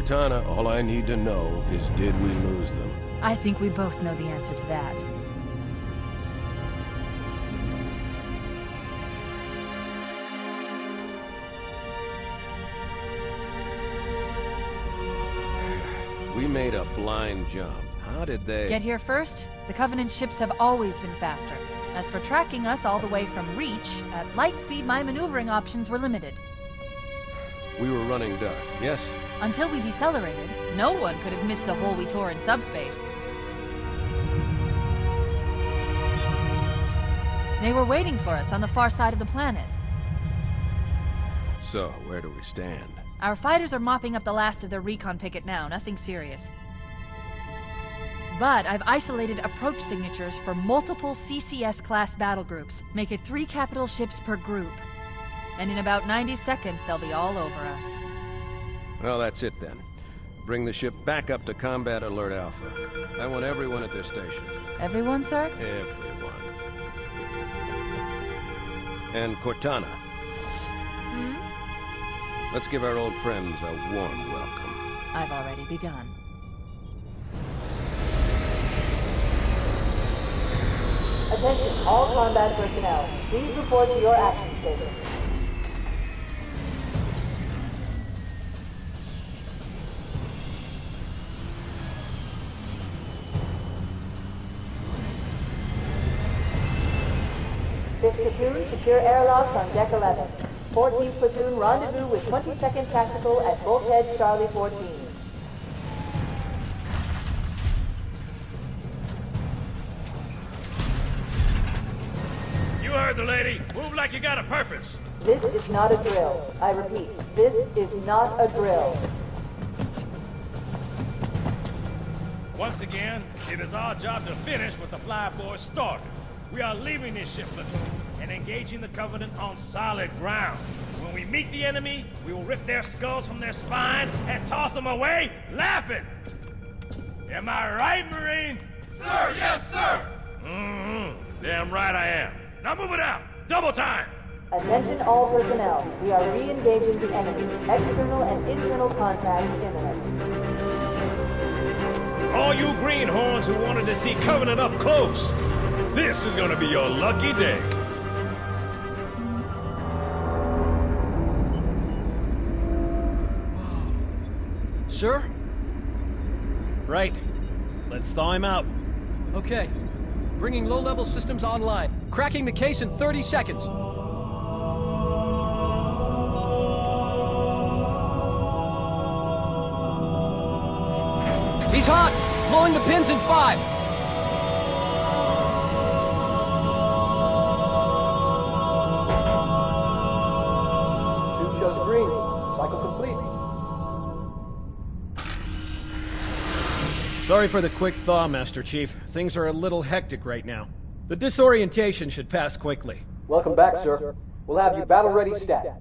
Cortana, all I need to know is did we lose them? I think we both know the answer to that. We made a blind jump. How did they... Get here first? The Covenant ships have always been faster. As for tracking us all the way from Reach, at light speed my maneuvering options were limited. We were running dark, yes? Until we decelerated, no one could have missed the hole we tore in subspace. They were waiting for us on the far side of the planet. So, where do we stand? Our fighters are mopping up the last of their recon picket now, nothing serious. But I've isolated approach signatures for multiple CCS-class battle groups. Make it 3 capital ships per group. And in about 90 seconds, they'll be all over us. Well, that's it then. Bring the ship back up to Combat Alert Alpha. I want everyone at their station. Everyone, sir? Everyone. And Cortana. Let's give our old friends a warm welcome. I've already begun. Attention, all combat personnel. Please report to your action station. Fifth platoon, secure airlocks on deck 11. 14th platoon, rendezvous with 22nd Tactical at Bulkhead Charlie 14. You heard the lady. Move like you got a purpose. This is not a drill. I repeat, this is not a drill. Once again, it is our job to finish what the flyboys started. We are leaving this ship platoon and engaging the Covenant on solid ground. When we meet the enemy, we will rip their skulls from their spines and toss them away, laughing. Am I right, Marines? Sir, yes, sir! Damn right I am. Now move it out! Double time! Attention all personnel. We are re-engaging the enemy. External and internal contact imminent. All you greenhorns who wanted to see Covenant up close, this is gonna be your lucky day. Sir? Right. Let's thaw him out. Okay. Bringing low-level systems online. Cracking the case in 30 seconds. He's hot! Blowing the pins in 5! Tube shows green. Cycle complete. Sorry for the quick thaw, Master Chief. Things are a little hectic right now. The disorientation should pass quickly. Welcome back, sir. We'll have you battle-ready stat.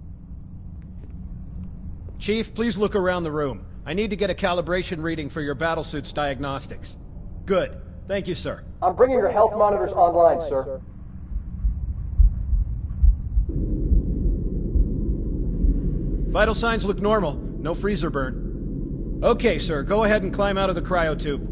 Chief, please look around the room. I need to get a calibration reading for your battlesuit's diagnostics. Good. Thank you, sir. I'm bringing your health monitors online, sir. Vital signs look normal. No freezer burn. Okay, sir. Go ahead and climb out of the cryotube.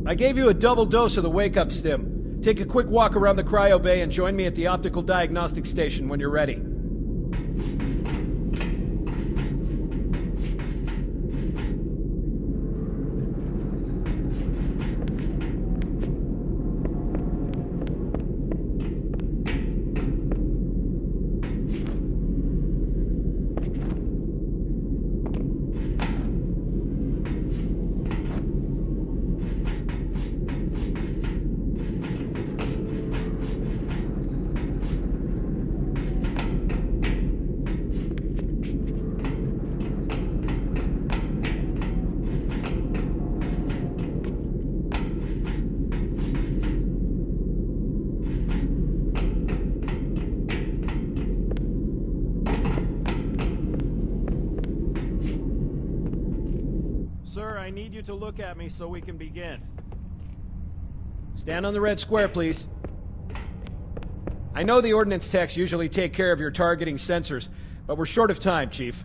I gave you a double dose of the wake-up stim. Take a quick walk around the cryo bay and join me at the optical diagnostic station when you're ready. Sir, I need you to look at me so we can begin. Stand on the red square, please. I know the ordnance techs usually take care of your targeting sensors, but we're short of time, Chief.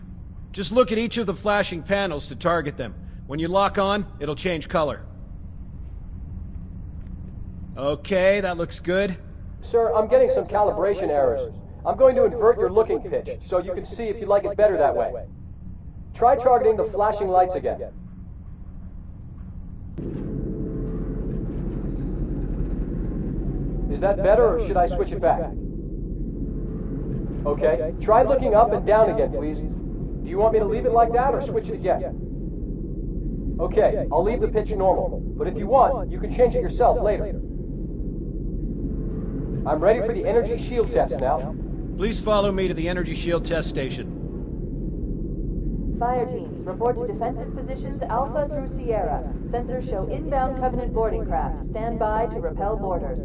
Just look at each of the flashing panels to target them. When you lock on, it'll change color. Okay, that looks good. Sir, I'm getting some calibration errors. I'm going to invert your looking pitch, so you can see if you like it better that way. Try targeting the flashing lights again. Is that better, or should I switch it back? Okay, try looking up and down again, please. Do you want me to leave it like that, or switch it again? Okay, I'll leave the pitch normal, but if you want, you can change it yourself later. I'm ready for the energy shield test now. Please follow me to the energy shield test station. Fire teams, report to defensive positions Alpha through Sierra. Sensors show inbound Covenant boarding craft. Stand by to repel boarders.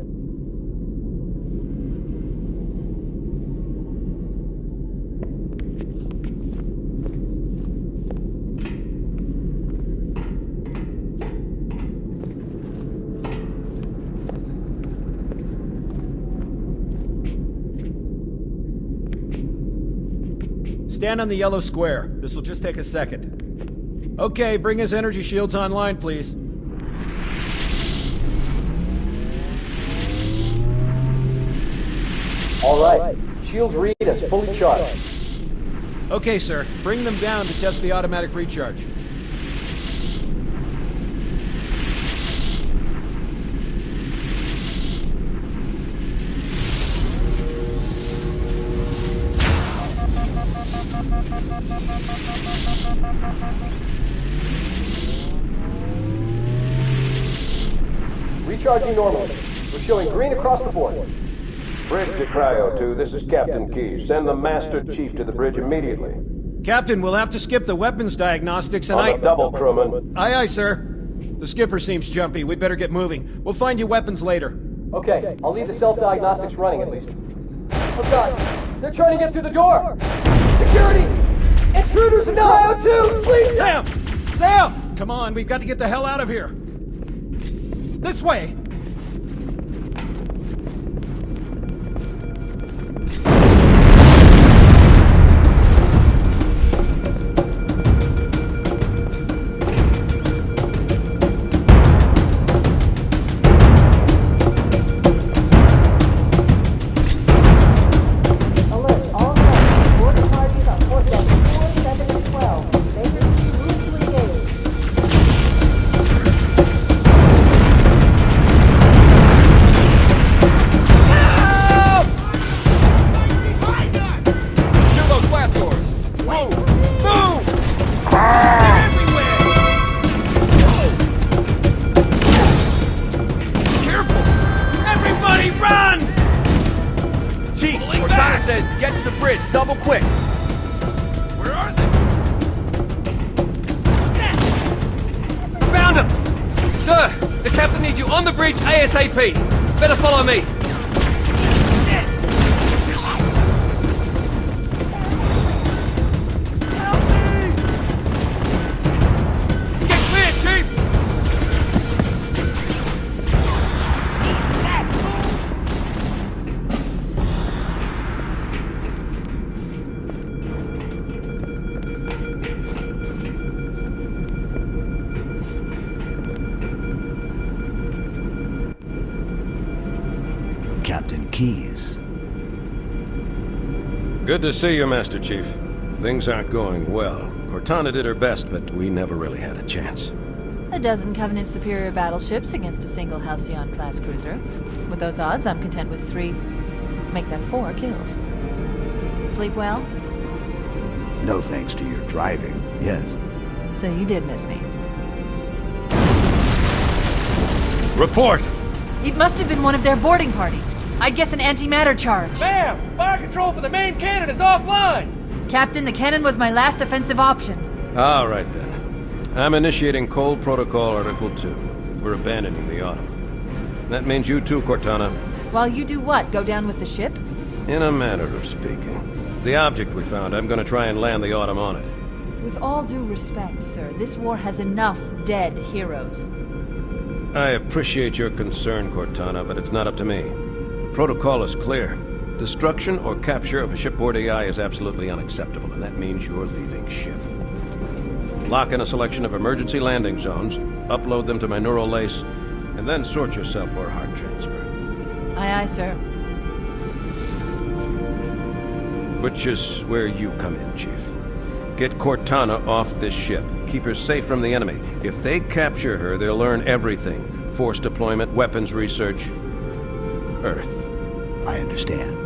Stand on the yellow square. This'll just take a second. Okay, bring his energy shields online, please. All right, shields read as fully charged. Okay, sir. Bring them down to test the automatic recharge. Recharging normally. We're showing green across the board. Bridge to Cryo 2, this is Captain Keyes. Send the Master Chief to the bridge immediately. Captain, we'll have to skip the weapons diagnostics and On the double, crewman. Aye, aye, sir. The skipper seems jumpy. We'd better get moving. We'll find you weapons later. Okay, I'll leave the self-diagnostics running at least. Oh god, they're trying to get through the door! Security! Intruders in Cryo 2, please! Sam! Sam! Come on, we've got to get the hell out of here. This way! Alert, all men. Boarding parties on port deck 4, 7, and 12. Major key route to engage. Secure those blast doors. Move! Move! They're everywhere! Careful! Everybody run! Chief, Cortana says to get to the bridge, double quick. Where are they? Found them! Sir, the captain needs you on the bridge ASAP. Better follow me. Yes! Help me! Get clear, Chief! Captain Keyes. Good to see you, Master Chief. Things aren't going well. Cortana did her best, but we never really had a chance. A dozen Covenant superior battleships against a single Halcyon-class cruiser. With those odds, I'm content with 3, make that 4 kills. Sleep well? No thanks to your driving, yes. So you did miss me. Report! It must have been one of their boarding parties. I'd guess an antimatter charge. Bam! Fire control for the main cannon is offline! Captain, the cannon was my last offensive option. All right, then. I'm initiating Cold Protocol Article 2. We're abandoning the Autumn. That means you too, Cortana. While you do what? Go down with the ship? In a manner of speaking. The object we found, I'm gonna try and land the Autumn on it. With all due respect, sir, this war has enough dead heroes. I appreciate your concern, Cortana, but it's not up to me. Protocol is clear. Destruction or capture of a shipboard AI is absolutely unacceptable, and that means you're leaving ship. Lock in a selection of emergency landing zones, upload them to my neural lace, and then sort yourself for a heart transfer. Aye, aye, sir. Which is where you come in, Chief. Get Cortana off this ship. Keep her safe from the enemy. If they capture her, they'll learn everything. Force deployment, weapons research, Earth. I understand.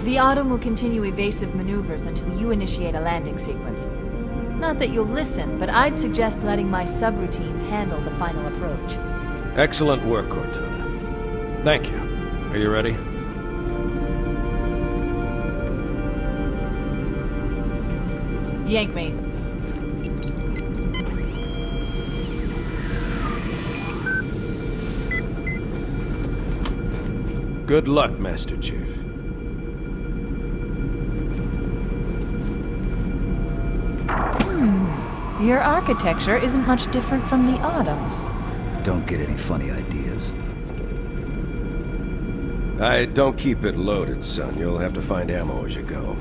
The Autumn will continue evasive maneuvers until you initiate a landing sequence. Not that you'll listen, but I'd suggest letting my subroutines handle the final approach. Excellent work, Cortana. Thank you. Are you ready? Yank me. Good luck, Master Chief. Your architecture isn't much different from the Autumn's. Don't get any funny ideas. I don't keep it loaded, son. You'll have to find ammo as you go.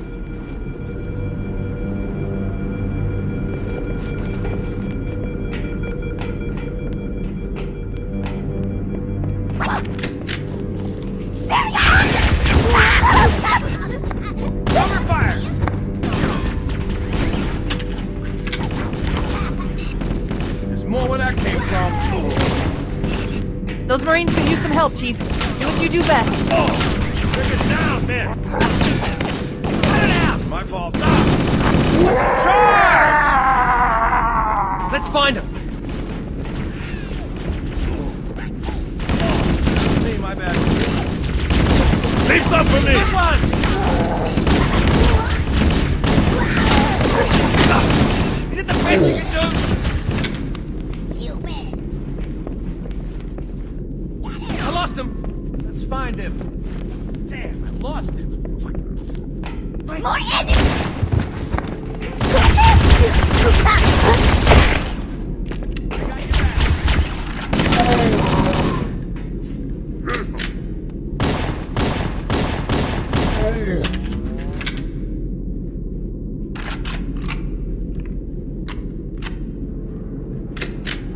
Cover fire! There's more where that came from. Those Marines could use some help, Chief. Do what you do best. Oh! Bring it down, man! Get it out! My fault. Stop! Charge! Let's find him! See, my bad. Leave some for me! Good one! Is it the best you can do? I lost him! Let's find him. Damn, I lost him. More enemies!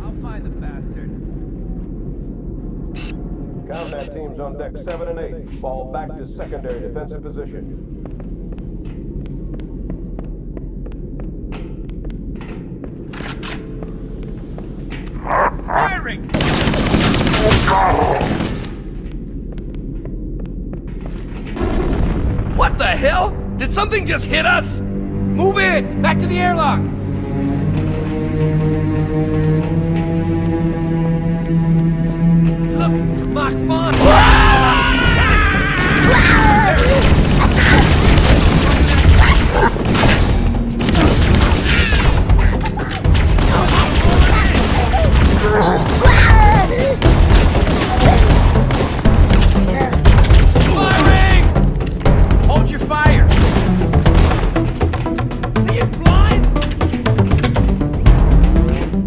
I'll find the bastard. Combat teams on deck 7 and 8. Fall back to secondary defensive position. Firing! What the hell? Did something just hit us? Move it! Back to the airlock! Look! Mark Vaughn! Firing! Hold your fire! Are you blind?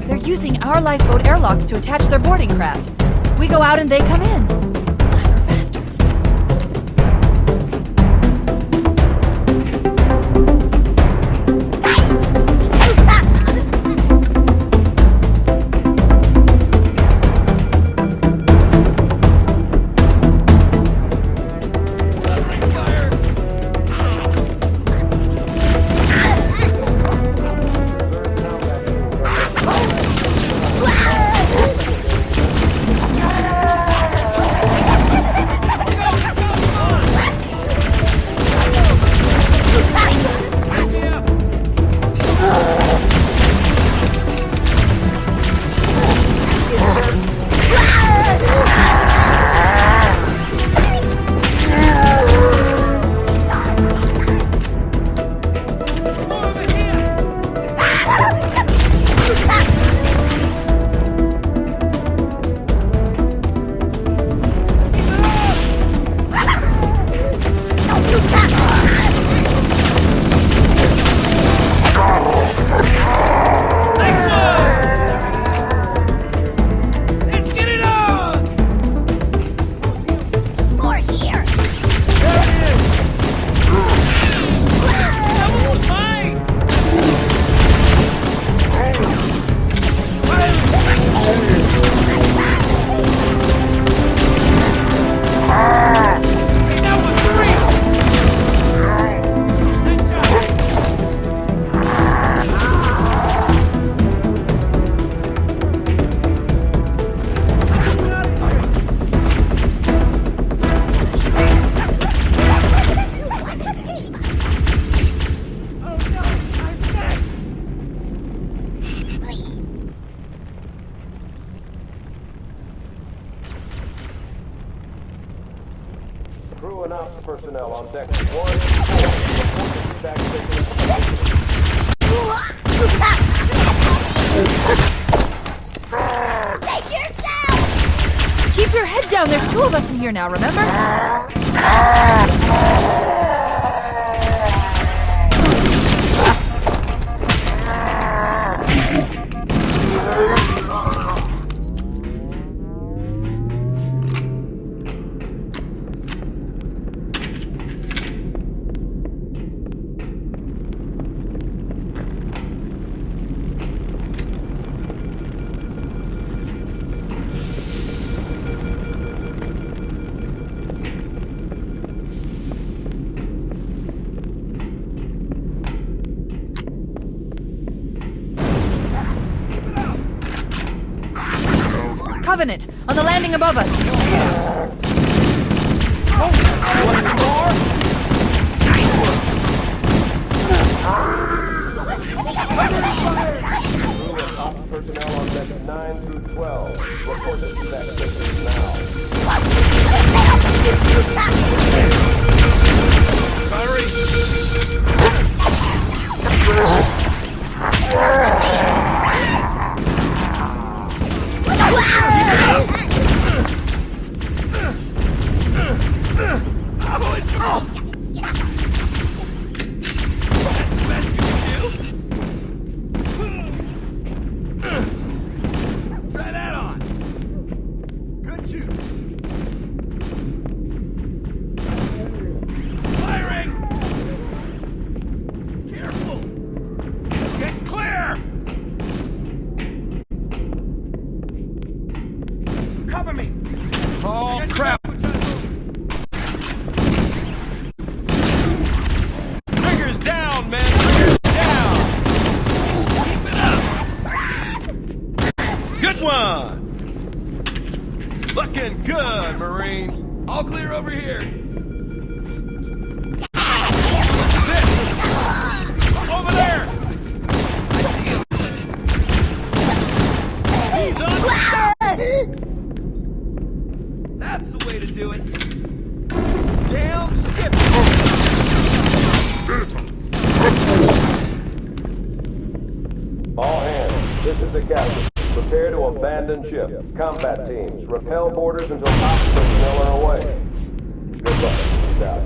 They're using our lifeboat airlocks to attach their boarding craft. We go out and they come in. Utter bastards. personnel on deck 1 4. Report to evac station. Save yourself! Keep your head down. There's 2 of us in here now, remember? Covenant, on the landing above us. Personnel on deck 9 through 12. Report to evac station now. Try that on. Good shoot. Firing! Careful! Get clear! Cover me! Oh, crap! Triggers down, man! Triggers down! Keep it up! Good one! Looking good, Marines! All clear over here! This is it! Over there! I see him! He's on! That's the way to do it! Damn skip! All hands, this is the captain. Prepare to abandon ship. Combat teams, repel boarders until ops personnel are away. Good luck. Peace out.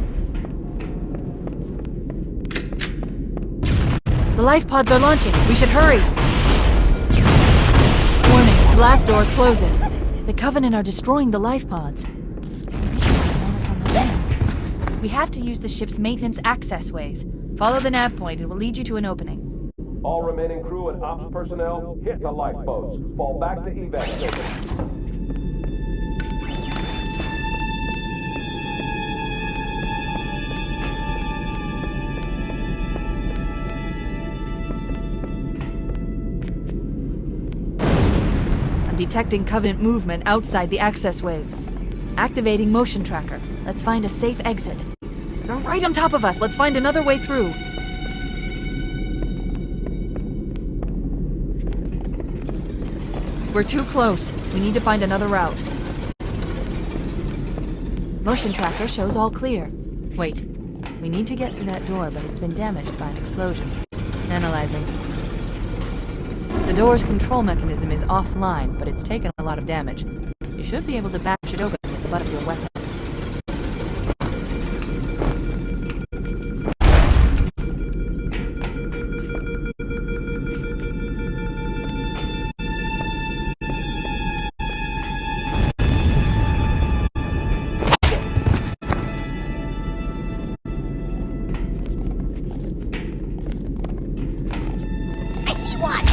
The life pods are launching. We should hurry. Warning, blast doors closing. The Covenant are destroying the life pods. Want us on the run. We have to use the ship's maintenance access ways. Follow the nav point. It will lead you to an opening. All remaining crew and ops personnel, hit the lifeboats. Fall back to evac station. I'm detecting Covenant movement outside the access ways. Activating motion tracker. Let's find a safe exit. They're right on top of us. Let's find another way through. We're too close. We need to find another route. Motion tracker shows all clear. Wait. We need to get through that door, but it's been damaged by an explosion. Analyzing. The door's control mechanism is offline, but it's taken a lot of damage. You should be able to bash it open with the butt of your weapon. I see one!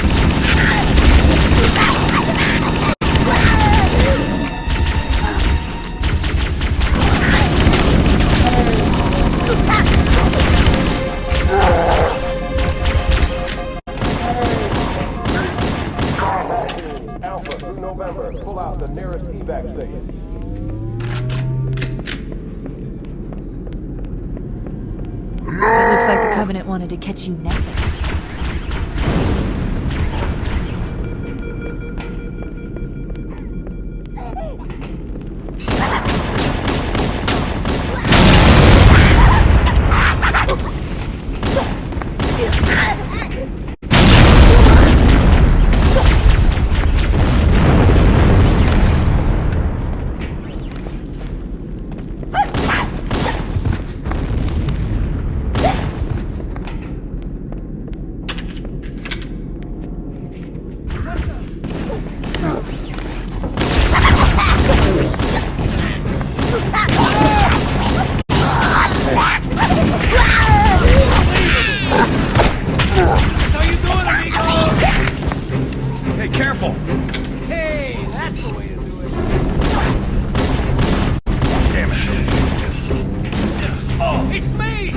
Alpha through November, pull out the nearest evac station. It looks like the Covenant wanted to catch you napping. It's me!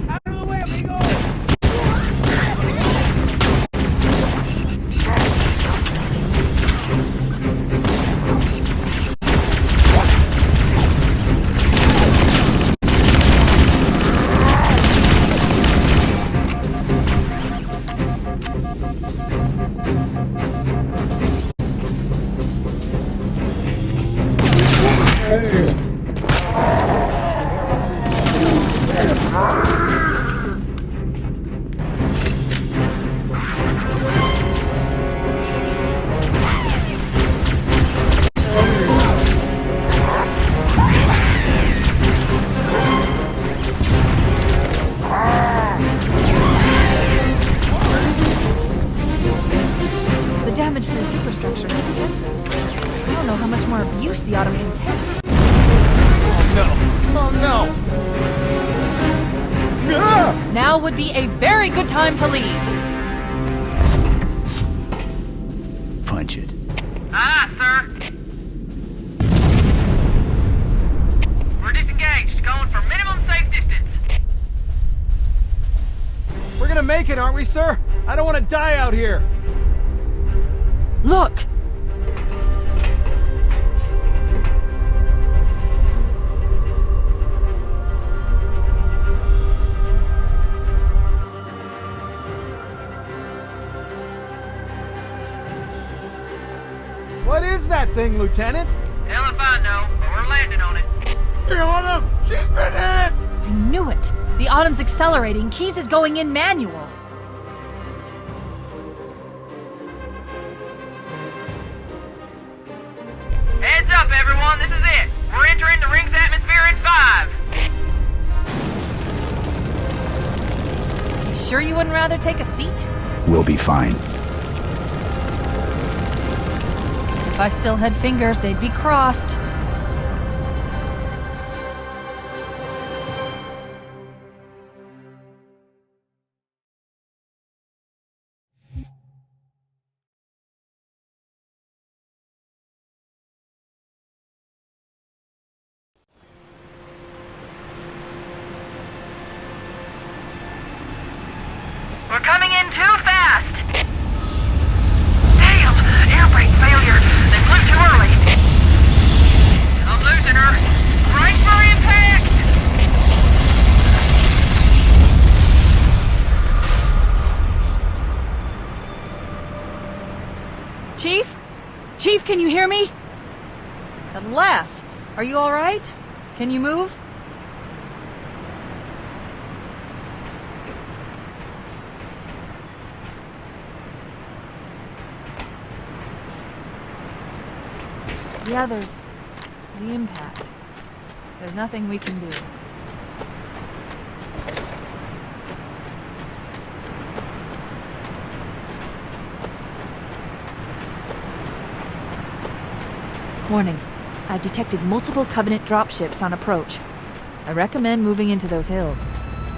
Out of the way, amigo! The damage to the superstructure is extensive. I don't know how much more abuse the Autumn can take. Oh no! Ah! Now would be a very good time to leave. Punch it. Aye, sir. We're disengaged, going for minimum safe distance. We're gonna make it, aren't we, sir? I don't want to die out here. Look! What is that thing, Lieutenant? Hell if I know, but we're landing on it. She's been hit! I knew it! The Autumn's accelerating. Keyes is going in manual. Heads up, everyone, this is it. We're entering the ring's atmosphere in 5. You sure you wouldn't rather take a seat? We'll be fine. If I still had fingers, they'd be crossed. We're coming in too fast. Damn! Air brake failure. They flew too early. I'm losing her. Brace for impact! Chief? Chief, can you hear me? At last! Are you alright? Can you move? The others, the impact. There's nothing we can do. Warning. I've detected multiple Covenant dropships on approach. I recommend moving into those hills.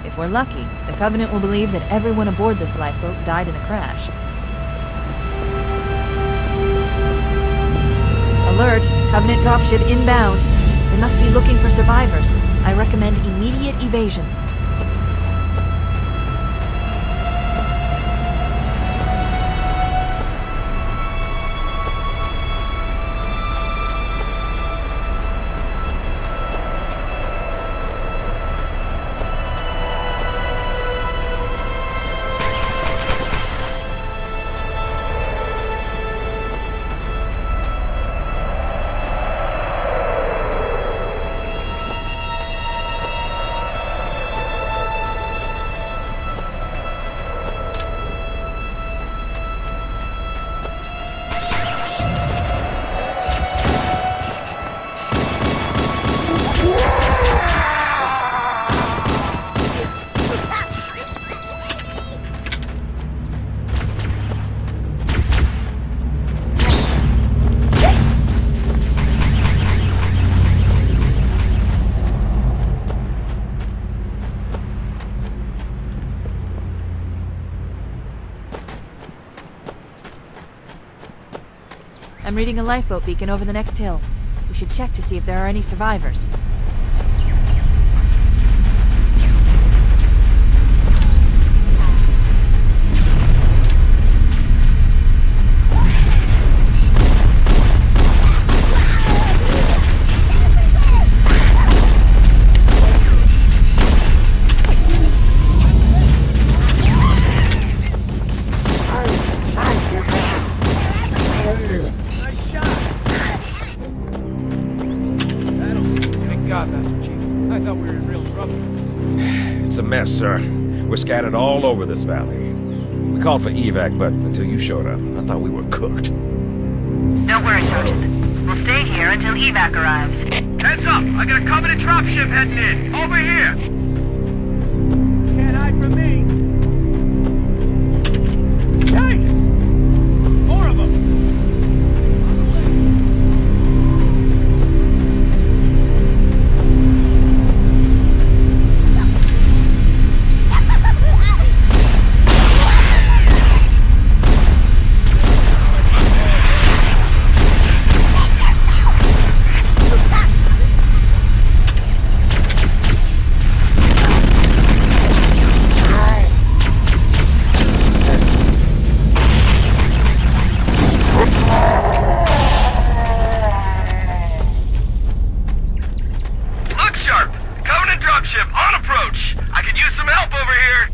If we're lucky, the Covenant will believe that everyone aboard this lifeboat died in the crash. Alert! Covenant dropship inbound. They must be looking for survivors. I recommend immediate evasion. I'm reading a lifeboat beacon over the next hill. We should check to see if there are any survivors. It's a mess, sir. We're scattered all over this valley. We called for evac, but until you showed up, I thought we were cooked. Don't worry, Sergeant. We'll stay here until evac arrives. Heads up! I got a Covenant dropship heading in! Over here! Can't hide from me. Yikes! More of them. Look sharp! Covenant dropship on approach! I could use some help over here!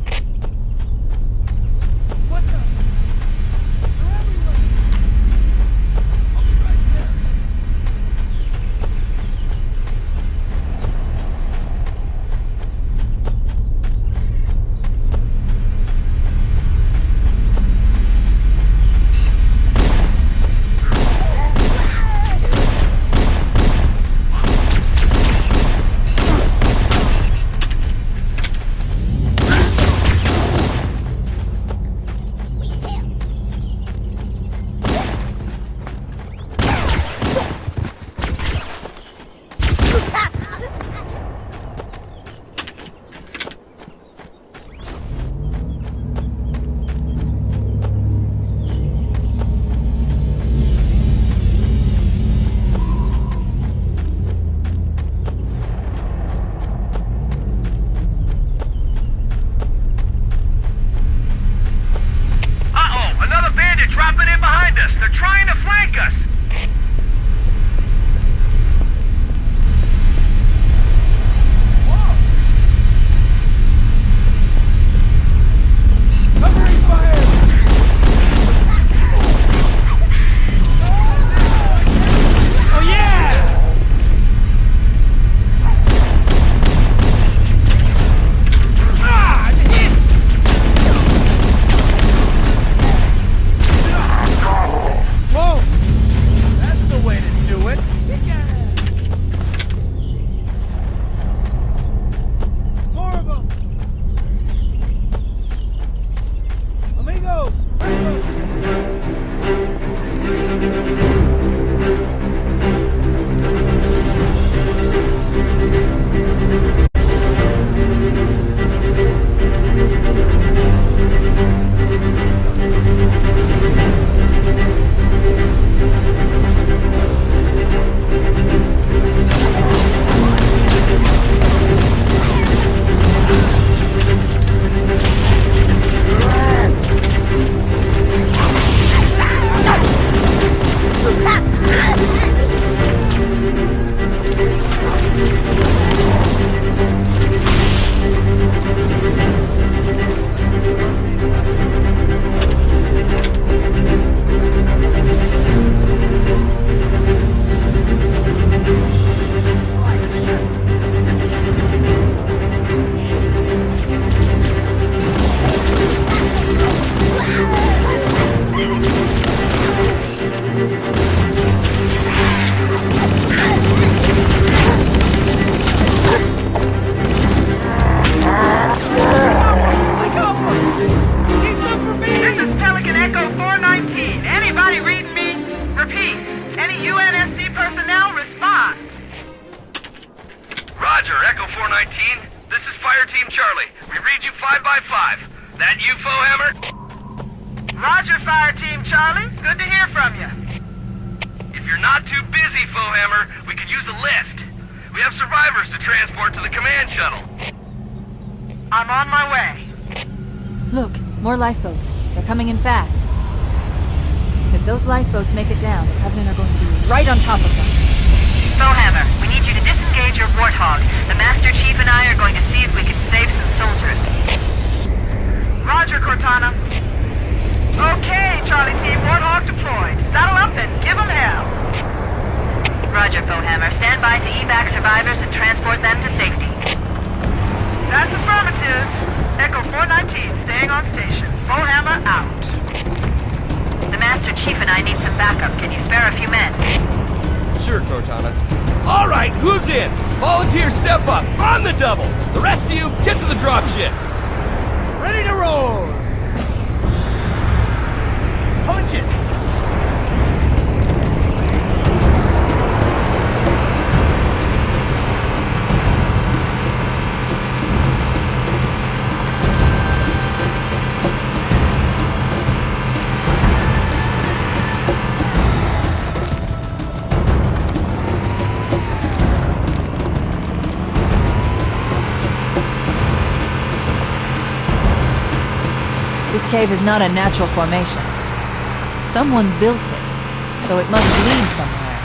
Another bandit dropping in behind us! They're trying to flank us! Covering fire! Oh yeah! Ah! I'm hit! Whoa! That's the way to do it! More of them! Amigos! This is Pelican Echo 419. Anybody reading me? Repeat. Any UNSC personnel respond. Roger, Echo 419. This is Fire Team Charlie. We read you 5 by 5. That you, Foehammer? Roger, Fire Team Charlie. Good to hear from you. If you're not too busy, Foehammer, we could use a lift. We have survivors to transport to the command shuttle. I'm on my way. Look, more lifeboats. They're coming in fast. If those lifeboats make it down, the Covenant are going to be right on top of them. Foehammer, we need you to disengage your Warthog. The Master Chief and I are going to see if we can save some soldiers. Roger, Cortana. Okay, Charlie Team, Warthog deployed. Saddle up and give them hell. Roger, Foehammer. Stand by to evac survivors and transport them to safety. is. Echo 419, staying on station. Bullhammer out. The Master Chief and I need some backup. Can you spare a few men? Sure, Cortana. All right, who's in? Volunteers step up, on the double. The rest of you, get to the dropship. Ready to roll! Punch it! This cave is not a natural formation. Someone built it, so it must lead somewhere.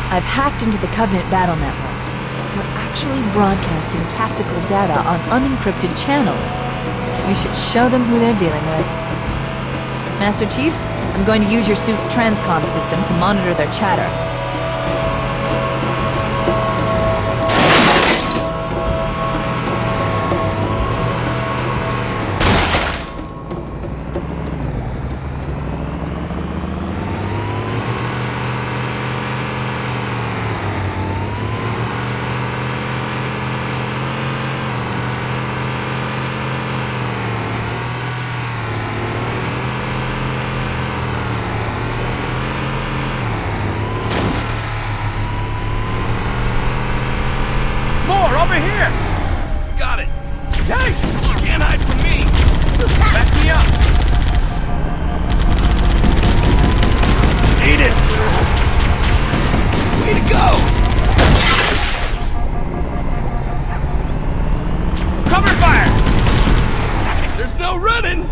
I've hacked into the Covenant battle network. We're actually broadcasting tactical data on unencrypted channels. We should show them who they're dealing with. Master Chief, I'm going to use your suit's transcom system to monitor their chatter. Over here! Got it! Yikes! Can't hide from me! Back me up! Eat it! Way to go! Cover fire! There's no running!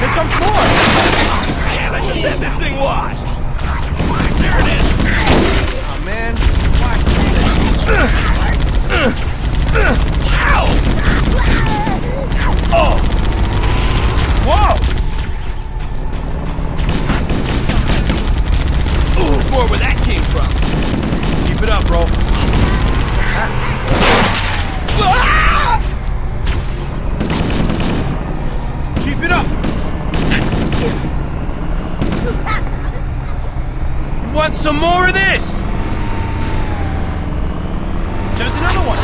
Here comes more! Man, I just had this thing washed! There it is! Oh, man. Watch Ow! Oh! Whoa! Ooh, there's more where that came from. Keep it up, bro. Ah! Keep it up! Want some more of this? There's another one.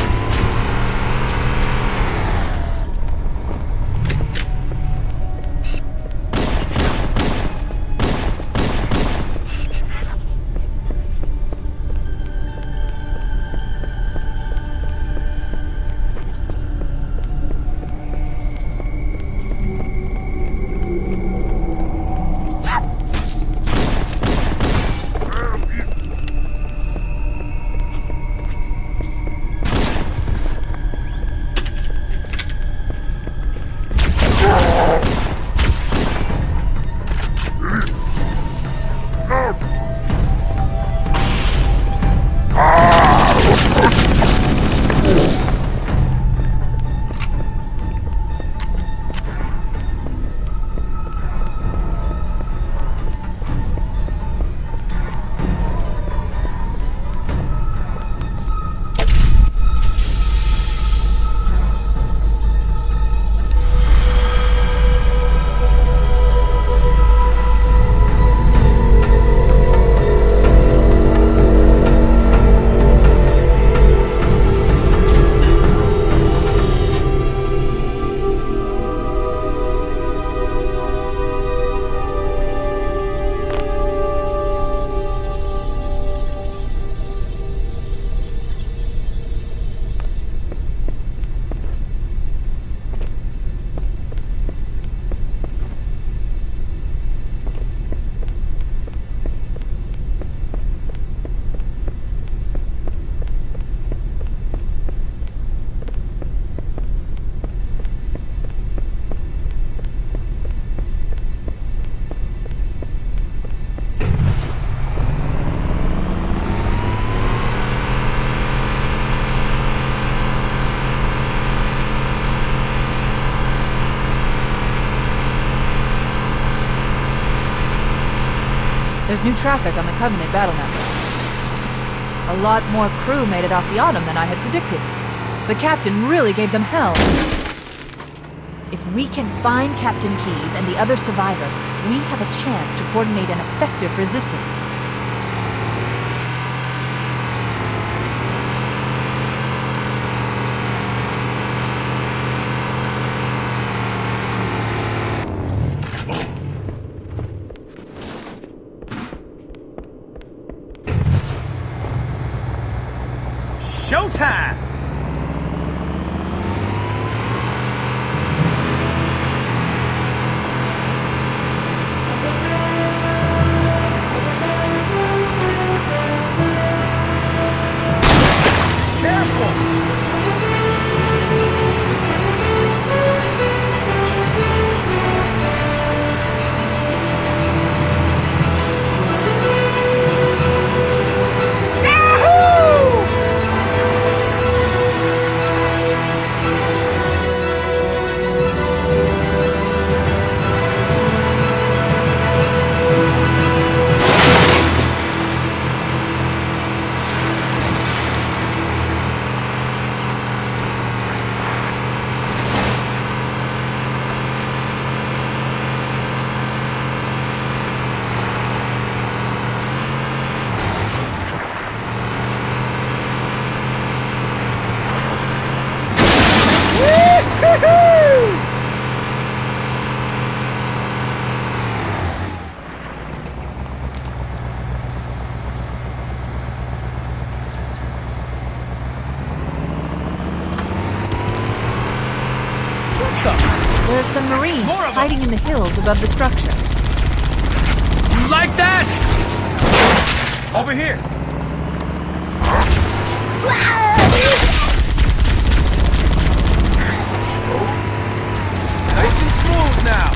There's new traffic on the Covenant battle network. A lot more crew made it off the Autumn than I had predicted. The captain really gave them hell. If we can find Captain Keyes and the other survivors, we have a chance to coordinate an effective resistance. Showtime! There are some Marines hiding in the hills above the structure. You like that? Over here. Nice and smooth now.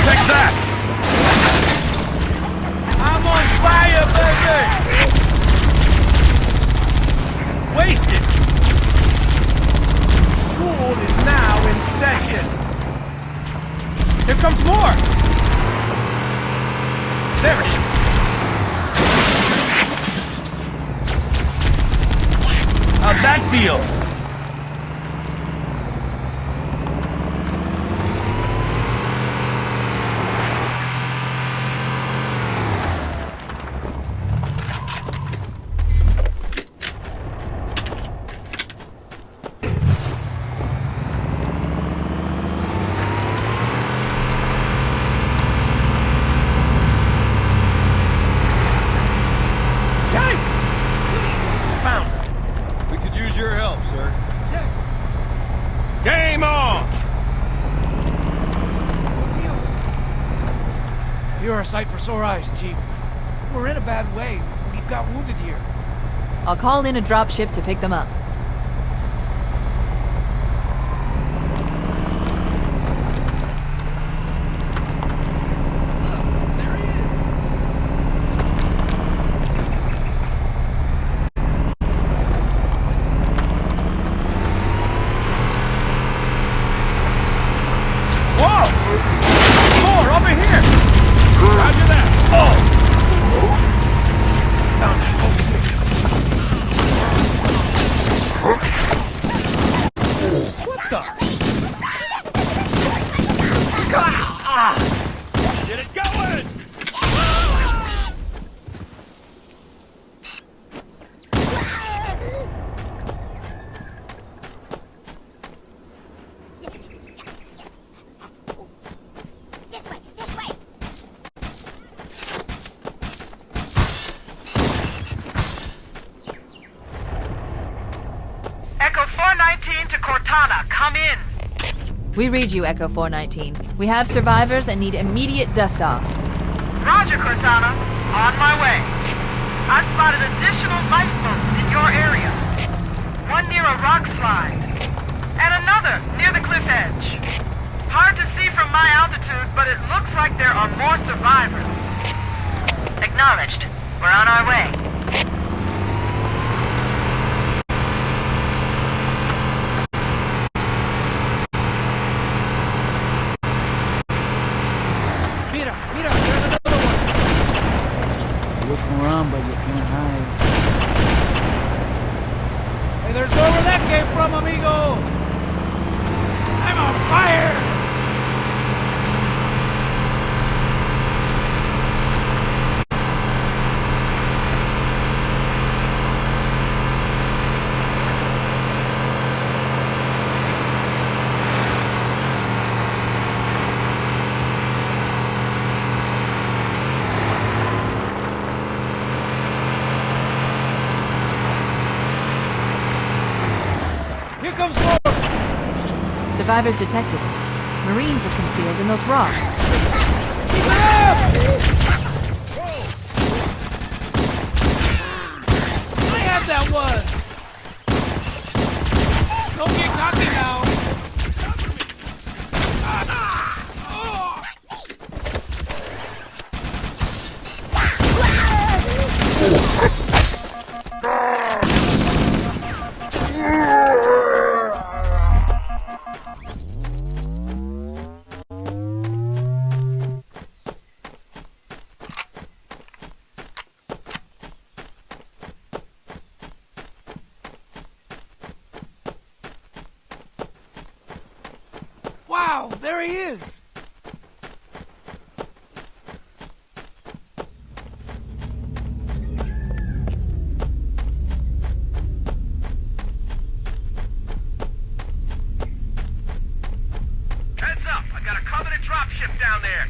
Take that. I'm on fire, baby. Wasted. School is now in session. Here comes more. There it is. How'd that feel? Game on! You're a sight for sore eyes, Chief. We're in a bad way. We've got wounded here. I'll call in a dropship to pick them up. Get it going! This way, this way. Echo 419 to Cortana, come in. We read you, Echo 419. We have survivors and need immediate dust-off. Roger, Cortana. On my way. I've spotted additional lifeboats in your area. One near a rock slide. And another near the cliff edge. Hard to see from my altitude, but it looks like there are more survivors. Acknowledged. We're on our way. Mira, there's another one. You can run, but you can't hide. Hey, there's more where that came from, amigo! I'm on fire! Here comes more! Survivors detected. Marines are concealed in those rocks. Keep it up! I have that one! Don't get cocky now! Wow, there he is! Heads up! I got a Covenant dropship down there!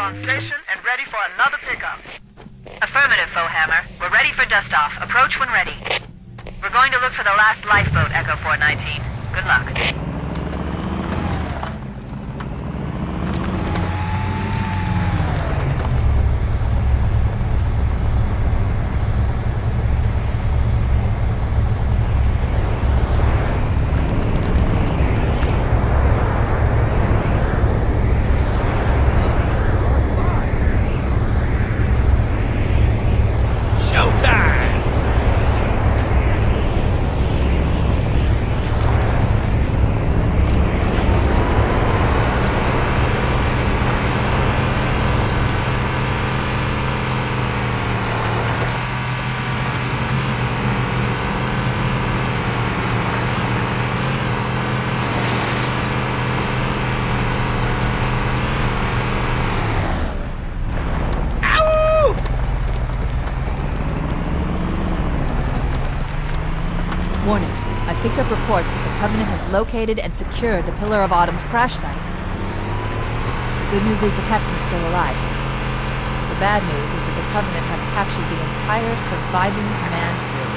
on station and ready for another pickup. Affirmative, Foehammer. We're ready for dust-off. Approach when ready. We're going to look for the last lifeboat, Echo 419. Good luck. Warning. I've picked up reports that the Covenant has located and secured the Pillar of Autumn's crash site. The good news is the captain's still alive. The bad news is that the Covenant have captured the entire surviving command crew.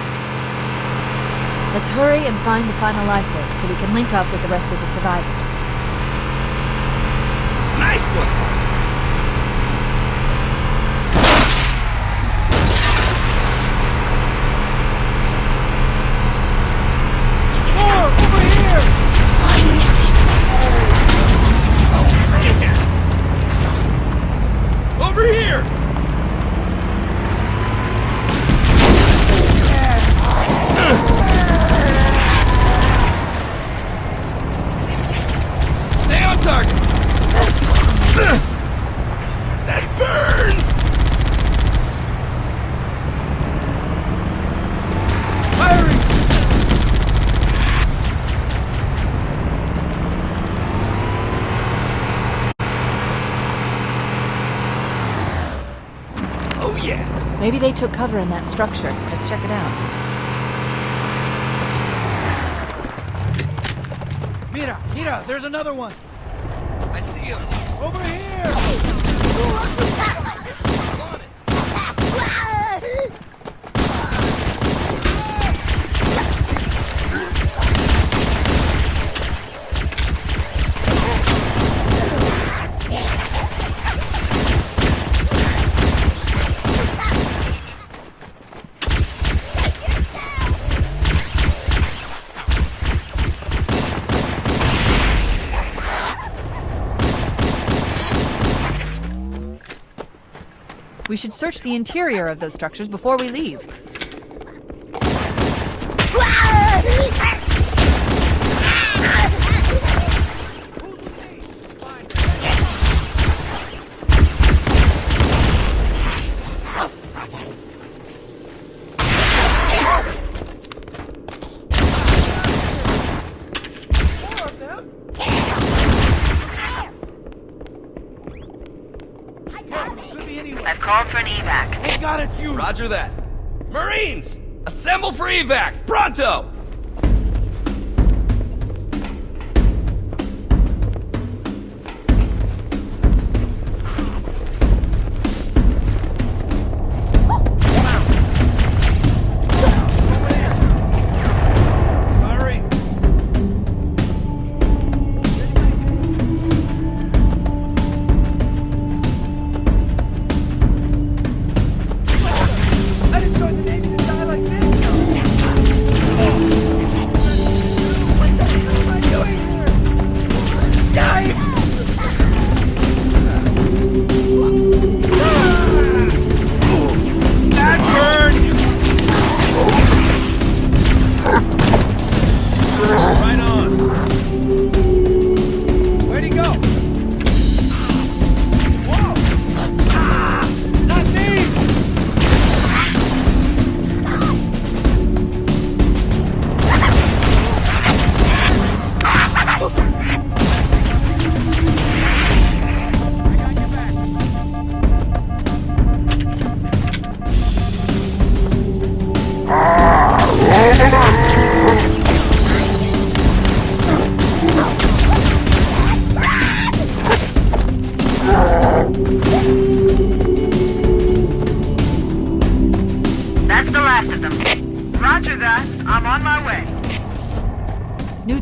Let's hurry and find the final lifeboat so we can link up with the rest of the survivors. Nice one! Maybe they took cover in that structure. Let's check it out. Mira, there's another one. I see him. Over here! We should search the interior of those structures before we leave. I've called for an evac. Hey, God, it's you! Roger that. Marines! Assemble for evac! Pronto! I didn't join the Navy to die like this!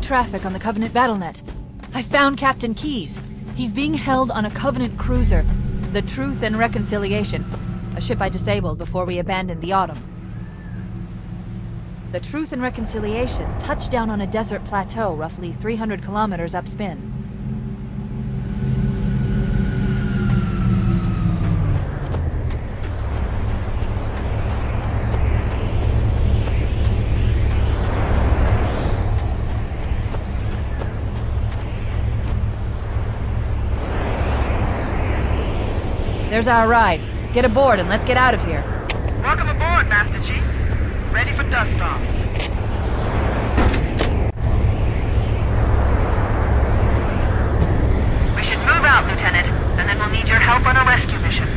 traffic on the Covenant BattleNet. I found Captain Keyes. He's being held on a Covenant cruiser, the Truth and Reconciliation, a ship I disabled before we abandoned the Autumn. The Truth and Reconciliation touched down on a desert plateau roughly 300 kilometers upspin. There's our ride. Get aboard and let's get out of here. Welcome aboard, Master Chief. Ready for dust off. We should move out, Lieutenant, and then we'll need your help on a rescue mission.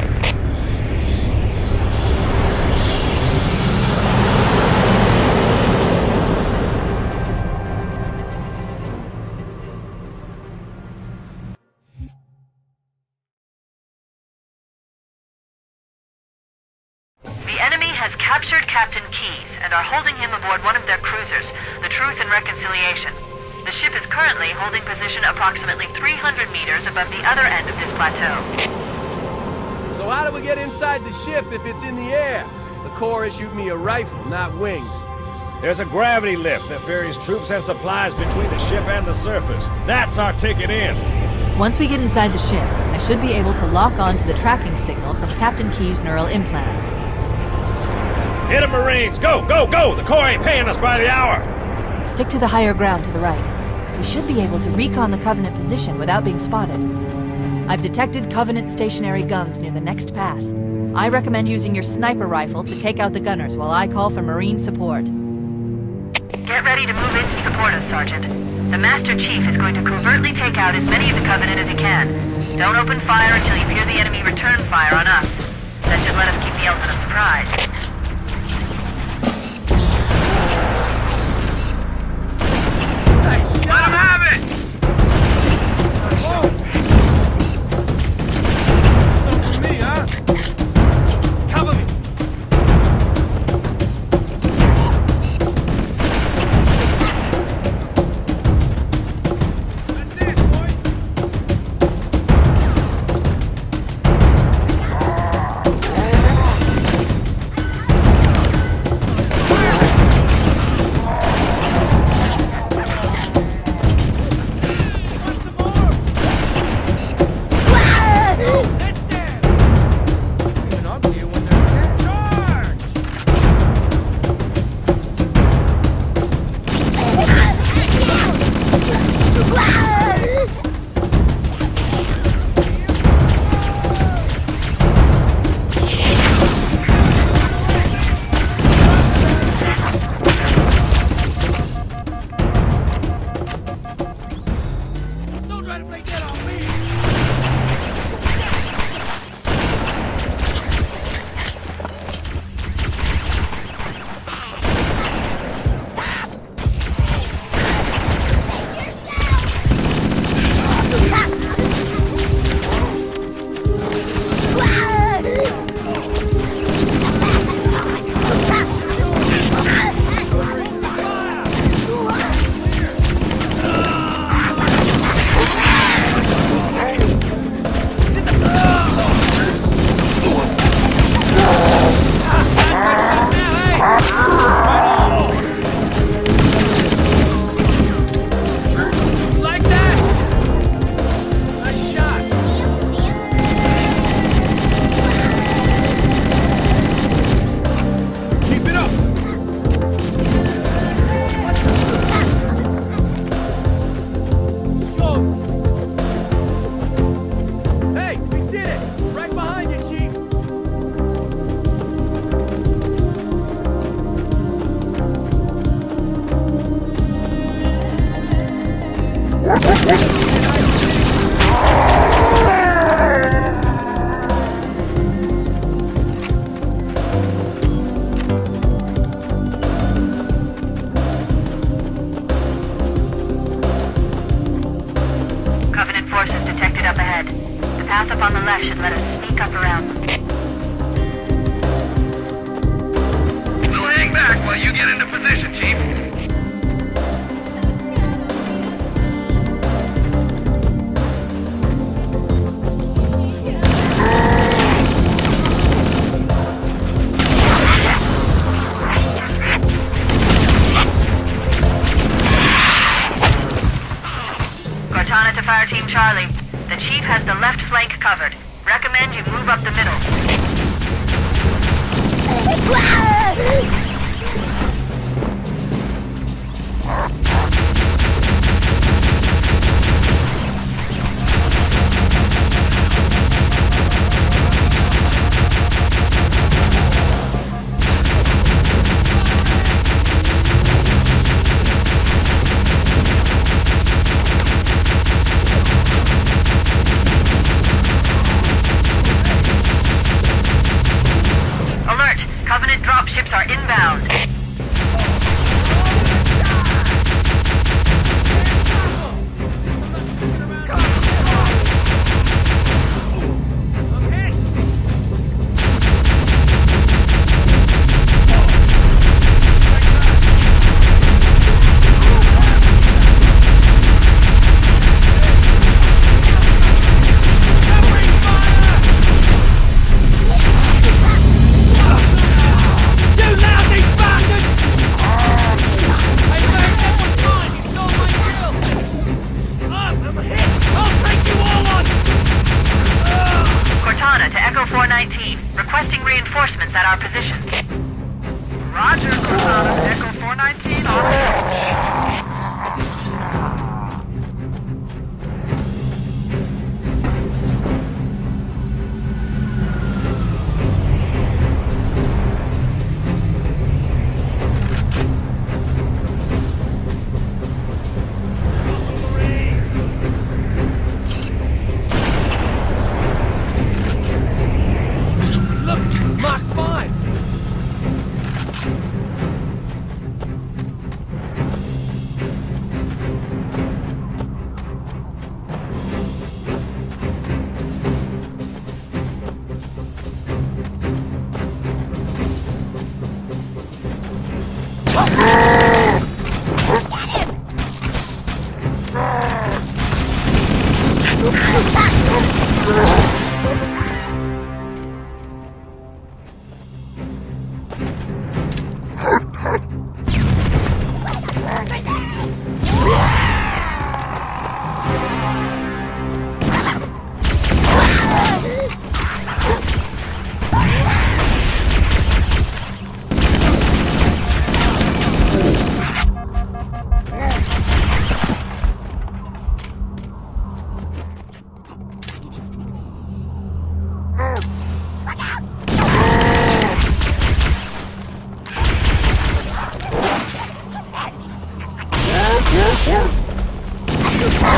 The enemy has captured Captain Keyes and are holding him aboard one of their cruisers, the Truth and Reconciliation. The ship is currently holding position approximately 300 meters above the other end of this plateau. So how do we get inside the ship if it's in the air? The Corps issued me a rifle, not wings. There's a gravity lift that ferries troops and supplies between the ship and the surface. That's our ticket in. Once we get inside the ship, I should be able to lock on to the tracking signal from Captain Keyes' neural implants. Hit 'em, Marines! Go, go, go! The Corps ain't paying us by the hour! Stick to the higher ground to the right. We should be able to recon the Covenant position without being spotted. I've detected Covenant stationary guns near the next pass. I recommend using your sniper rifle to take out the gunners while I call for Marine support. Get ready to move in to support us, Sergeant. The Master Chief is going to covertly take out as many of the Covenant as he can. Don't open fire until you hear the enemy return fire on us. That should let us keep the element of surprise. Let him have it! Something for me, huh? Cover me! That's it, boys! covered. Recommend you move up the middle. Alert! Covenant dropships are inbound. Cortana to Echo 419. Requesting reinforcements at our position. Roger, Cortana to Echo 419 on the approach. Look! Mach 5!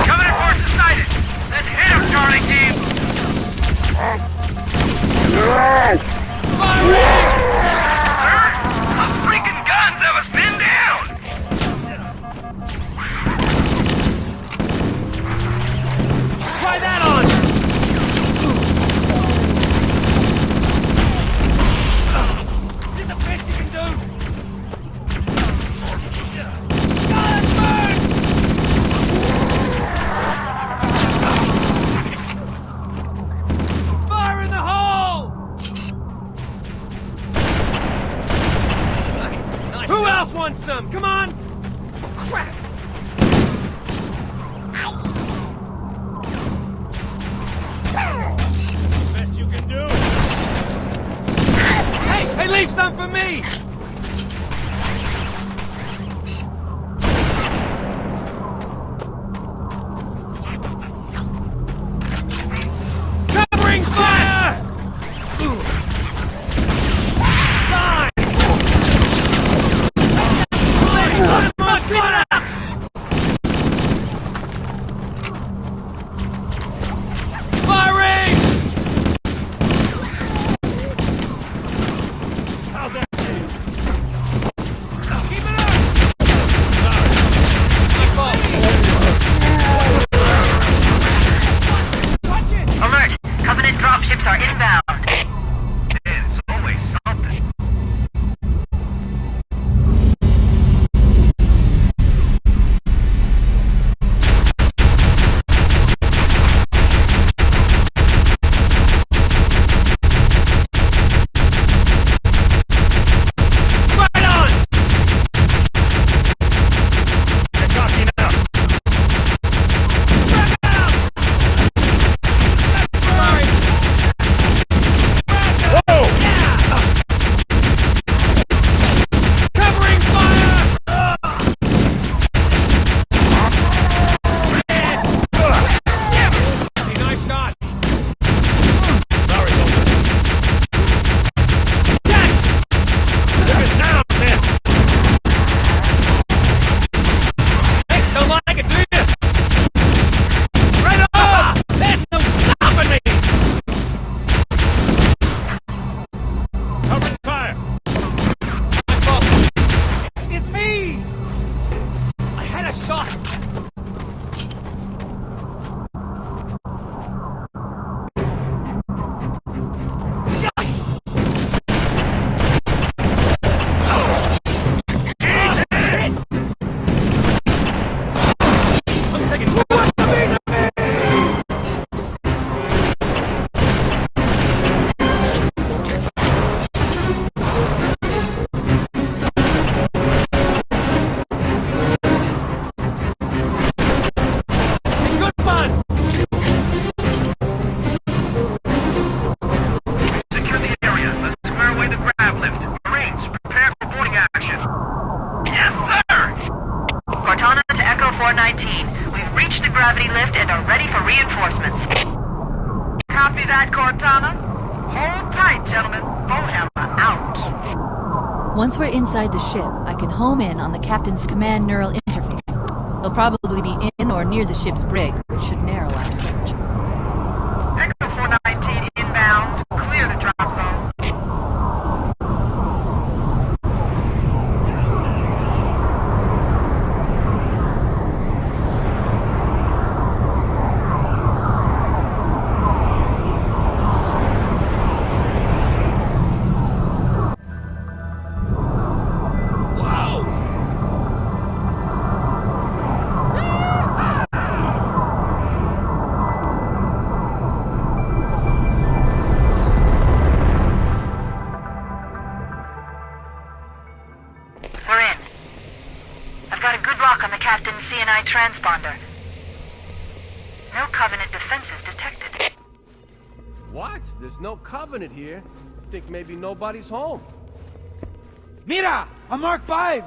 Covenant forces sighted! Let's hit him, Charlie team! Sir? Those freaking guns have us pinned down! Try that on! This is the best you can do! Guns burn! Fire in the hole! Who else wants some? Come on! Crap! Best you can do. Hey, leave some for me! Covering fire! Fine! Firing! How's that? Keep it up! Watch it! Alert! Covenant dropships are inbound. It's always something. Right on! They're talking now. Sorry! reinforcements. Copy that, Cortana. Hold tight, gentlemen. Bowhammer out. Once we're inside the ship, I can home in on the captain's command neural interface. He'll probably be in or near the ship's brig, which should narrow our search. Echo 419 inbound. Clear the drop zone. We're in. I've got a good lock on the captain's CNI transponder. No Covenant defenses detected. What? There's no Covenant here. I think maybe nobody's home. Mira! A Mark V!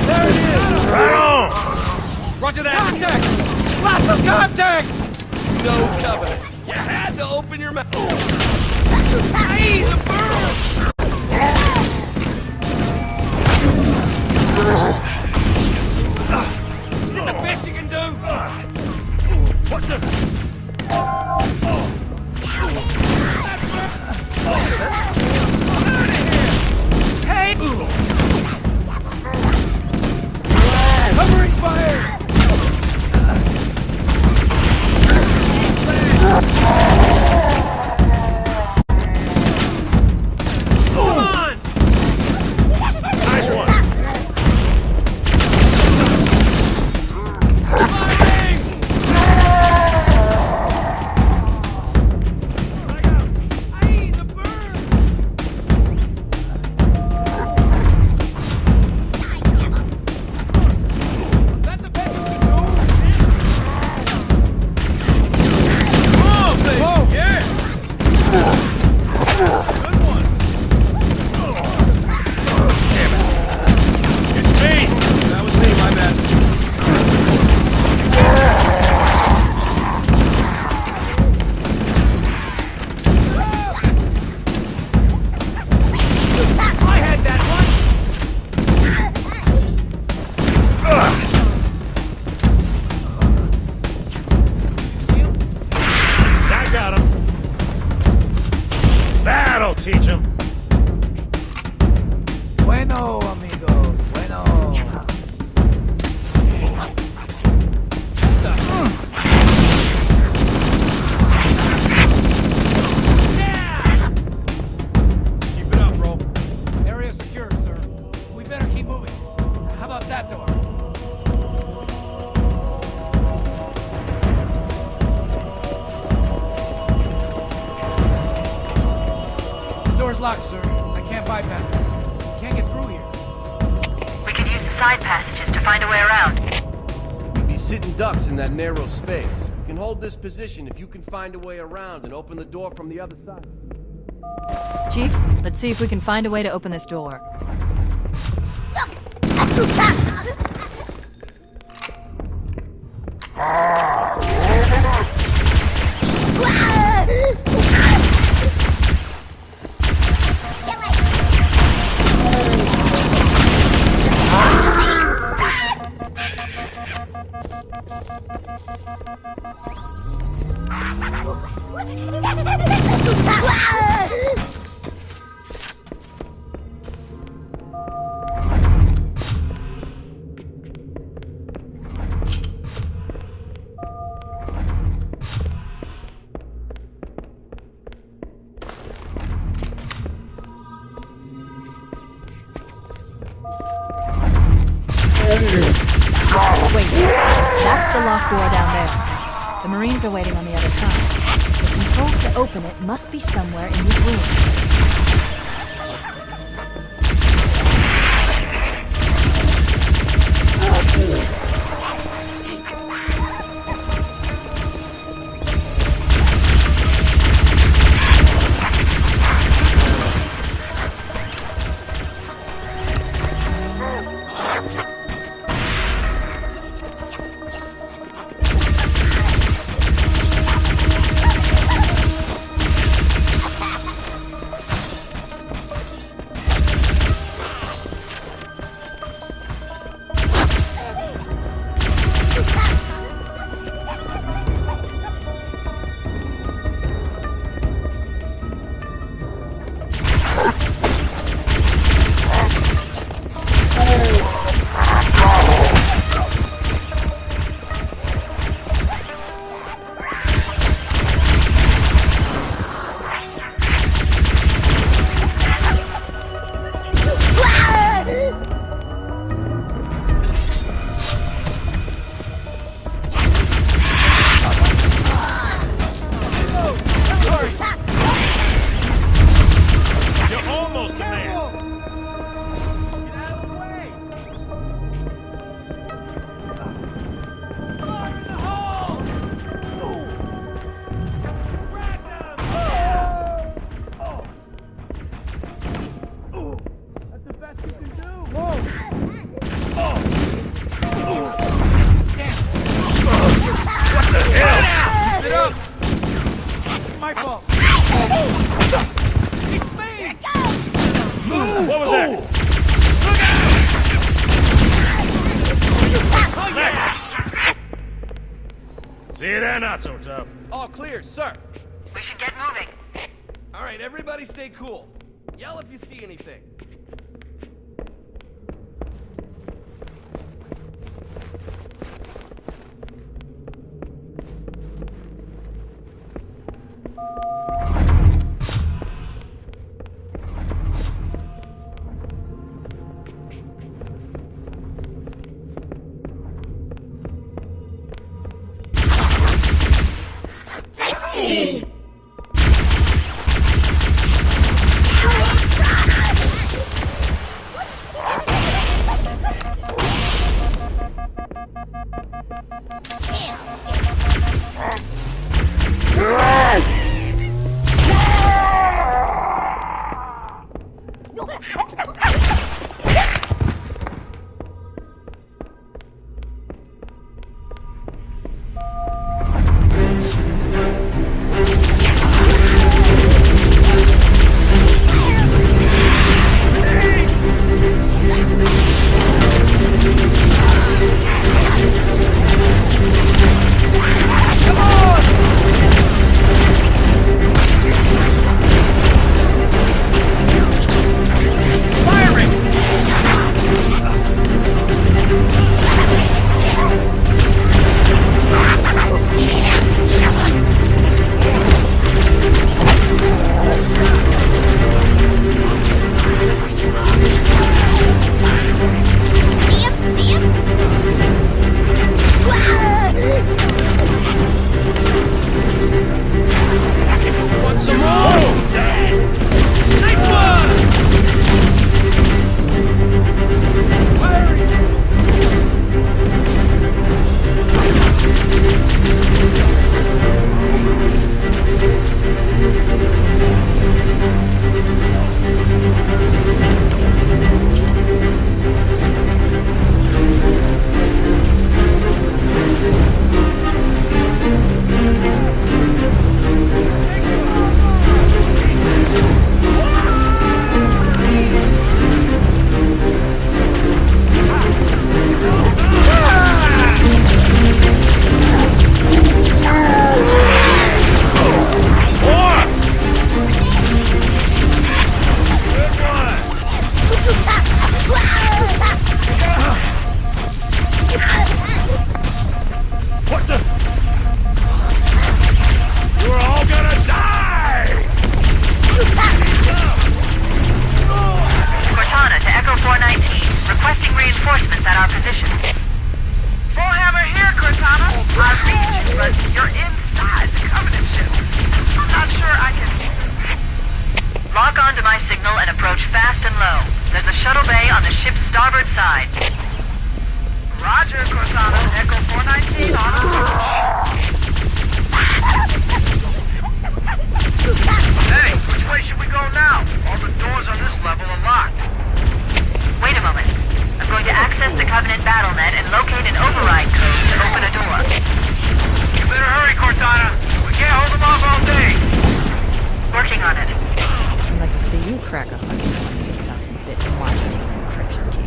There it is! Right on! Roger that! Contact! Lots of contact! No Covenant. You had to open your mouth. Hey, the bird! Is it the best you can do? What the? Hey! Covering fire! Come on! Nice one! Hey, the bird! Is that the best you can do? Oh, baby! Whoa. Yeah! Good one! It's me! That was me, my bad. I had that one! I got him! That'll teach him! Bueno, amigos, bueno. Keep it up, bro. Area secure, sir. We better keep moving. How about that door? The door's locked, sir. I can't bypass it. Can't get through here. We could use the side passages to find a way around. We'd be sitting ducks in that narrow space. We can hold this position if you can find a way around and open the door from the other side. Chief, let's see if we can find a way to open this door. Wait, that's the locked door down there. The Marines are waiting on the other side. The controls to open it must be somewhere in this room. not so tough. All clear, sir. We should get moving. All right, everybody stay cool. Yell if you see anything. Roger, Cortana. Echo 419 on approach. Hey, which way should we go now? All the doors on this level are locked. Wait a moment. I'm going to access the Covenant BattleNet and locate an override code to open a door. You better hurry, Cortana. We can't hold them off all day. Working on it. I'd like to see you crack 128,000 bit and watch me encryption key.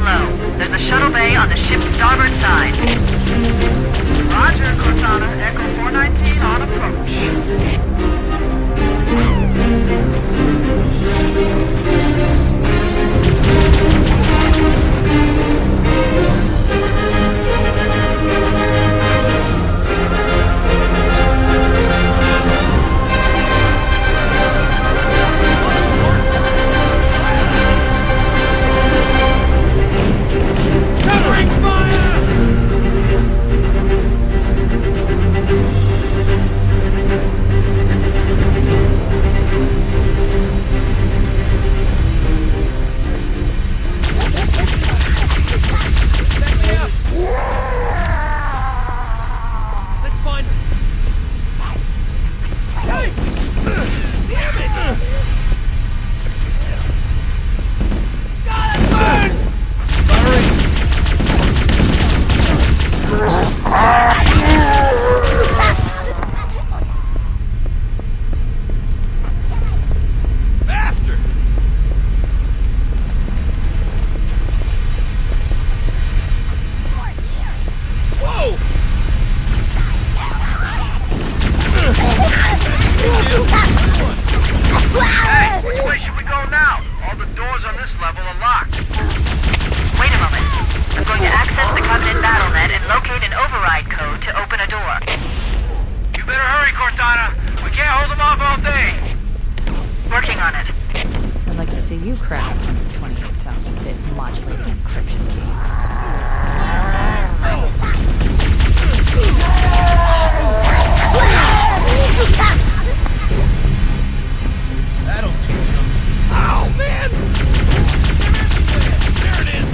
low. There's a shuttle bay on the ship's starboard side. Roger, Cortana. Echo 419 on Covering fire! Let's find her. Hey! Damn it! God, it burns! Bastard! Whoa! Hey, which way should we go now? All the doors on this level are locked. Wait a moment. I'm going to access the Covenant BattleNet and locate an override code to open a door. You better hurry, Cortana. We can't hold them off all day. Working on it. I'd like to see you crack a 128,000-bit modulated encryption key. That'll teach them. Ow, man! There it is!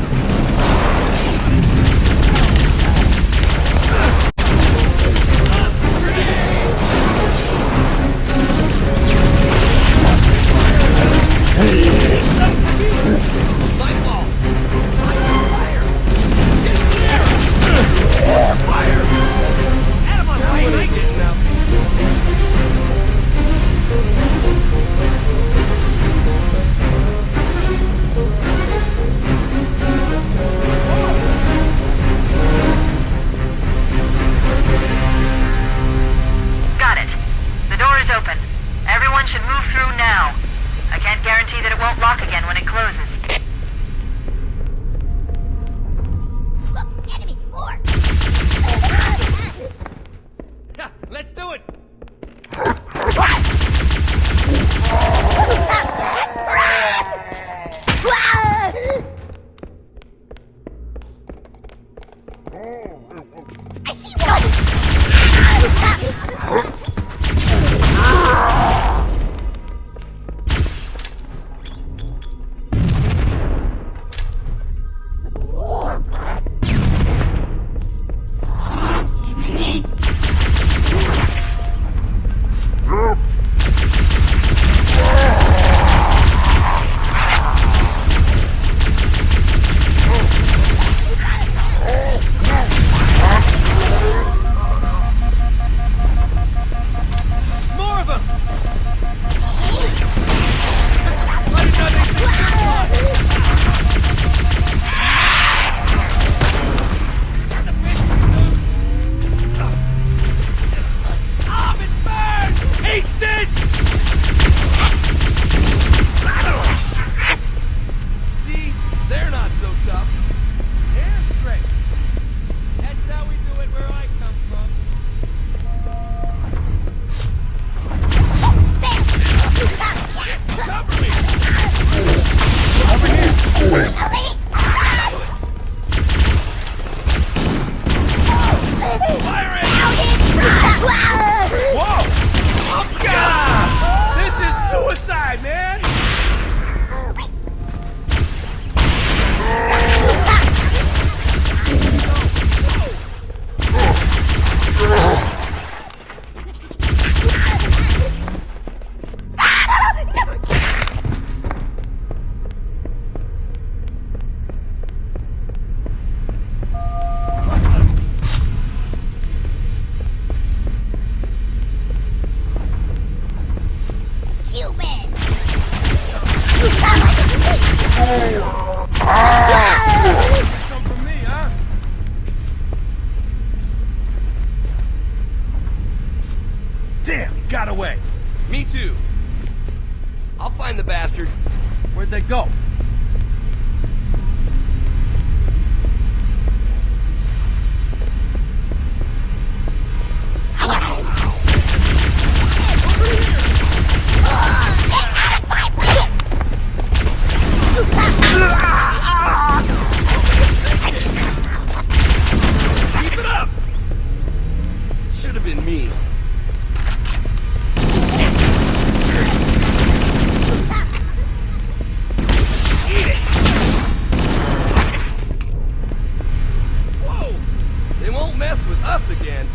Lightball! Fire! Get clear! Fire! Animal, What are they getting out? Got it. The door is open. Everyone should move through now. I can't guarantee that it won't lock again when it closes. Look, enemy, more! Yeah, let's do it! I see one! got away. Me too. I'll find the bastard. Where'd they go? Keep it up! Should have been me. Eat it! Whoa! They won't mess with us again.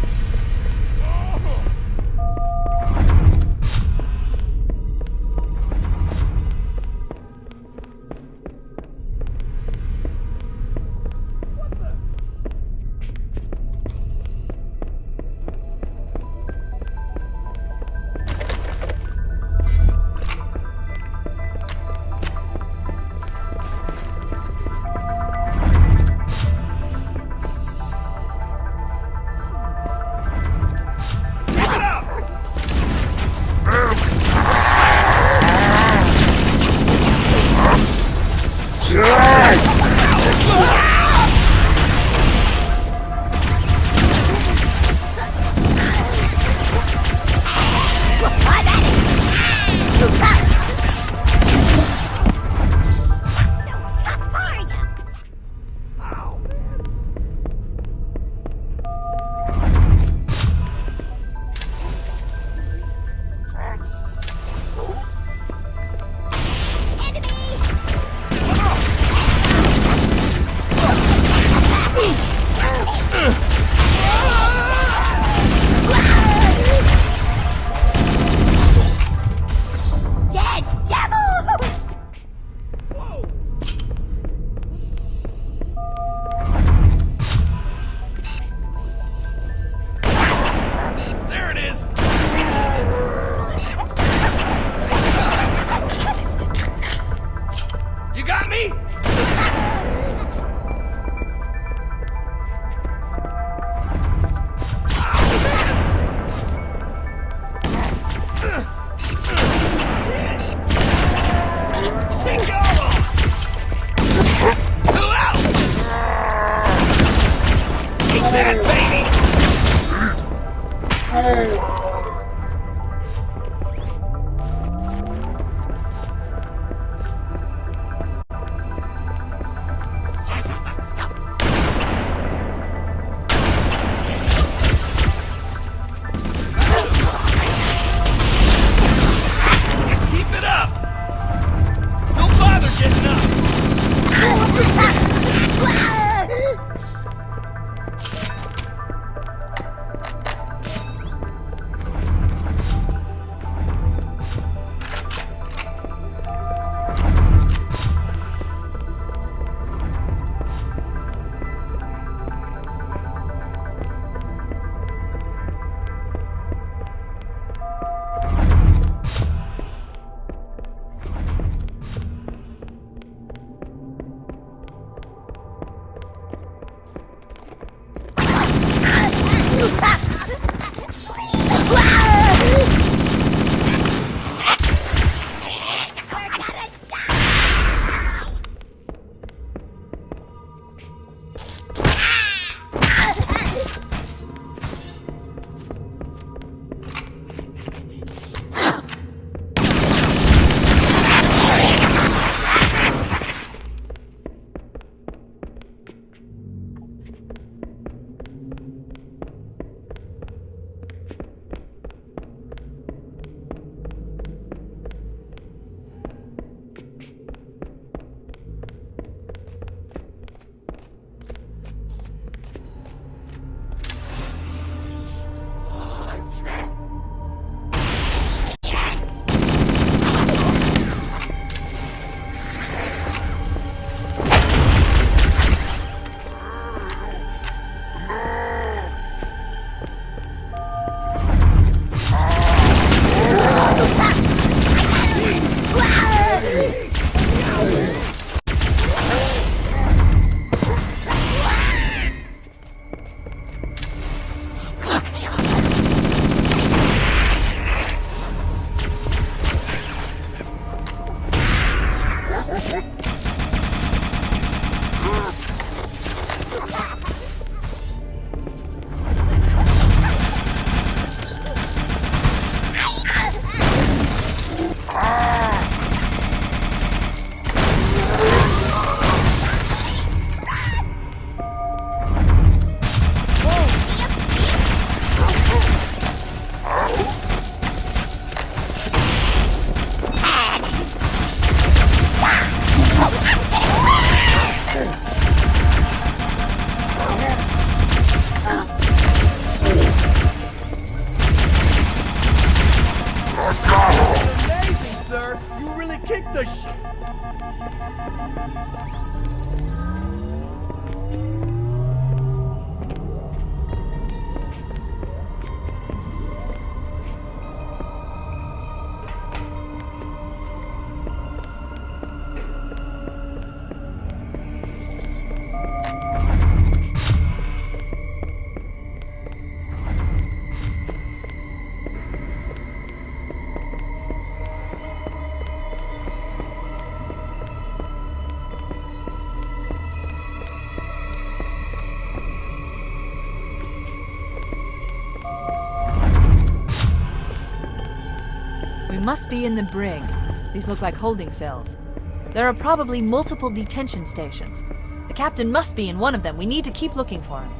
must be in the brig. These look like holding cells. There are probably multiple detention stations. The captain must be in one of them. We need to keep looking for him.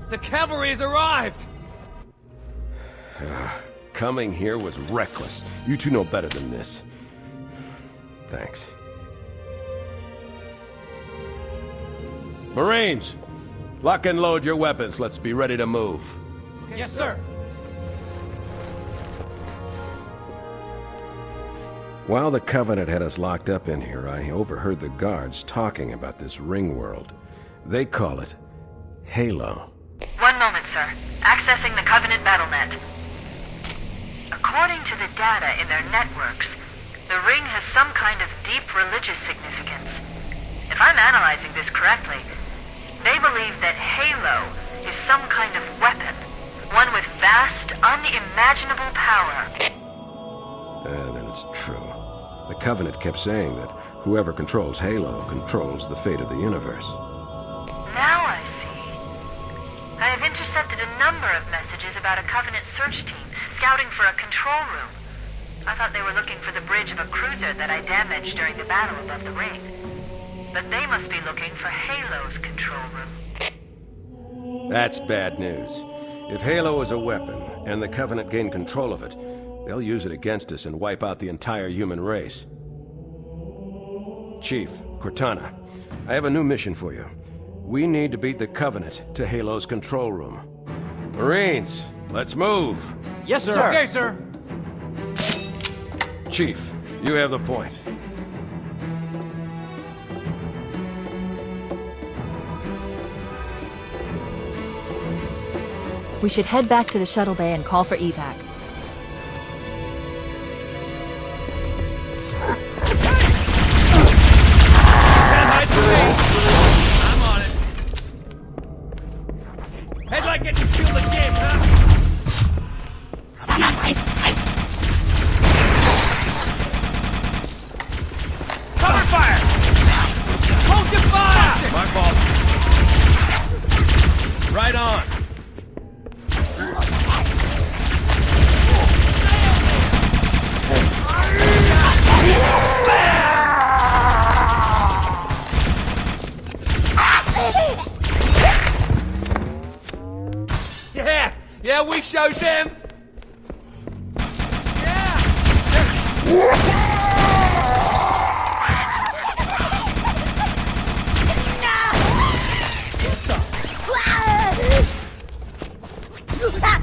The cavalry has arrived! Coming here was reckless. You two know better than this. Thanks. Marines! Lock and load your weapons. Let's be ready to move. Okay, yes, sir. While the Covenant had us locked up in here, I overheard the guards talking about this ring world. They call it Halo. One moment, sir. Accessing the Covenant BattleNet. According to the data in their networks, the ring has some kind of deep religious significance. If I'm analyzing this correctly, they believe that Halo is some kind of weapon, one with vast, unimaginable power. Then it's true. The Covenant kept saying that whoever controls Halo controls the fate of the universe. Now I see. I have intercepted a number of messages about a Covenant search team scouting for a control room. I thought they were looking for the bridge of a cruiser that I damaged during the battle above the ring. But they must be looking for Halo's control room. That's bad news. If Halo is a weapon, and the Covenant gain control of it, they'll use it against us and wipe out the entire human race. Chief, Cortana, I have a new mission for you. We need to beat the Covenant to Halo's control room. Marines, let's move! Yes, sir! Okay, sir! Chief, you have the point. We should head back to the shuttle bay and call for evac. I'm on it. Head like getting killed again, huh? Cover fire! Hold your fire! My fault. Right on. Yeah, we showed them!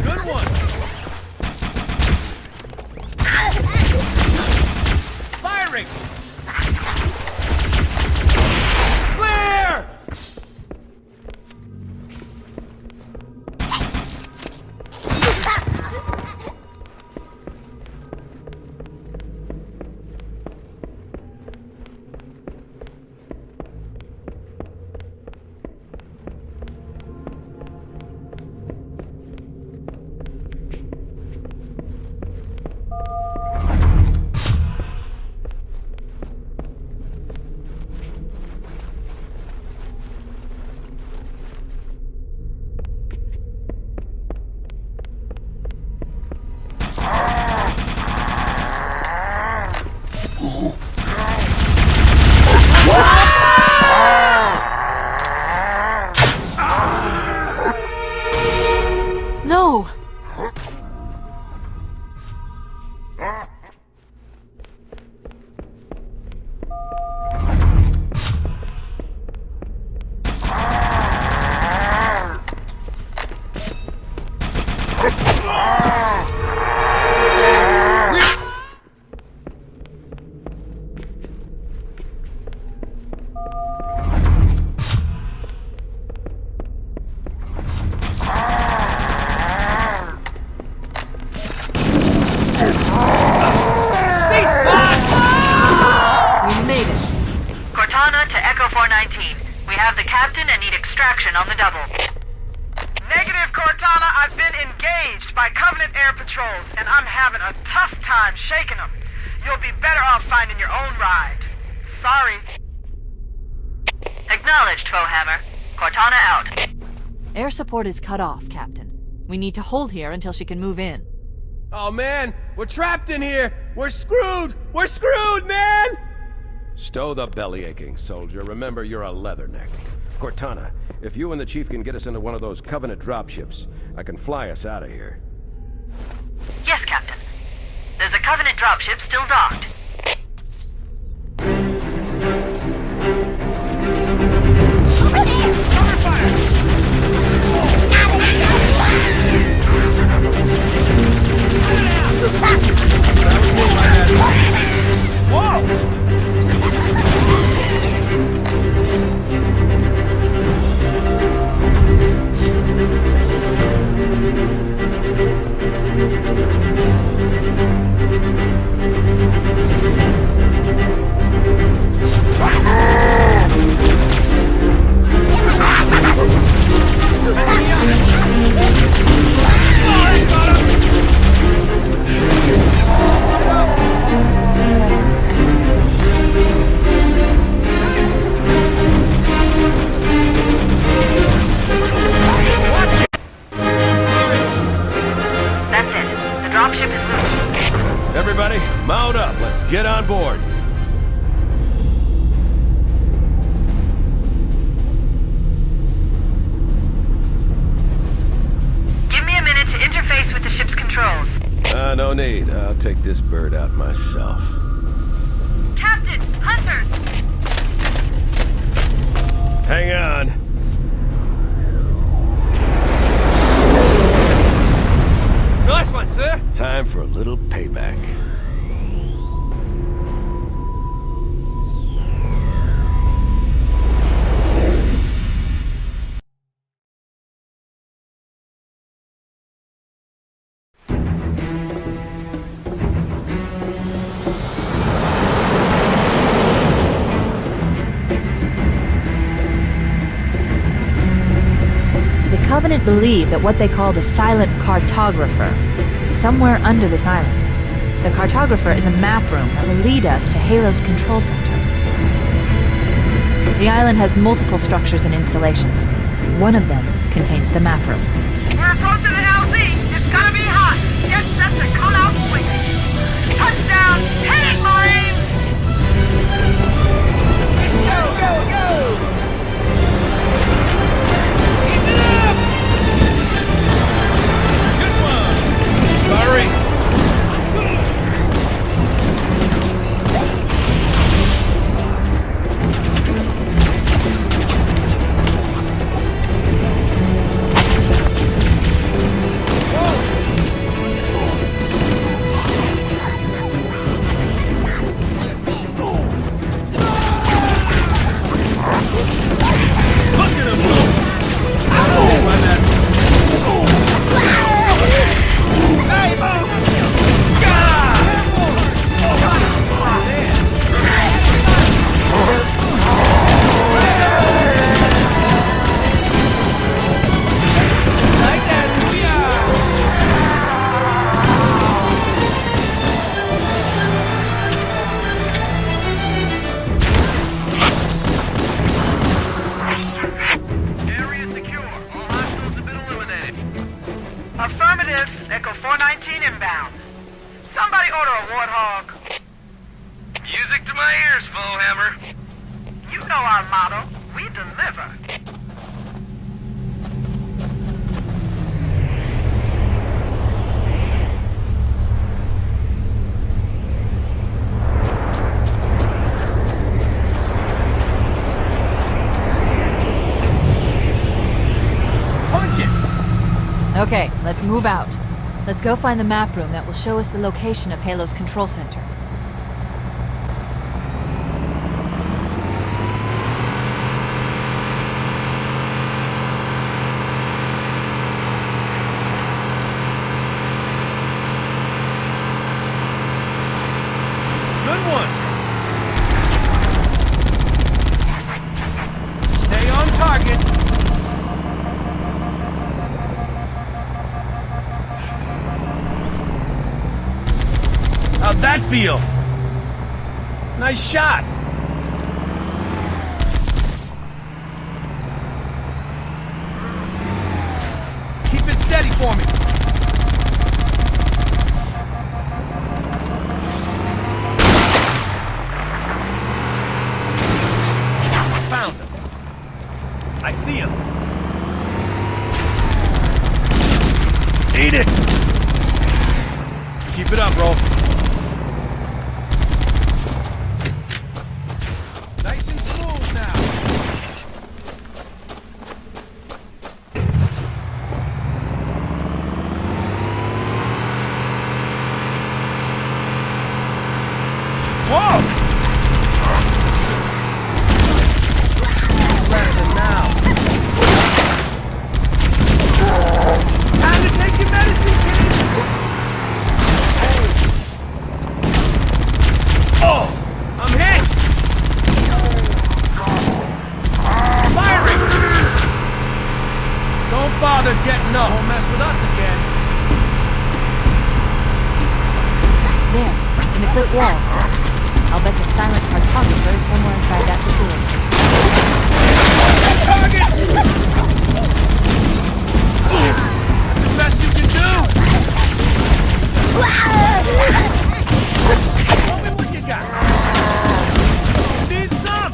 Good one! Firing! Clear! Cortana to Echo 419. We have the captain and need extraction on the double. Negative, Cortana. I've been engaged by Covenant air patrols, and I'm having a tough time shaking them. You'll be better off finding your own ride. Sorry. Acknowledged, Foehammer. Cortana out. Air support is cut off, Captain. We need to hold here until she can move in. Oh man, we're trapped in here! We're screwed! We're screwed, man! Stow the belly aching, soldier. Remember, you're a leatherneck. Cortana, if you and the Chief can get us into one of those Covenant dropships, I can fly us out of here. Yes, Captain. There's a Covenant dropship still docked. Over there! Cover fire! That's it. The dropship is loose. Everybody, mount up. Let's get on board. Give me a minute to interface with the ship's controls. No need. I'll take this bird out myself. Captain! Hunters! Hang on. Nice one, sir! Time for a little payback. The Covenant believe that what they call the Silent Cartographer is somewhere under this island. The Cartographer is a map room that will lead us to Halo's control center. The island has multiple structures and installations. One of them contains the map room. We're approaching the LZ. It's gonna be hot. Get set to cut out quick. Touchdown! Hit it, Marines! Go, go, go! Sorry. Affirmative. Echo 419 inbound. Somebody order a Warthog. Music to my ears, Foehammer. You know our motto. We deliver. Okay, let's move out. Let's go find the map room that will show us the location of Halo's control center. Good one! How'd that feel? Nice shot! Keep it steady for me! Found him. I see him. Eat it! Keep it up, bro. Nice and smooth now. Whoa! Landing now. Time to take your medicine, kids! Oh! I'm hit! Firing! Don't bother getting up. Won't mess with us again. There, in the cliff wall. I'll bet the silent cartographer is somewhere inside that facility. Target! That's the best you can do! Tell me what you got. Need some?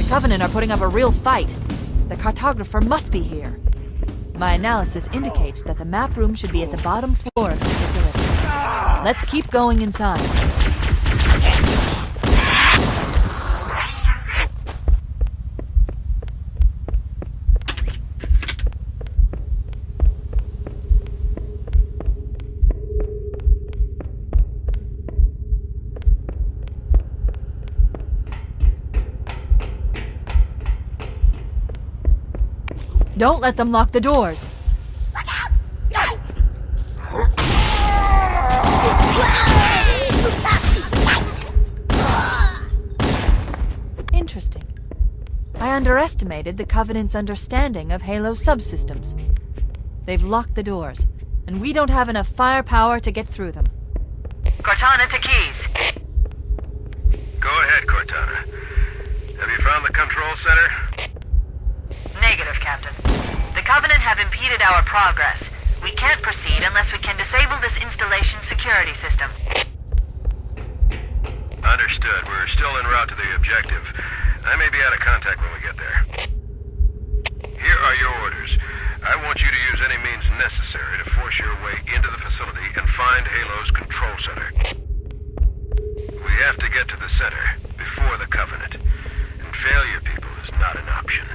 The Covenant are putting up a real fight. The cartographer must be here. My analysis indicates that the map room should be at the bottom floor of this facility. Let's keep going inside. Don't let them lock the doors. Interesting. I underestimated the Covenant's understanding of Halo's subsystems. They've locked the doors, and we don't have enough firepower to get through them. Cortana to Keys. Go ahead, Cortana. Have you found the control center? Negative, Captain. The Covenant have impeded our progress. We can't proceed unless we can disable this installation's security system. Understood. We're still en route to the objective. I may be out of contact when we get there. Here are your orders. I want you to use any means necessary to force your way into the facility and find Halo's control center. We have to get to the center before the Covenant. And failure, people, is not an option.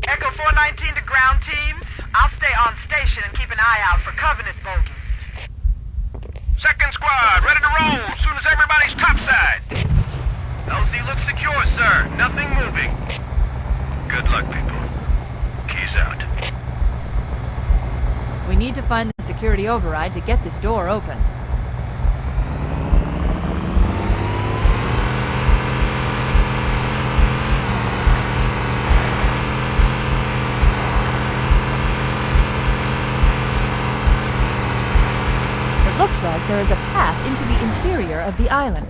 Echo 419 to ground teams. I'll stay on station and keep an eye out for Covenant bogies. Second squad, ready to roll as soon as everybody's topside. LZ looks secure, sir. Nothing moving. Good luck, people. Keys out. We need to find the security override to get this door open. It looks like there is a path into the interior of the island.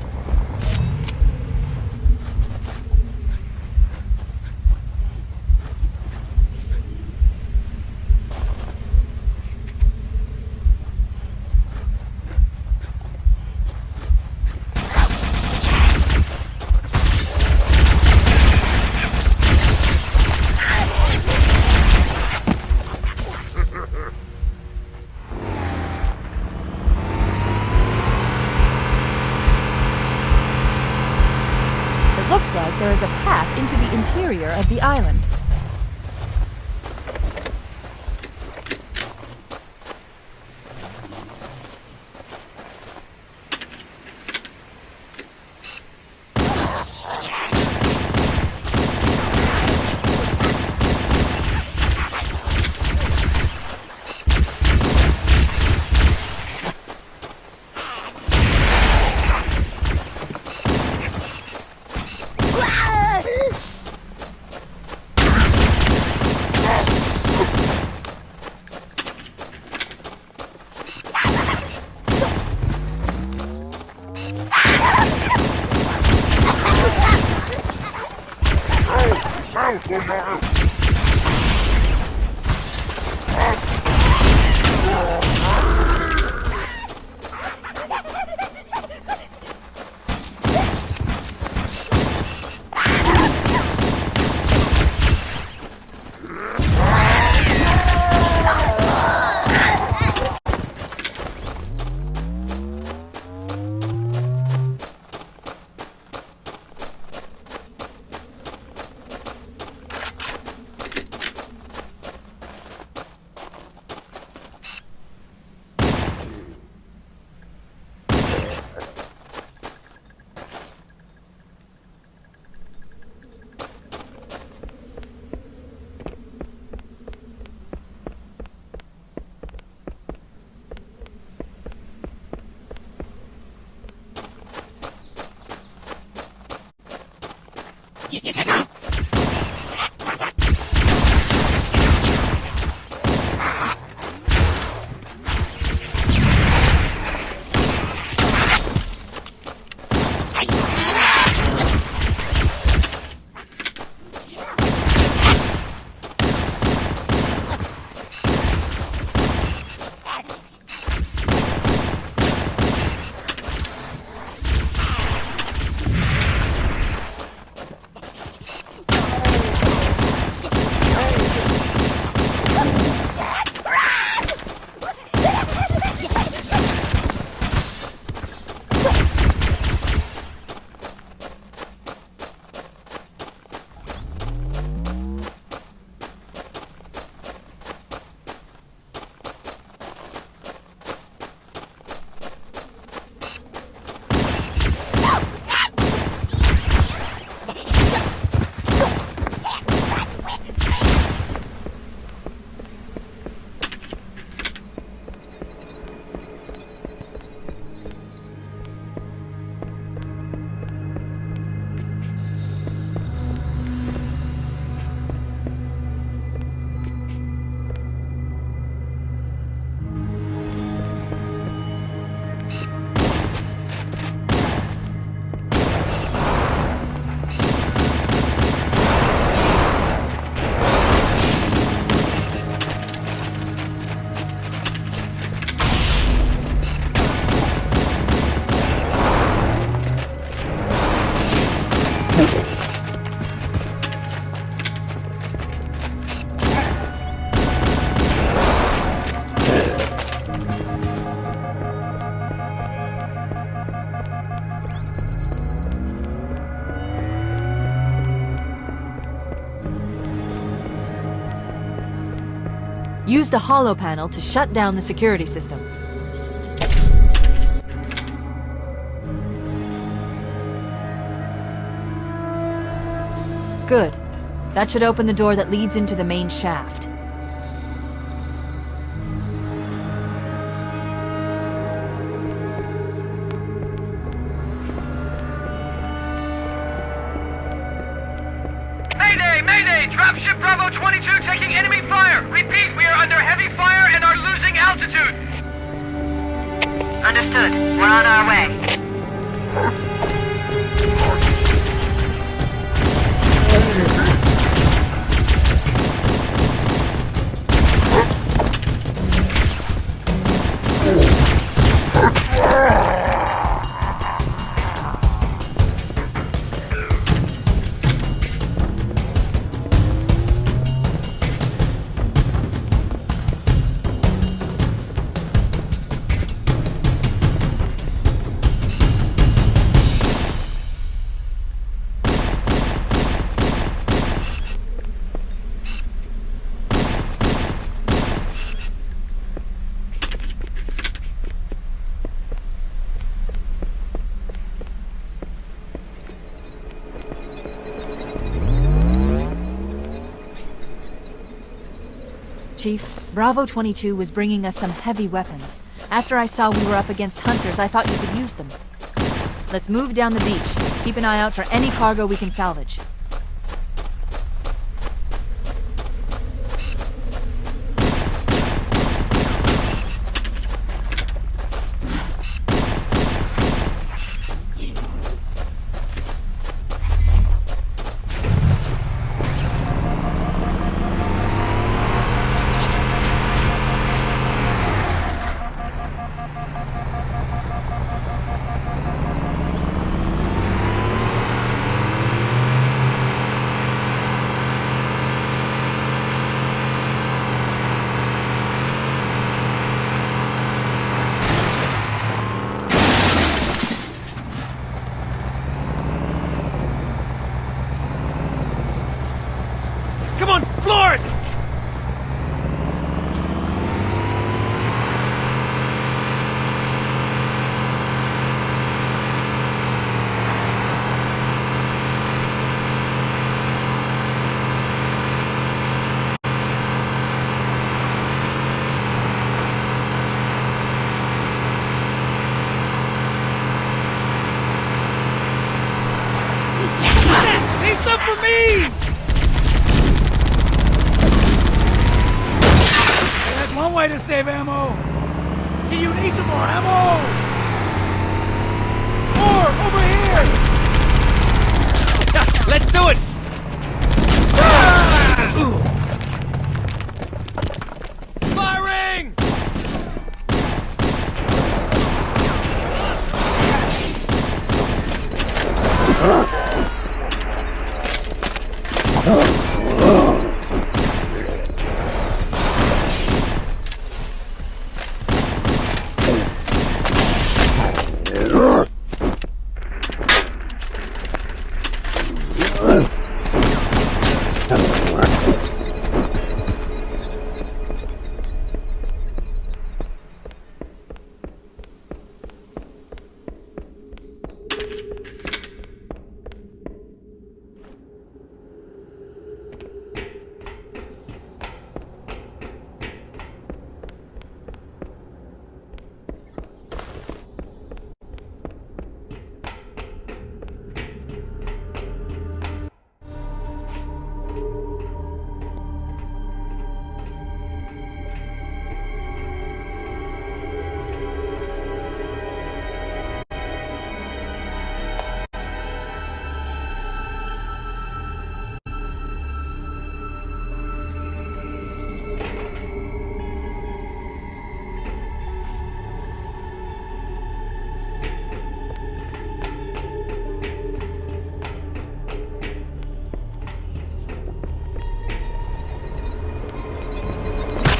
Looks like there is a path into the interior of the island. Use the holo panel to shut down the security system. Good. That should open the door that leads into the main shaft. Mayday! Mayday! Dropship Bravo 22 taking enemy fire! Repeat, we are under heavy fire and are losing altitude! Understood. We're on our way. Chief, Bravo 22 was bringing us some heavy weapons. After I saw we were up against hunters, I thought you could use them. Let's move down the beach. Keep an eye out for any cargo we can salvage. Leave! That's one way to save ammo. Do you need some more ammo? More! Over here! Let's do it!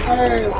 Firing!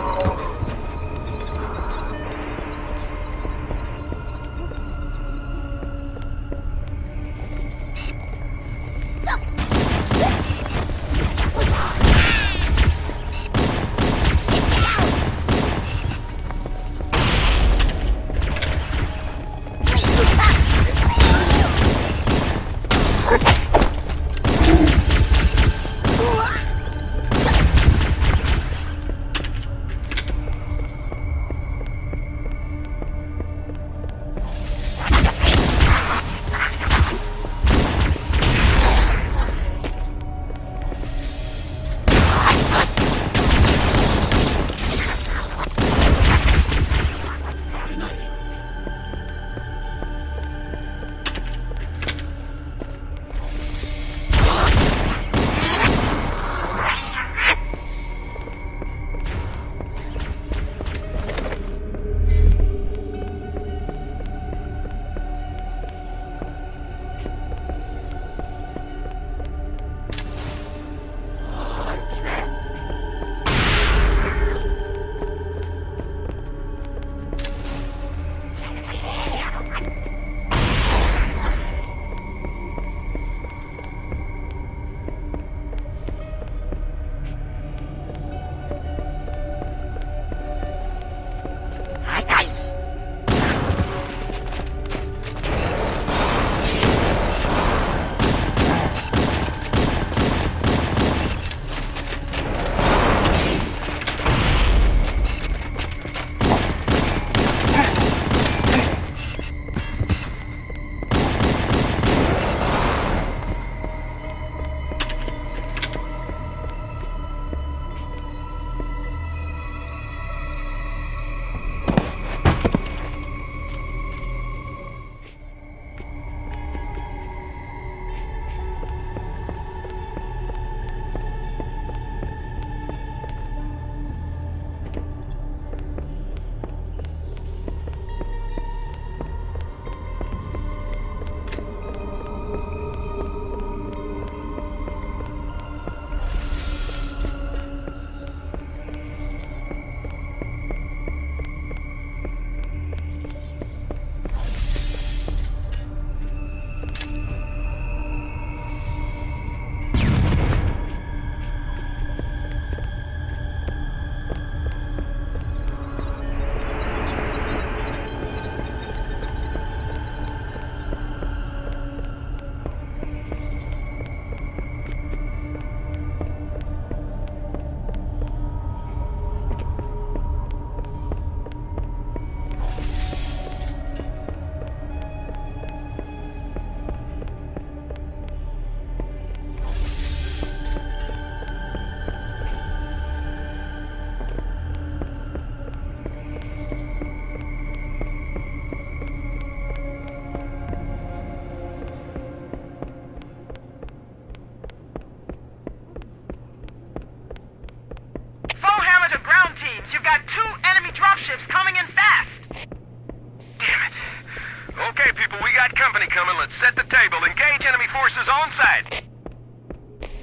incoming. Let's set the table. Engage enemy forces on site.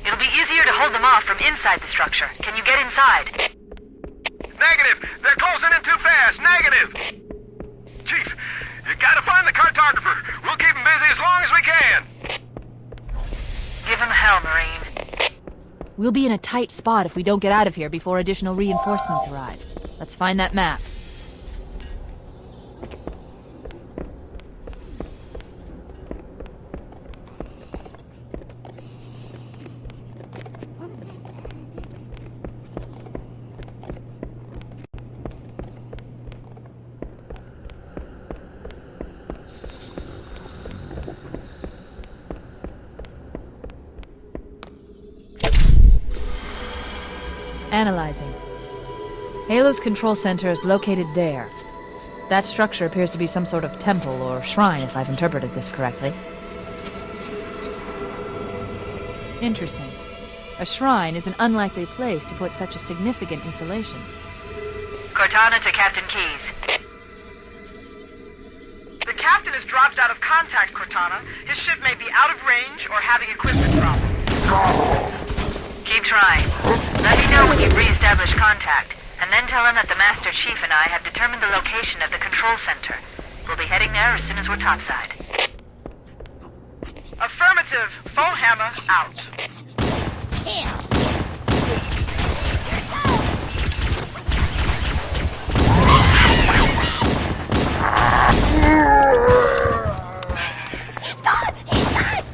It'll be easier to hold them off from inside the structure. Can you get inside? Negative! They're closing in too fast! Negative! Chief, you gotta find the cartographer. We'll keep him busy as long as we can. Give him hell, Marine. We'll be in a tight spot if we don't get out of here before additional reinforcements arrive. Let's find that map. Analyzing. Halo's control center is located there. That structure appears to be some sort of temple or shrine, if I've interpreted this correctly. Interesting. A shrine is an unlikely place to put such a significant installation. Cortana to Captain Keyes. The captain has dropped out of contact, Cortana. His ship may be out of range or having equipment problems. Keep trying. Let me know when you've re-established contact, and then tell him that the Master Chief and I have determined the location of the control center. We'll be heading there as soon as we're topside. Affirmative. Foehammer out. He's gone! He's gone!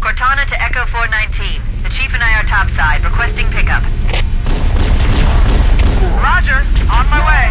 Cortana to Echo 419. The Chief and I are topside, requesting pickup. Roger, on my way.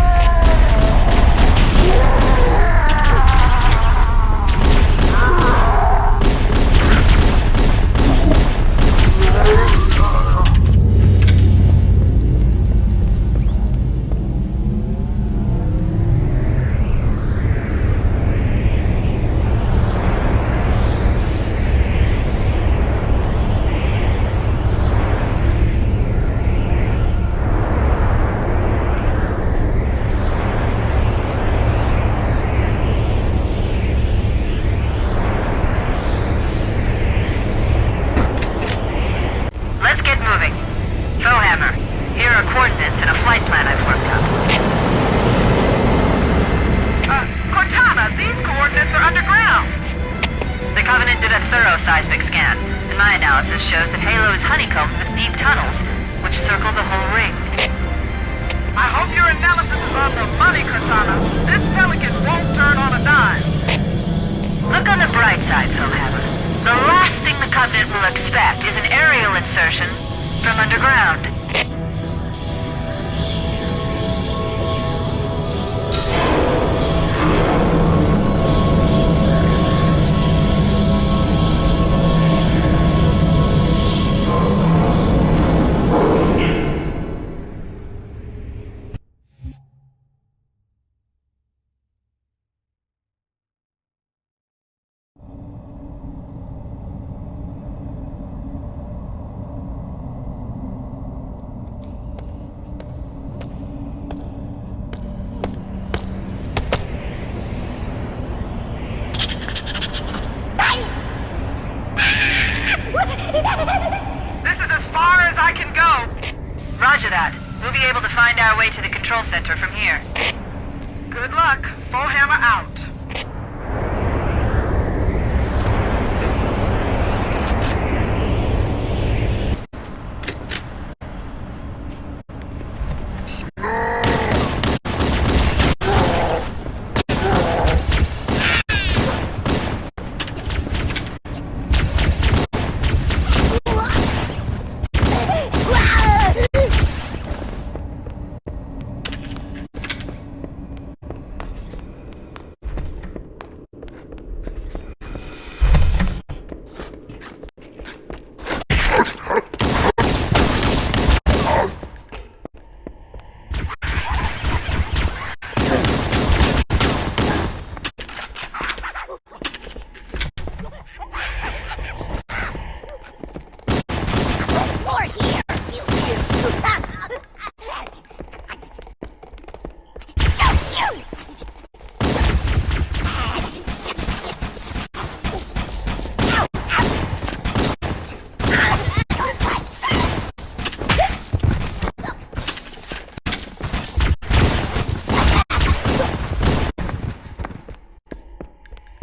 Shows that Halo is honeycombed with deep tunnels, which circle the whole ring. I hope your analysis is on the money, Cortana. This Pelican won't turn on a dime. Look on the bright side, Philhammer. The last thing the Covenant will expect is an aerial insertion from underground. This is as far as I can go. Roger that. We'll be able to find our way to the control center from here. Good luck. Foehammer out.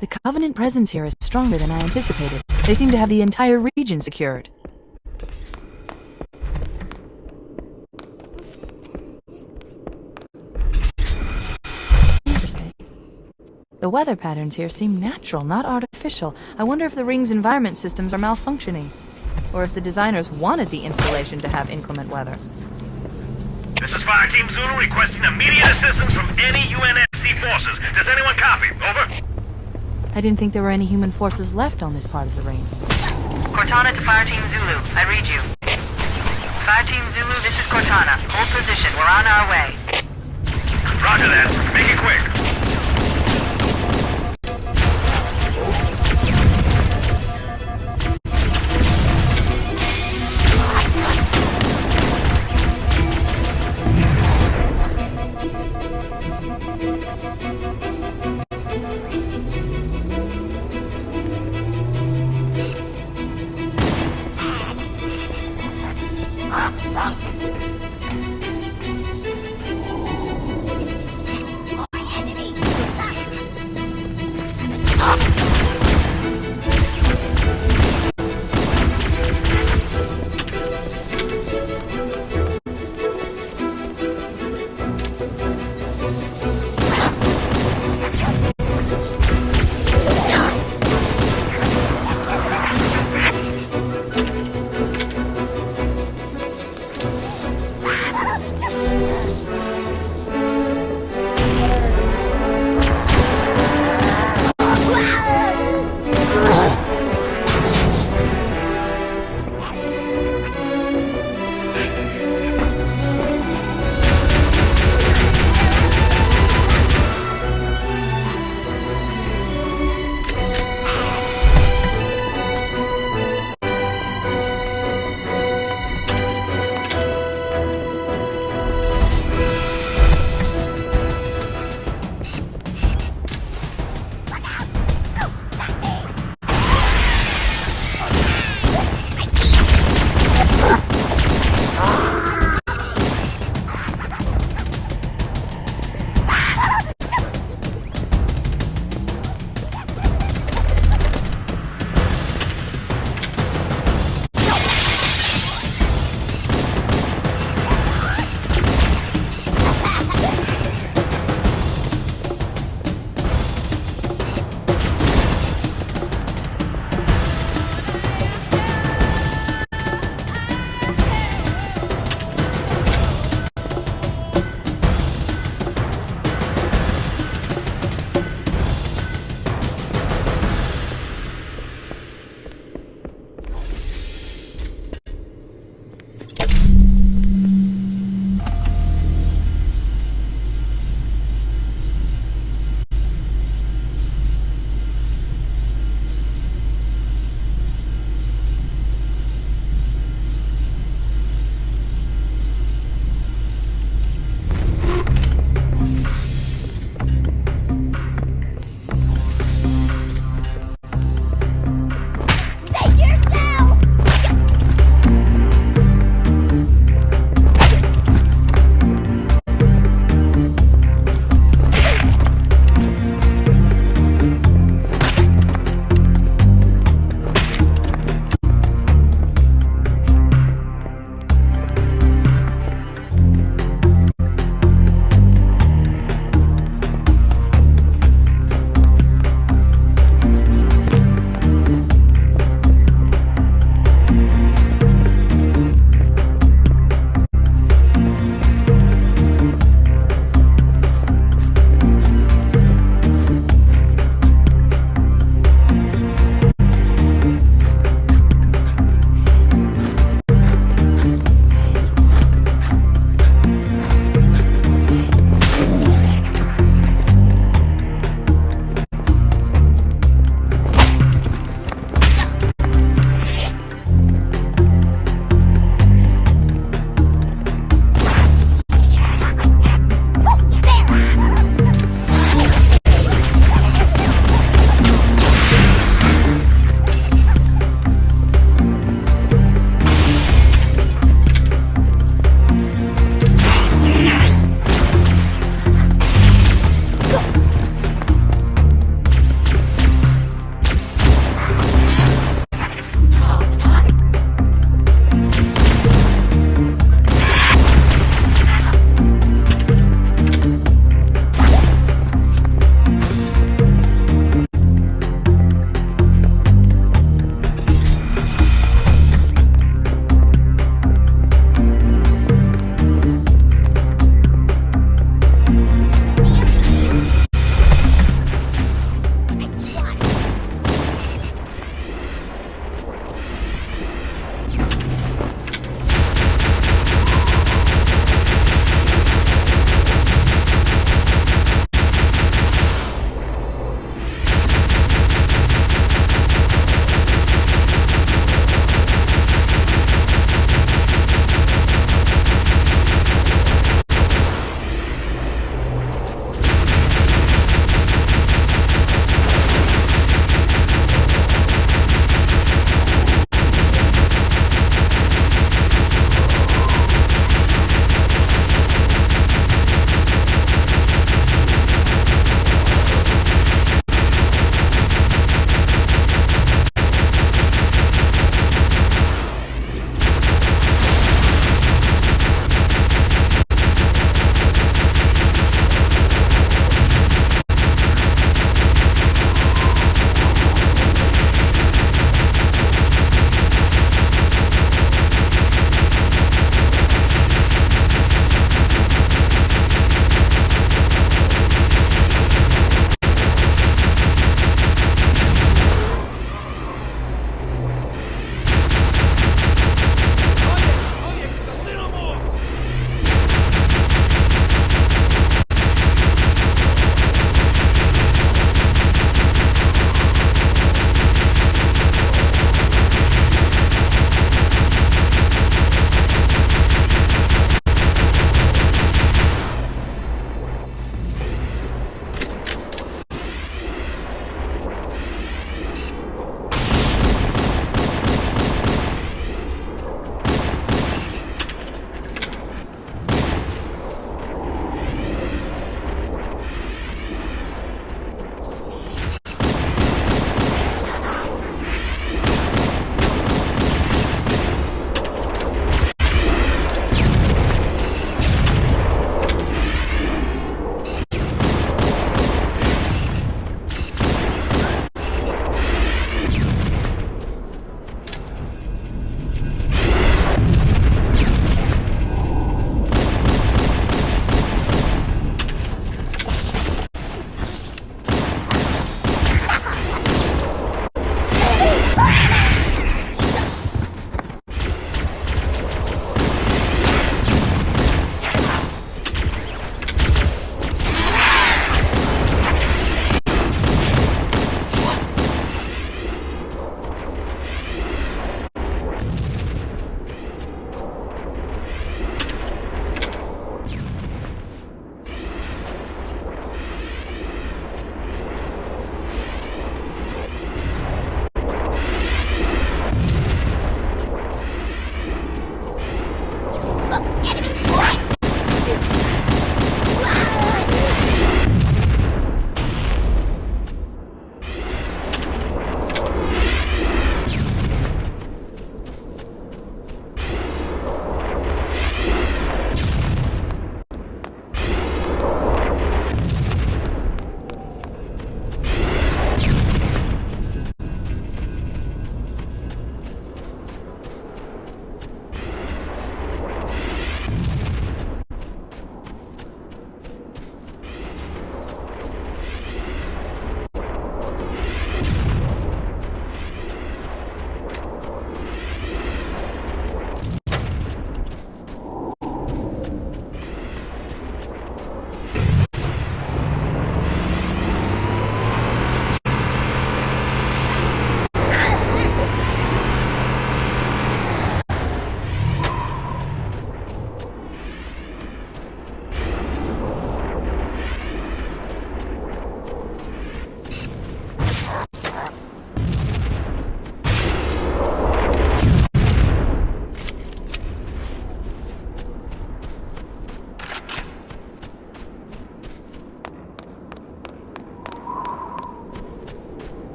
The Covenant presence here is stronger than I anticipated. They seem to have the entire region secured. Interesting. The weather patterns here seem natural, not artificial. I wonder if the ring's environment systems are malfunctioning, or if the designers wanted the installation to have inclement weather. This is Fireteam Zulu requesting immediate assistance from any UNSC forces. Does anyone copy? Over. I didn't think there were any human forces left on this part of the range. Cortana to Fire Team Zulu. I read you. Fire Team Zulu, this is Cortana. Hold position. We're on our way. Roger that. Make it quick.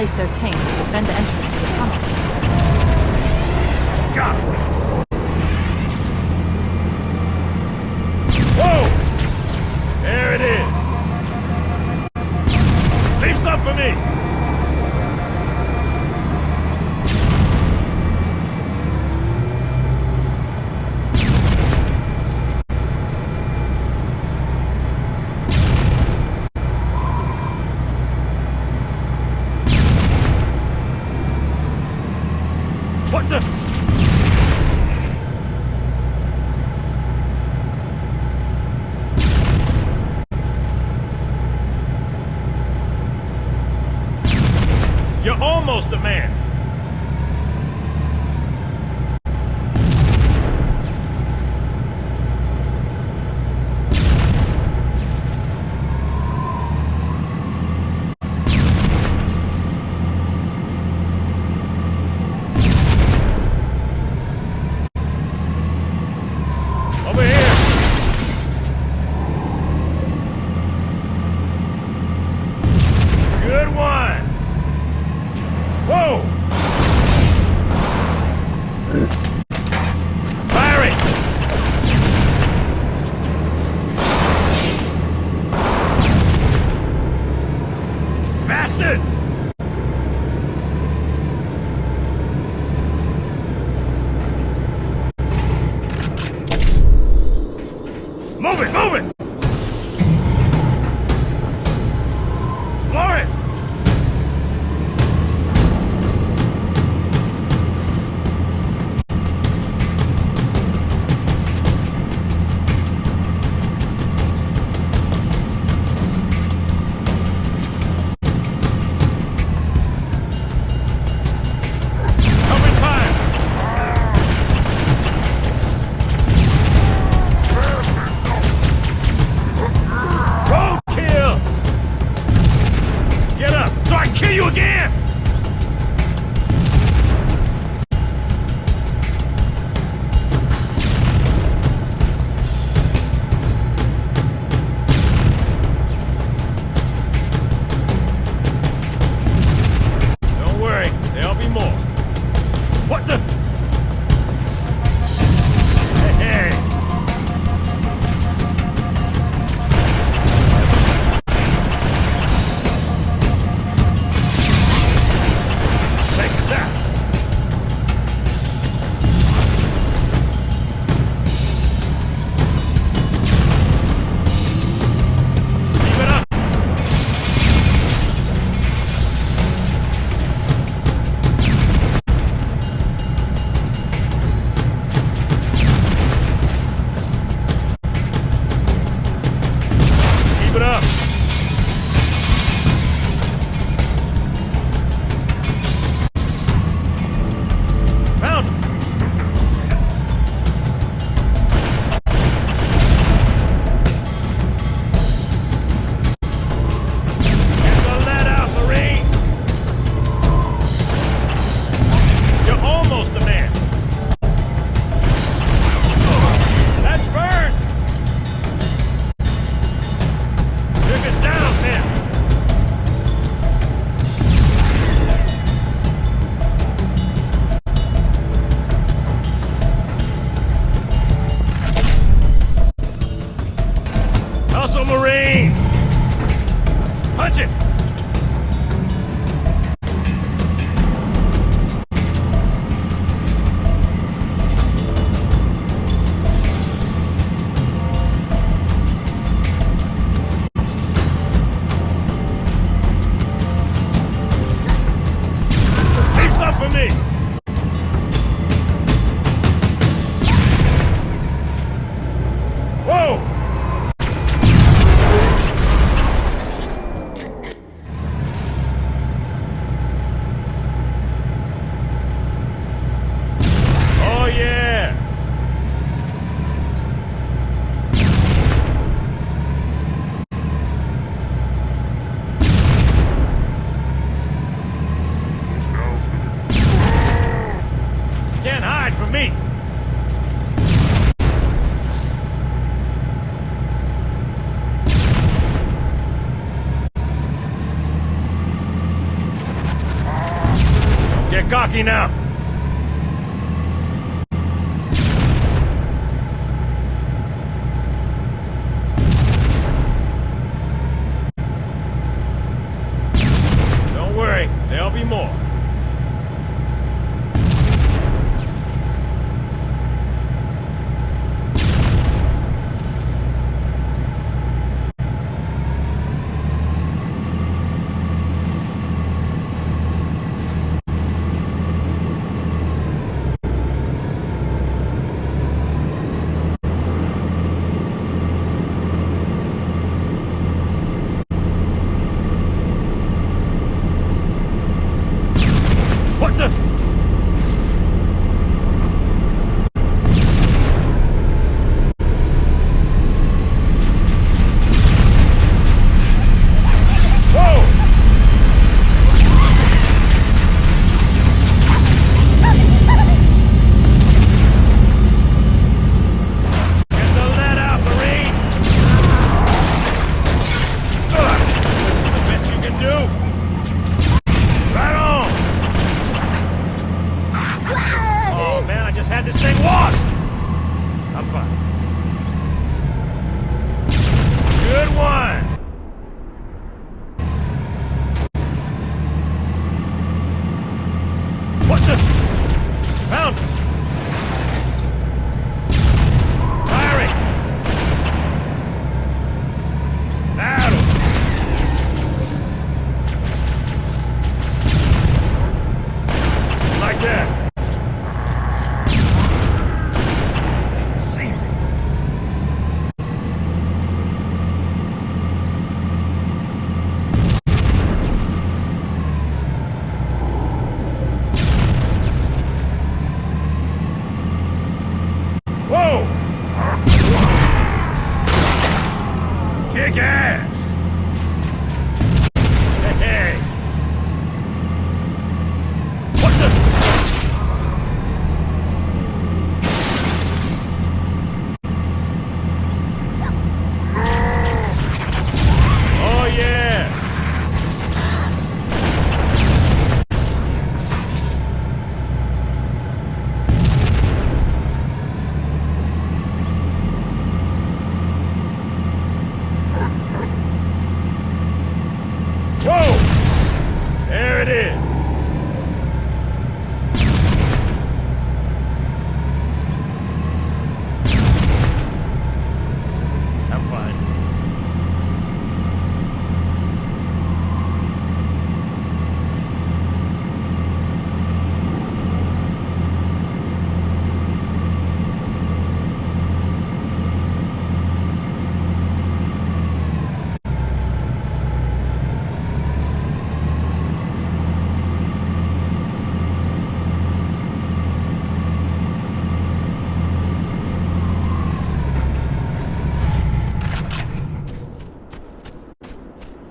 replace their tanks to defend the entrance to the tunnel. Got it. Whoa! There it is. Leave some for me. What the? You're almost a man. Over here. Good one. Whoa! Fire it! Bastard! Move it, move it! Floor it! Open fire! Roadkill! Get up, so I can kill you again! Don't worry, there'll be more. What the? Hey, hey. Take that. Keep it up. Keep it up. Found him. Get the lead out, Marines. You're almost a man. That's Burns. Took us down, man. Hustle, Marines! Punch it! Leave some for me! Whoa! Oh yeah! Get cocky now. Don't worry, there'll be more. What the? Kick ass! Hey! What the? Oh yeah! Whoa! There it is. I'm fine.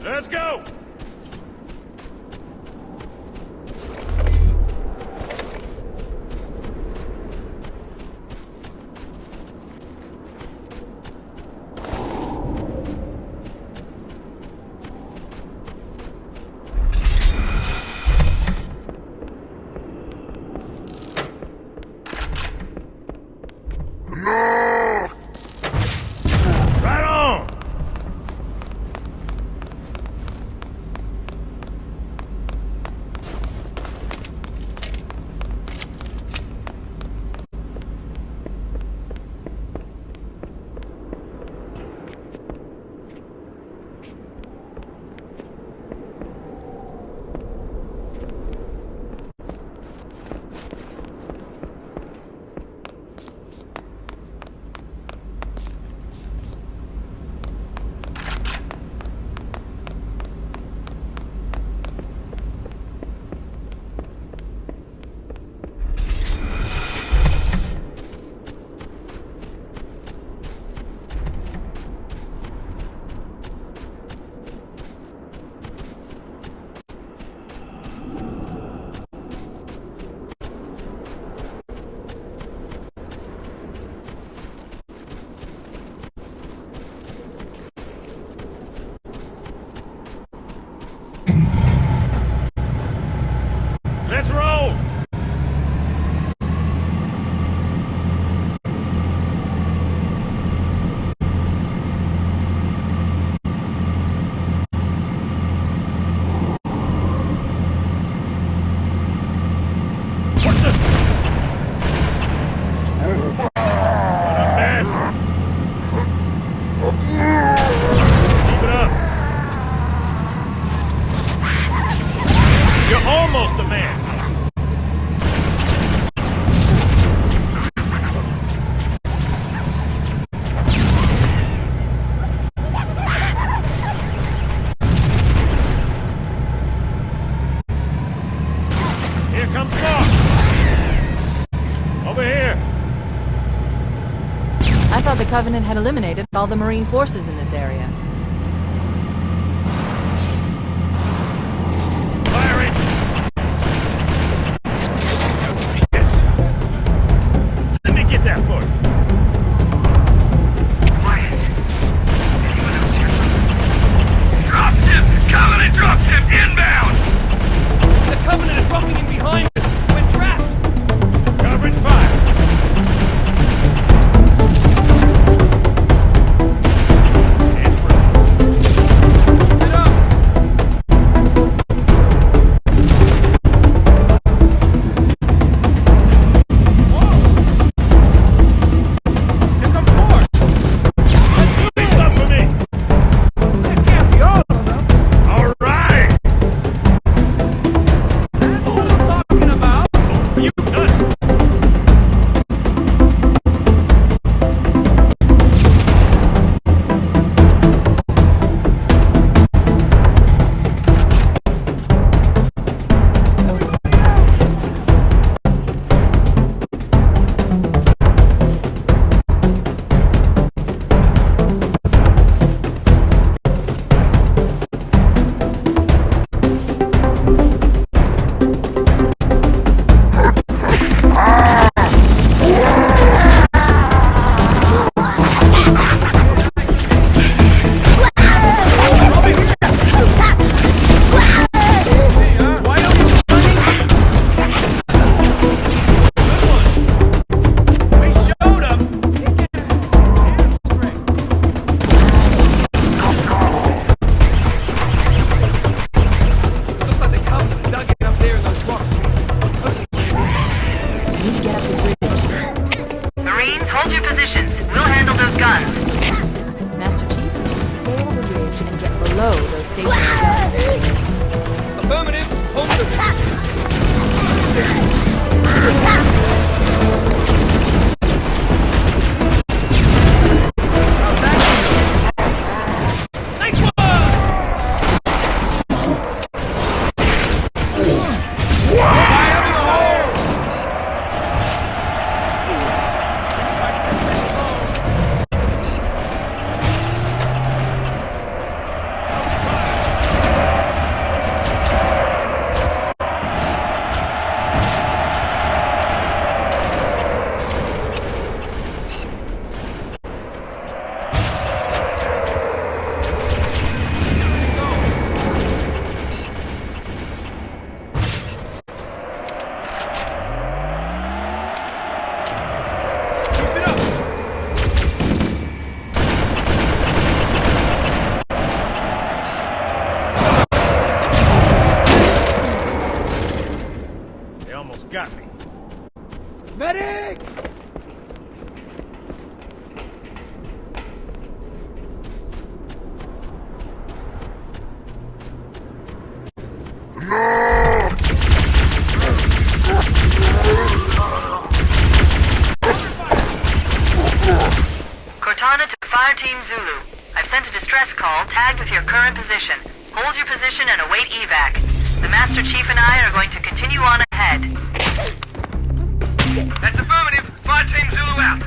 Let's go! Right on! thought the Covenant had eliminated all the Marine forces in this area. Firing! Let me get that for you. Quiet. Anyone else hear something? Dropship! Covenant dropship inbound! The Covenant is dropping in behind us! We're trapped! Covering fire! Got me. Medic! Cortana to Fire Team Zulu. I've sent a distress call tagged with your current position. Hold your position and await evac. The Master Chief and I are going to continue on ahead. That's affirmative. Fire Team Zulu out.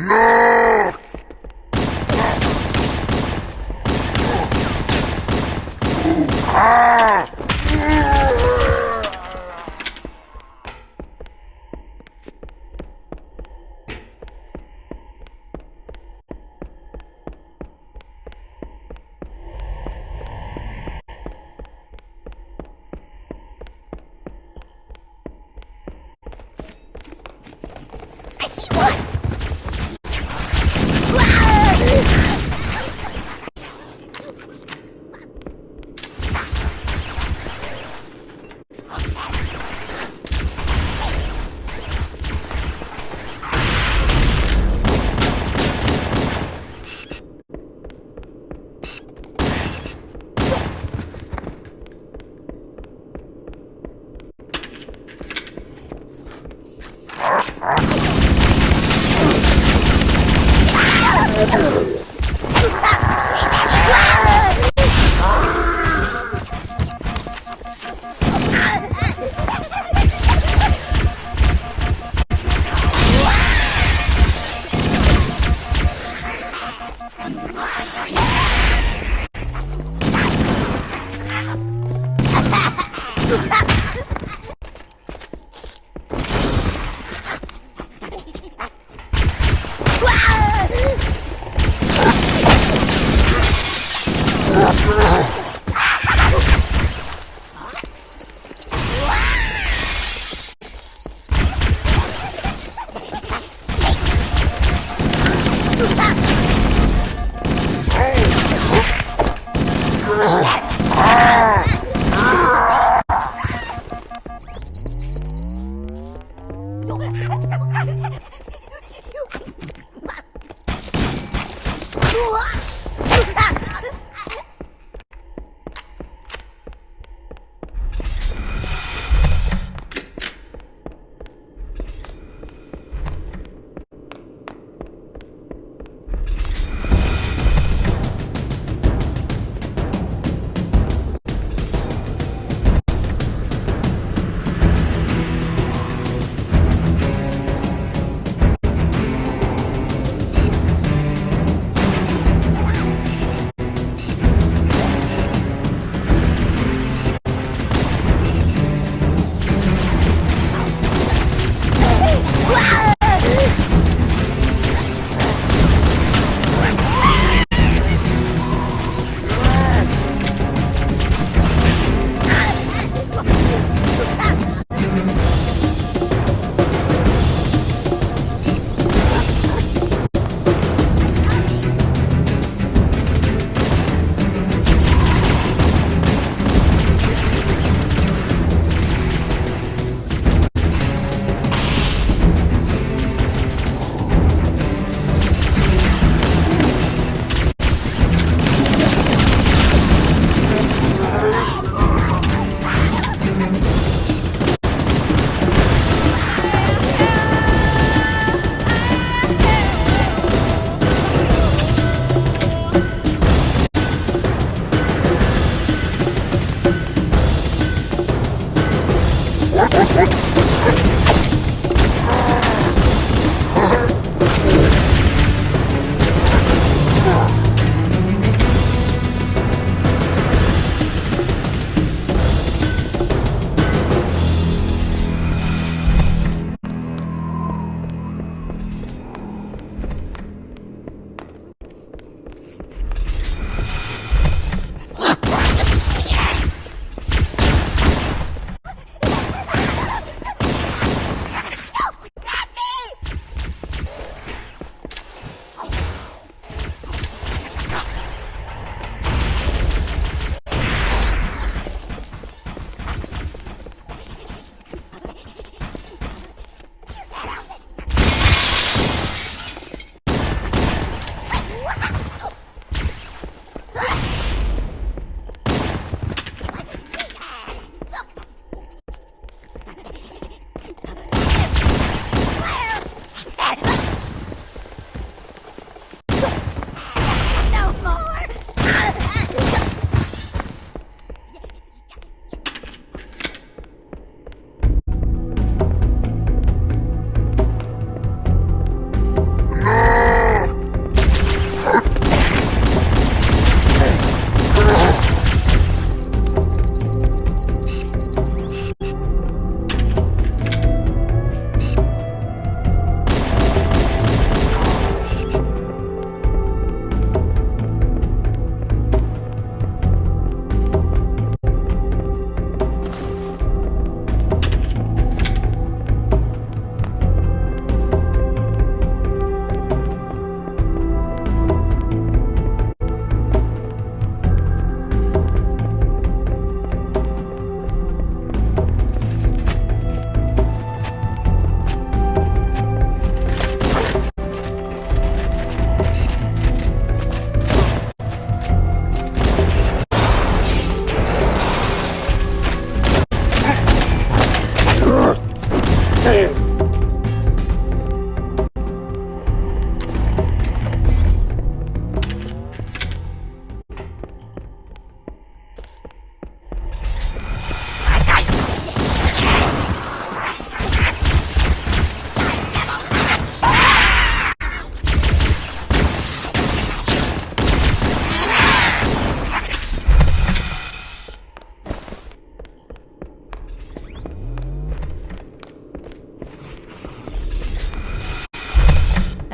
I see one!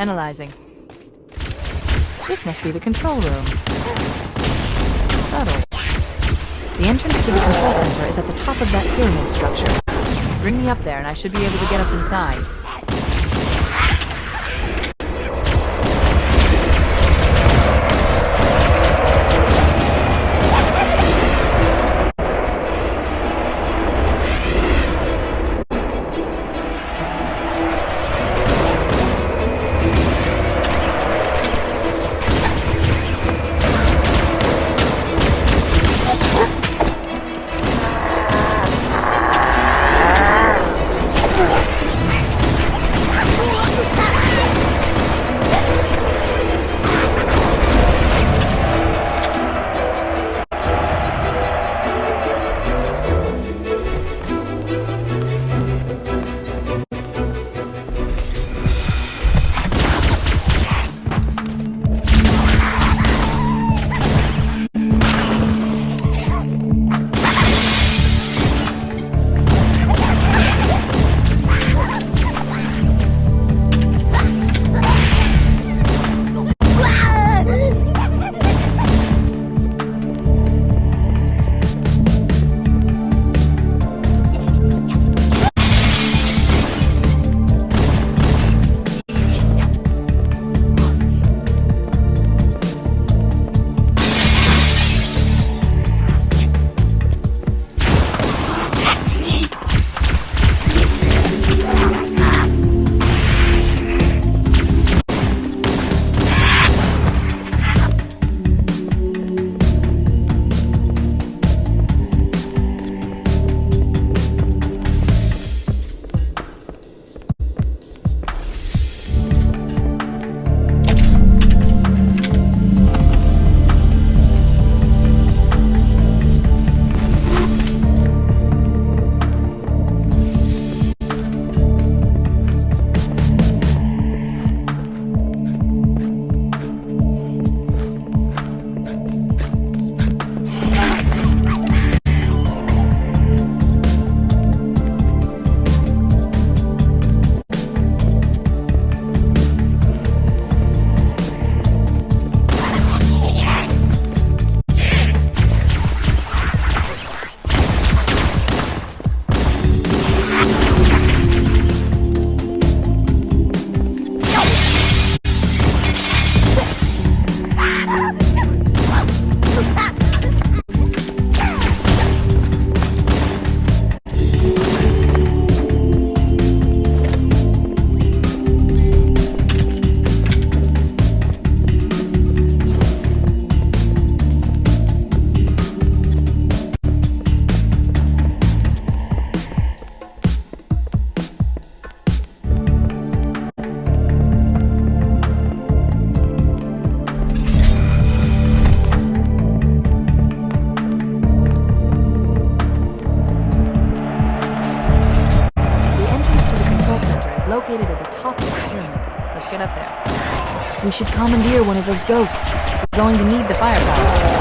Analyzing. This must be the control room. Subtle. The entrance to the control center is at the top of that pyramid structure. Bring me up there and I should be able to get us inside. Located at the top of the pyramid. Let's get up there. We should commandeer one of those ghosts. We're going to need the firepower.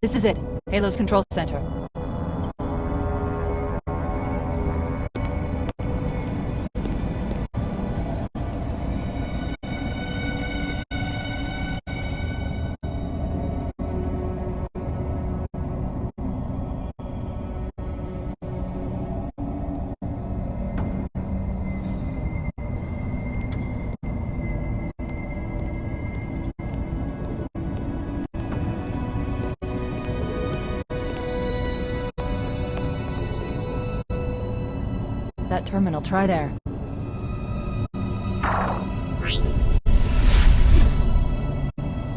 This is it. Halo's control center. That terminal, try there.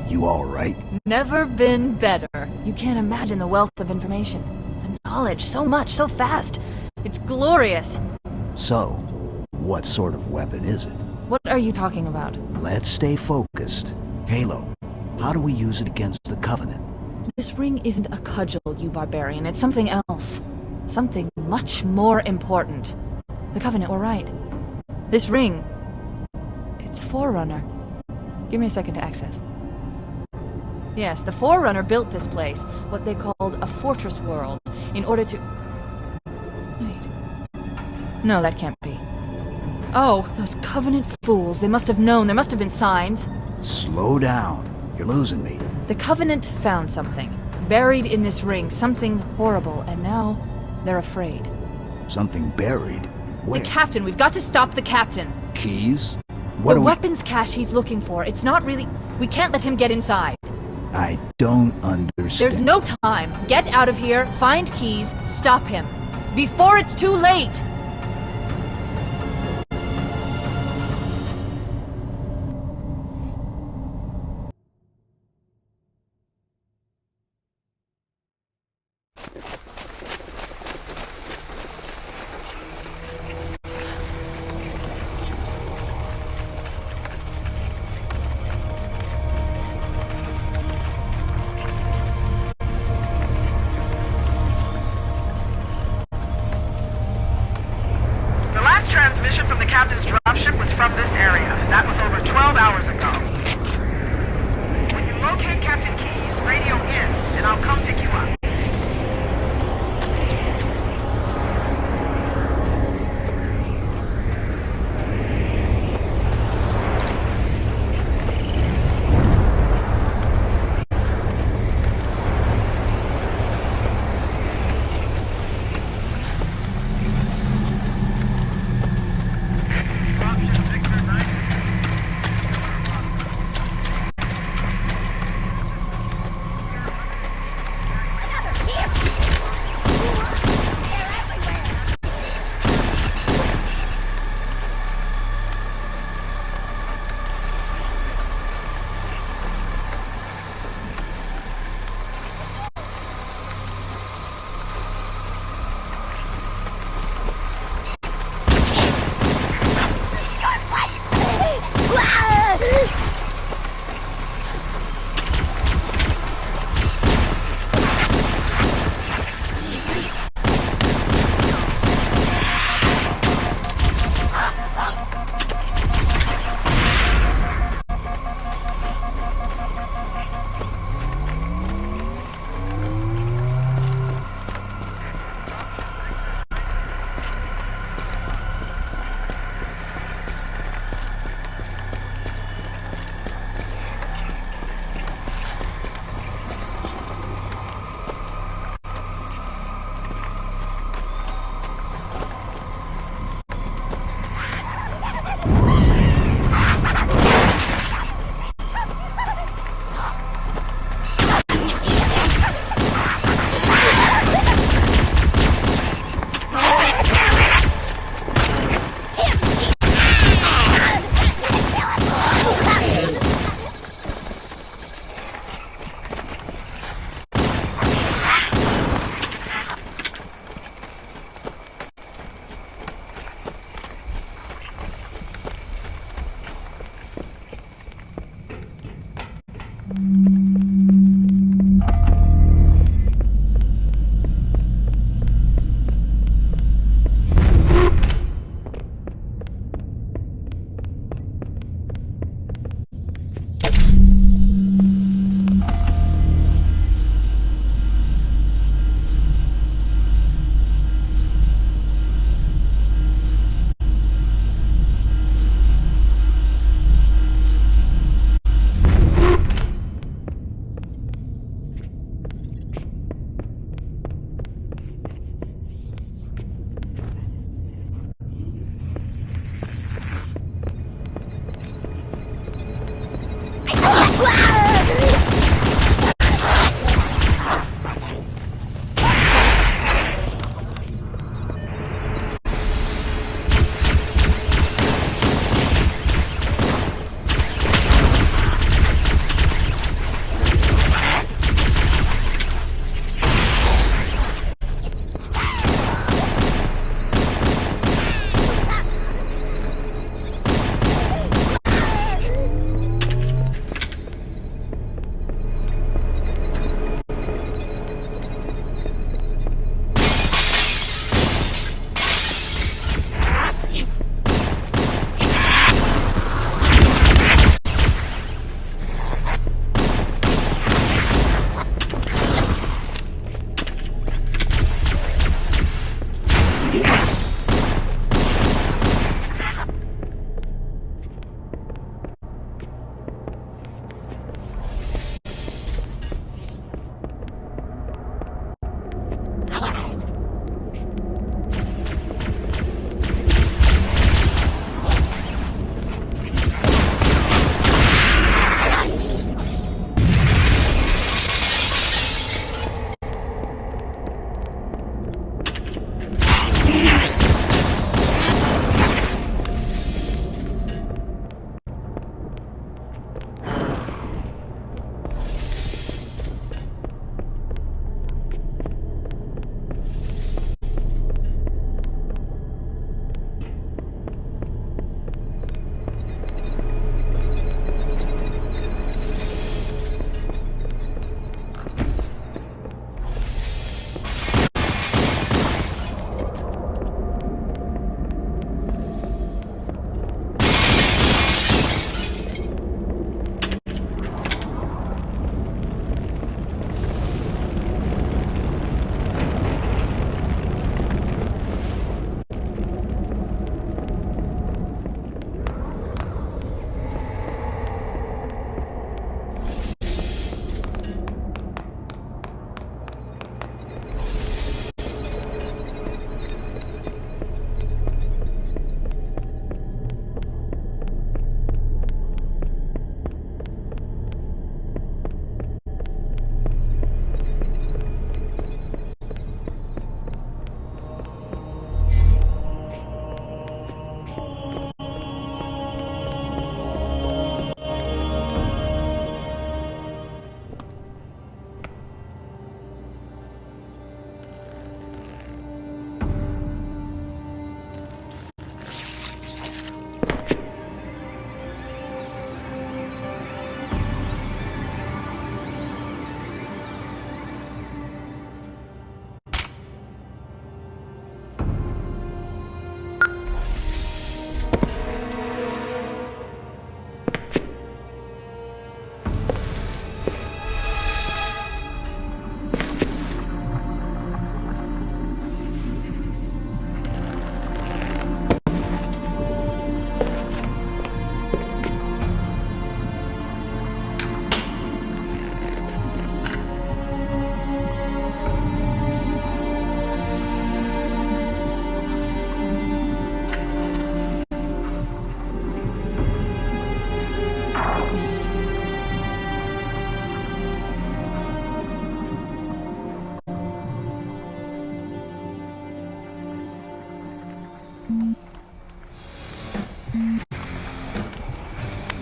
You all right? Never been better. You can't imagine the wealth of information. The knowledge, so much, so fast. It's glorious. So, what sort of weapon is it? What are you talking about? Let's stay focused. Halo, how do we use it against the Covenant? This ring isn't a cudgel, you barbarian. It's something else. Something much more important. The Covenant were right. This ring... it's Forerunner. Give me a second to access. Yes, the Forerunner built this place, what they called a fortress world, in order to... Wait. No, that can't be. Oh, those Covenant fools. They must have known. There must have been signs. Slow down. You're losing me. The Covenant found something. Buried in this ring. Something horrible, and now they're afraid. Something buried? Where? The Captain. We've got to stop the Captain. Keys? The weapons cache he's looking for. It's not really... We can't let him get inside. I don't understand. There's no time. Get out of here, find keys, stop him. Before it's too late! Transmission from the captain's dropship was from this area. That was over 12 hours ago. When you locate Captain Keyes, radio in, and I'll come pick you up.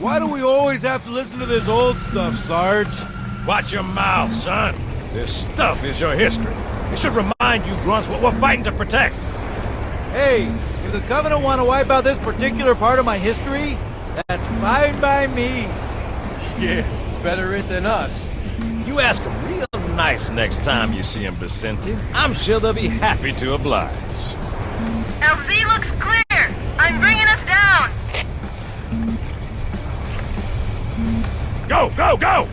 Why do we always have to listen to this old stuff, Sarge? Watch your mouth, son. This stuff is your history. It should remind you grunts what we're fighting to protect. Hey, if the Covenant want to wipe out this particular part of my history, that's fine by me. Yeah, better it than us. You ask them real nice next time you see them, Vicente. I'm sure they'll be happy to oblige. LZ looks clear. I'm bringing us down. Go, go, go!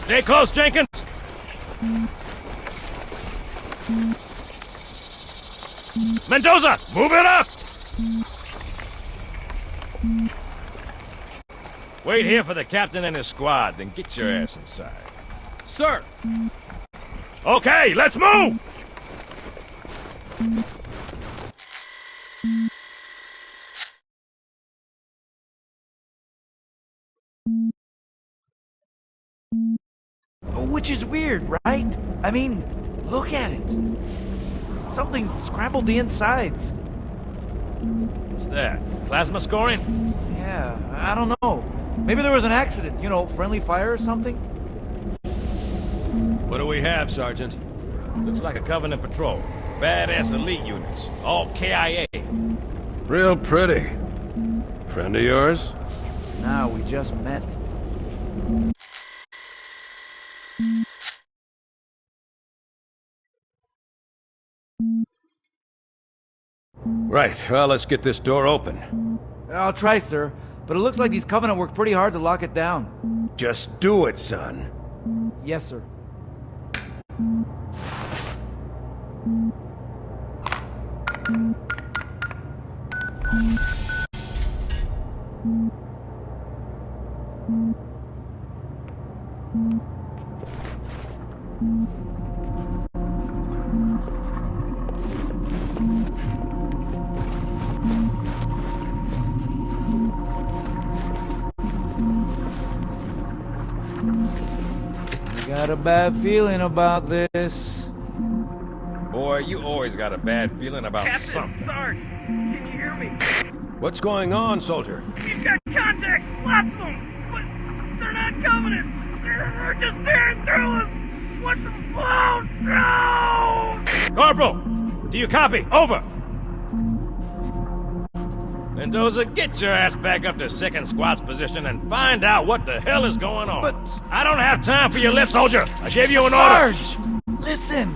Stay close, Jenkins! Mendoza, move it up! Wait here for the captain and his squad, then get your ass inside. Sir! Okay, let's move! Which is weird, right? I mean, look at it. Something scrambled the insides. What's that? Plasma scoring? Yeah, I don't know. Maybe there was an accident, you know, friendly fire or something? What do we have, Sergeant? Looks like a Covenant patrol. Badass elite units. All KIA. Real pretty. Friend of yours? Nah, we just met. Right, well, let's get this door open. I'll try, sir. But it looks like these Covenant worked pretty hard to lock it down. Just do it, son. Yes, sir. Got a bad feeling about this. Boy, you always got a bad feeling about something. Sarge, can you hear me? What's going on, soldier? We've got contacts, lots of them, but they're not Covenant. They're just tearing through us. What's the flow? No! Corporal, do you copy? Over! Mendoza, get your ass back up to second squad's position and find out what the hell is going on. But I don't have time for your lip, soldier. I gave you an order. Sarge! Listen!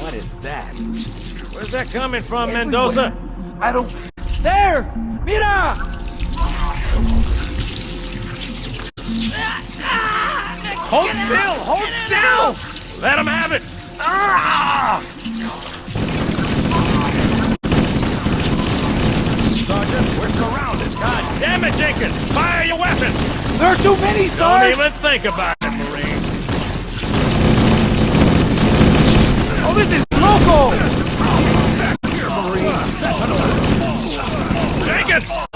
What is that? Where's that coming from, Mendoza? I don't... There! Mira! Hold still! Hold still! Let him have it! Sergeant, we're surrounded. God damn it, Jenkins! Fire your weapon! There are too many, Sarge! Don't even think about it, Marine. Oh, this is local! Jenkins!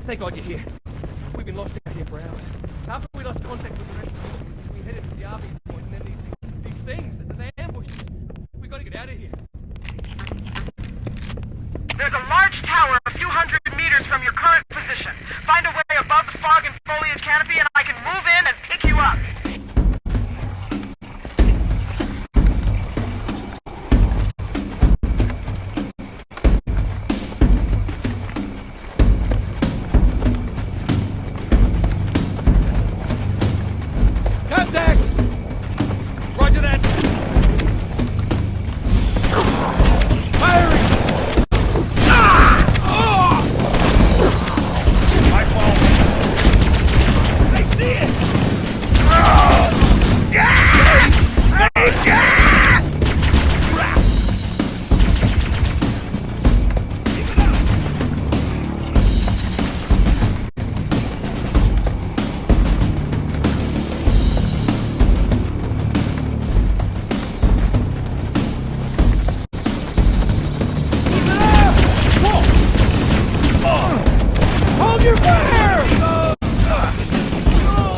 Thank God you're here. We've been lost out here for hours. After we lost contact with the rest of the we headed to the RV point, and then these things, they ambushed us. We gotta get out of here. There's a large tower a few hundred meters from your current position. Find a way above the fog and foliage canopy, and I can move in and pick you up. Contact! Roger that! Firing! My fault! I see it! Hold your fire!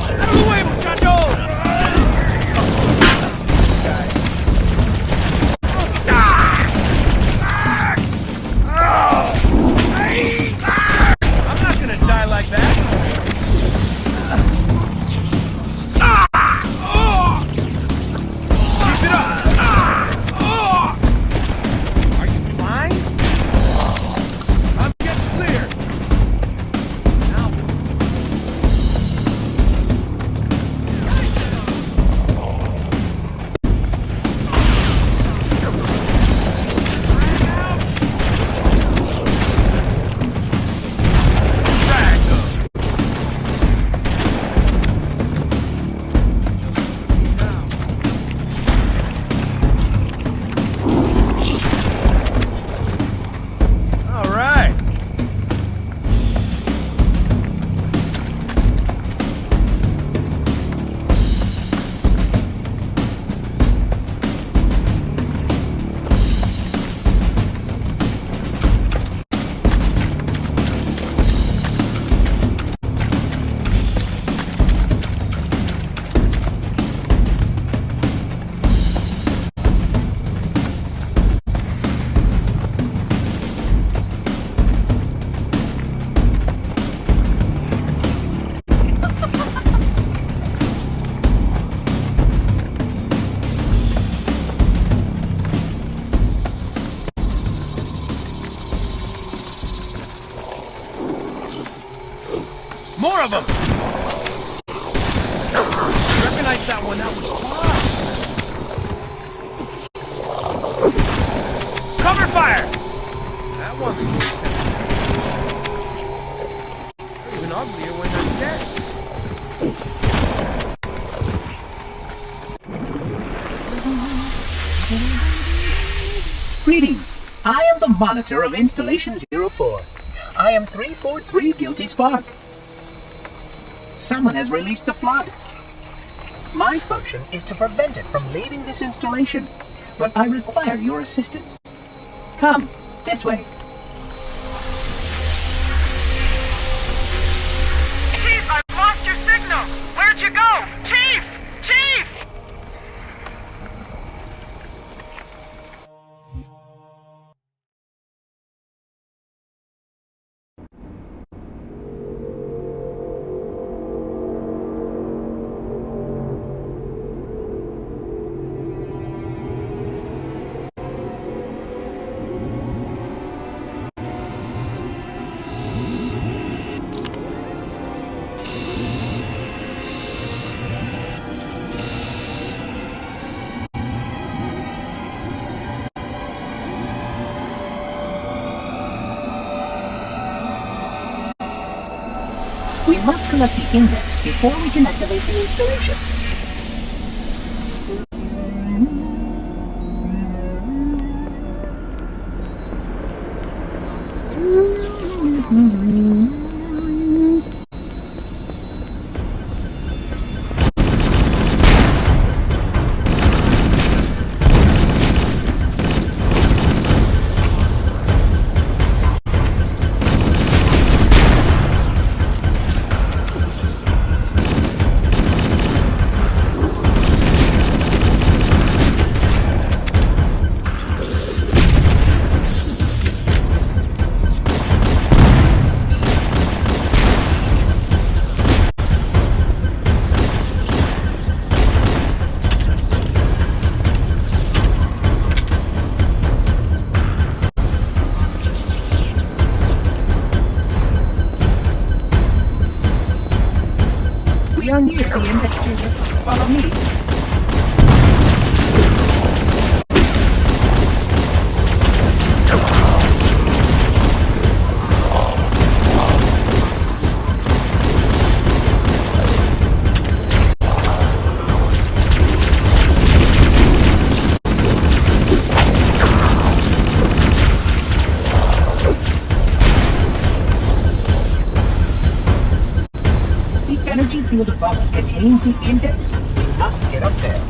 Out of the way, muchachos! I'm not gonna die like that! Keep it up! Are you blind? I'm getting clear! All right. More of them! Recognize that one, that was fun! Cover fire! That one's even uglier when they're dead. Greetings. I am the monitor of Installation 04. I am 343 Guilty Spark. Someone has released the flood. My function is to prevent it from leaving this installation, but I require your assistance. Come, this way. Chief, I've lost your signal! Where'd you go? Chief! Chief! We must collect the index before we can activate the installation. Here's the index chamber. Follow me. Energy field above us contains the index. We must get up there.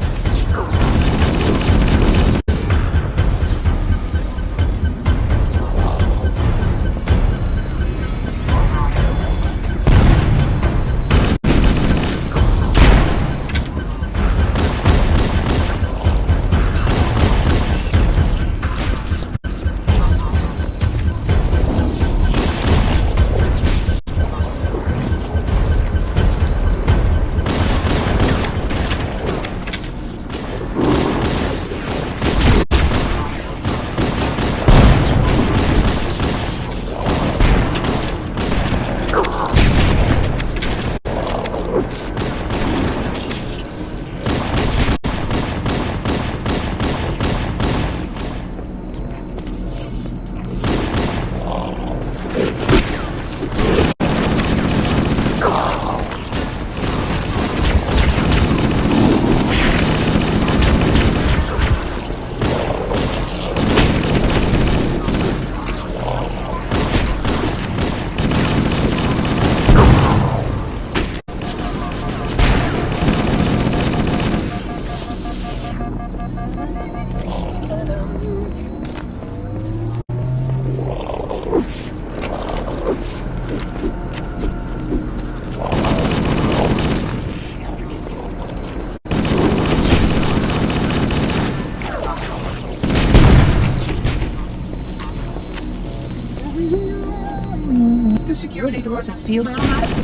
The security doors have sealed automatically.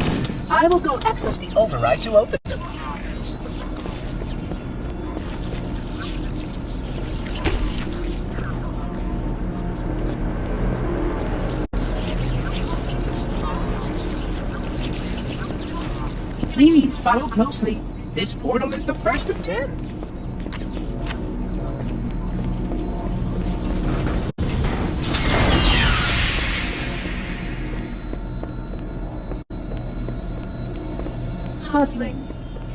I will go access the override to open them. Please follow closely. This portal is the first of 10. Puzzling.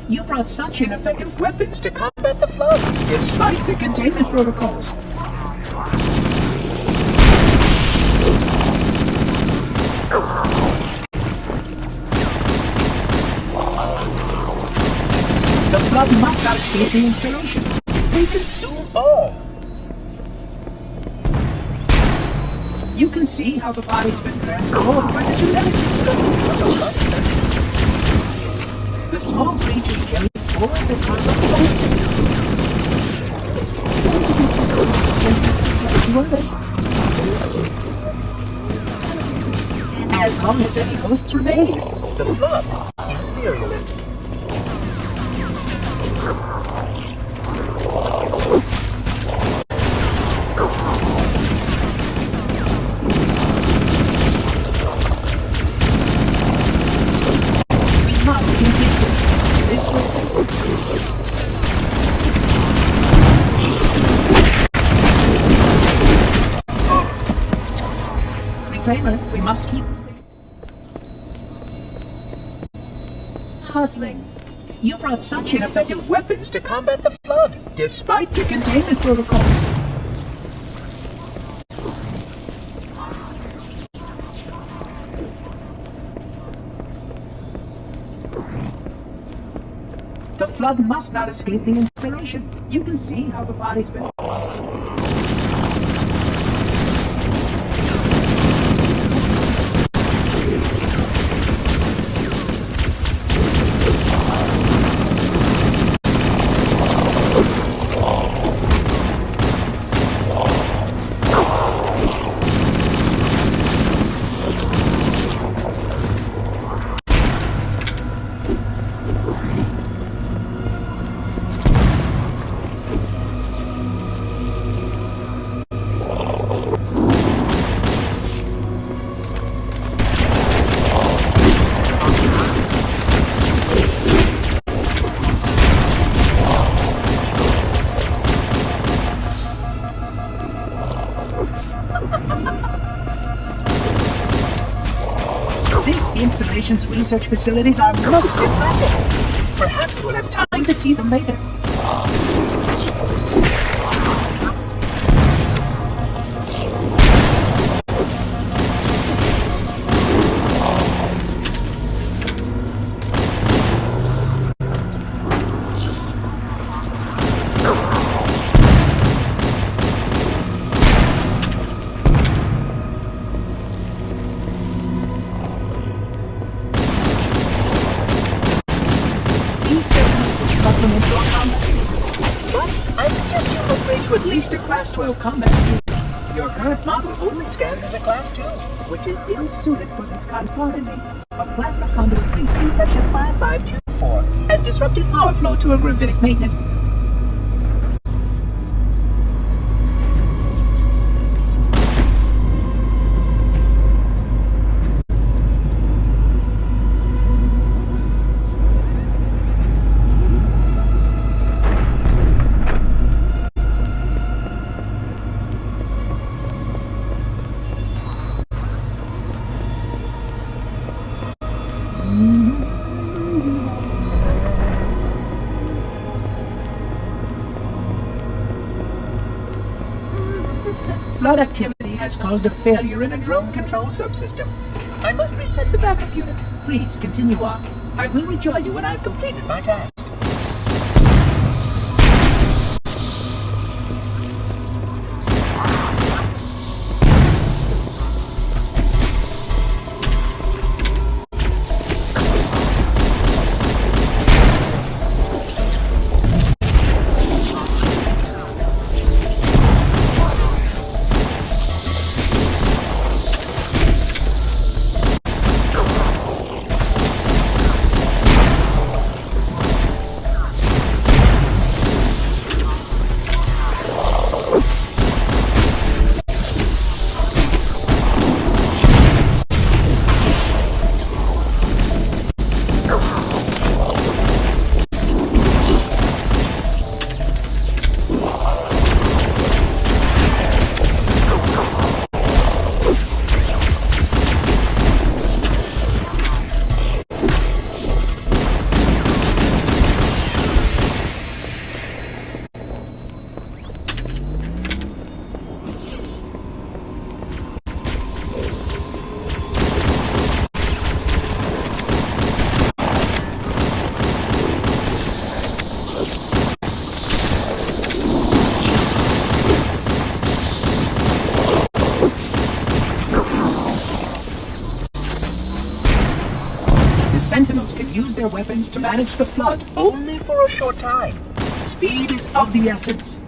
You brought such ineffective weapons to combat the flood, despite the containment protocols. The flood must not escape the installation. They consume all. You can see how the body's been transformed by the genetic discovery. The small creatures carry spores that cause a host. As long as any hosts remain, the flood is virulent. We must continue this way. Reclaimer, we must keep puzzling. You brought such ineffective weapons to combat the flood, despite the containment protocols. The flood must not escape the installation. You can see how the body's been... research facilities are most impressive. Perhaps we'll have time to see them later. Supplement your combat systems, but I suggest you upgrade to at least a Class 12 combat suit. Your current model only scans as a Class 2, which is ill-suited for this conformity. A plasma conduit in Section 5524 has disrupted power flow to a gravitic maintenance. Flood activity has caused a failure in a drone control subsystem. I must reset the backup unit. Please continue on. I will rejoin you when I've completed my task. Sentinels can use their weapons to manage the flood only for a short time. Speed is of the essence.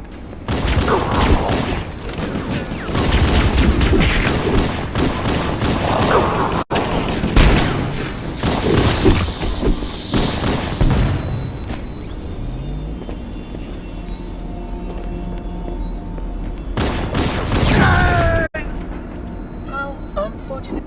How unfortunate.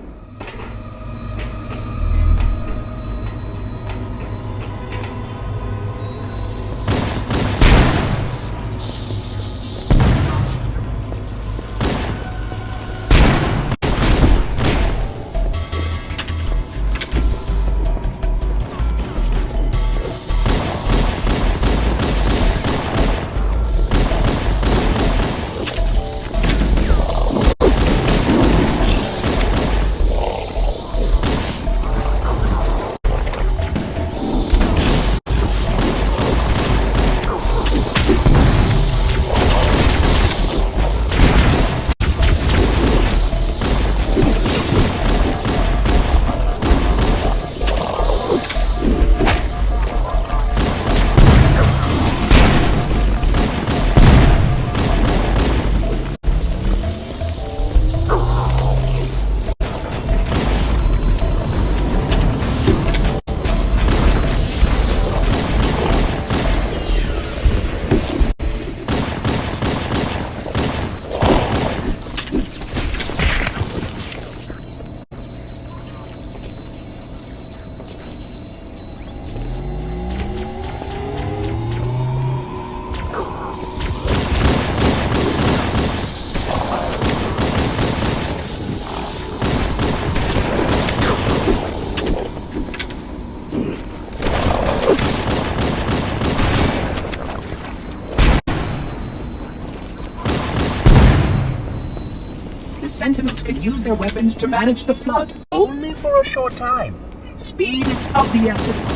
Sentinels can use their weapons to manage the flood, only for a short time. Speed is of the essence.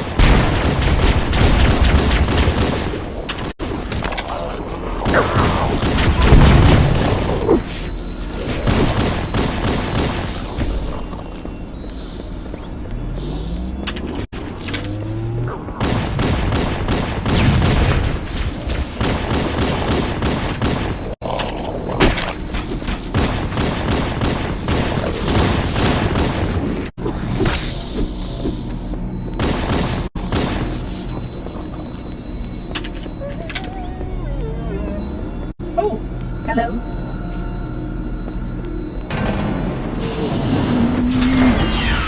Hello?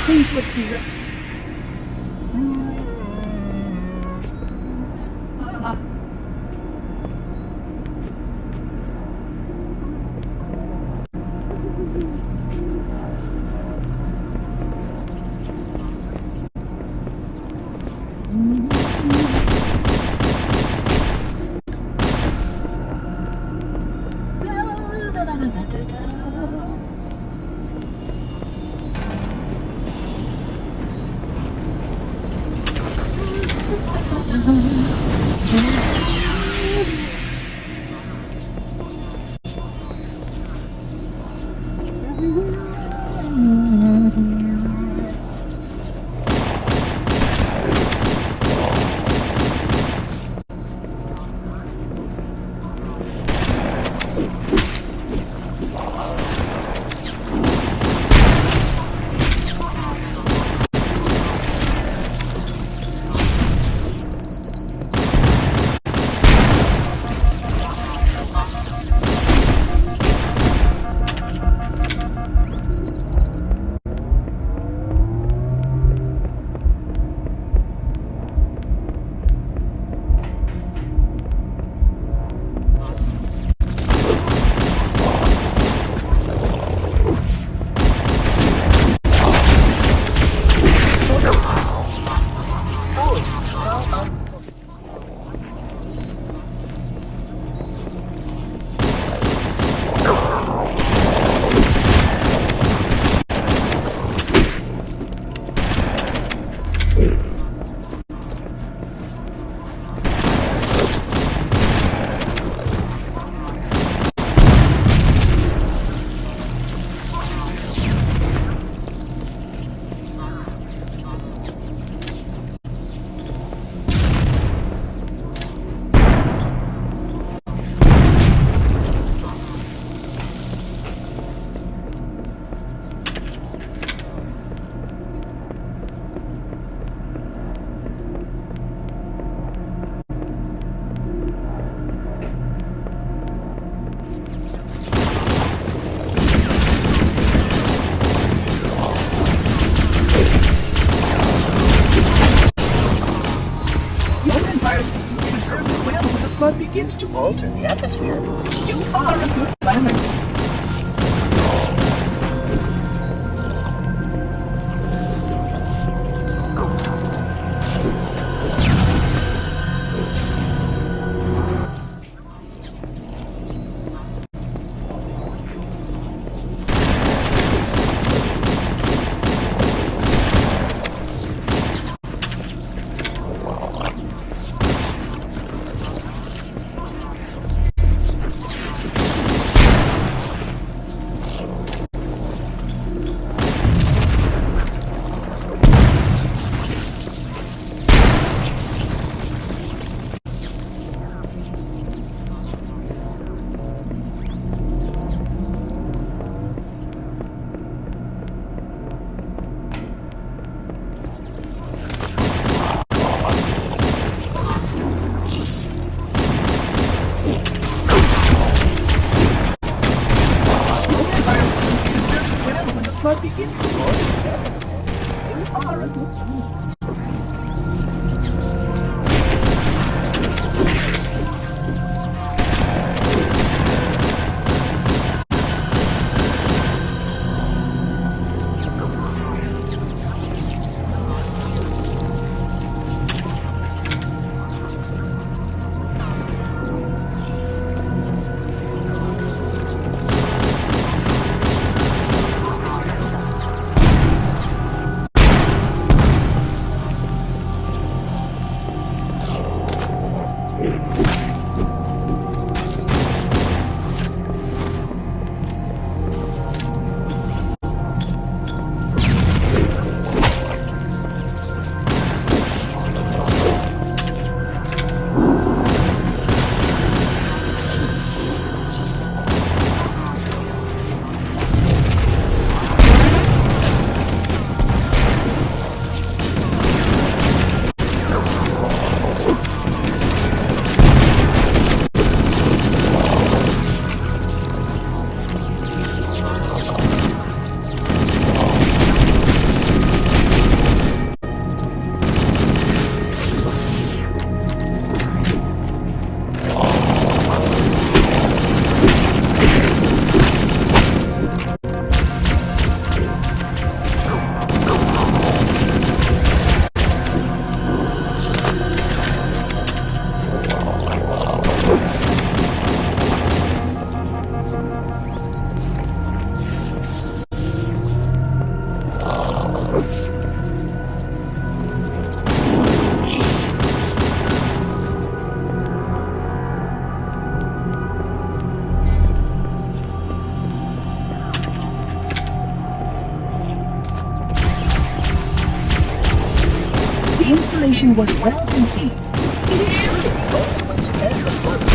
Please look here. Flood begins to alter the atmosphere. You are a good planner. Flood begins to alter the atmosphere. You are a good planner. installation was well conceived. It is surely the ultimate end of blood.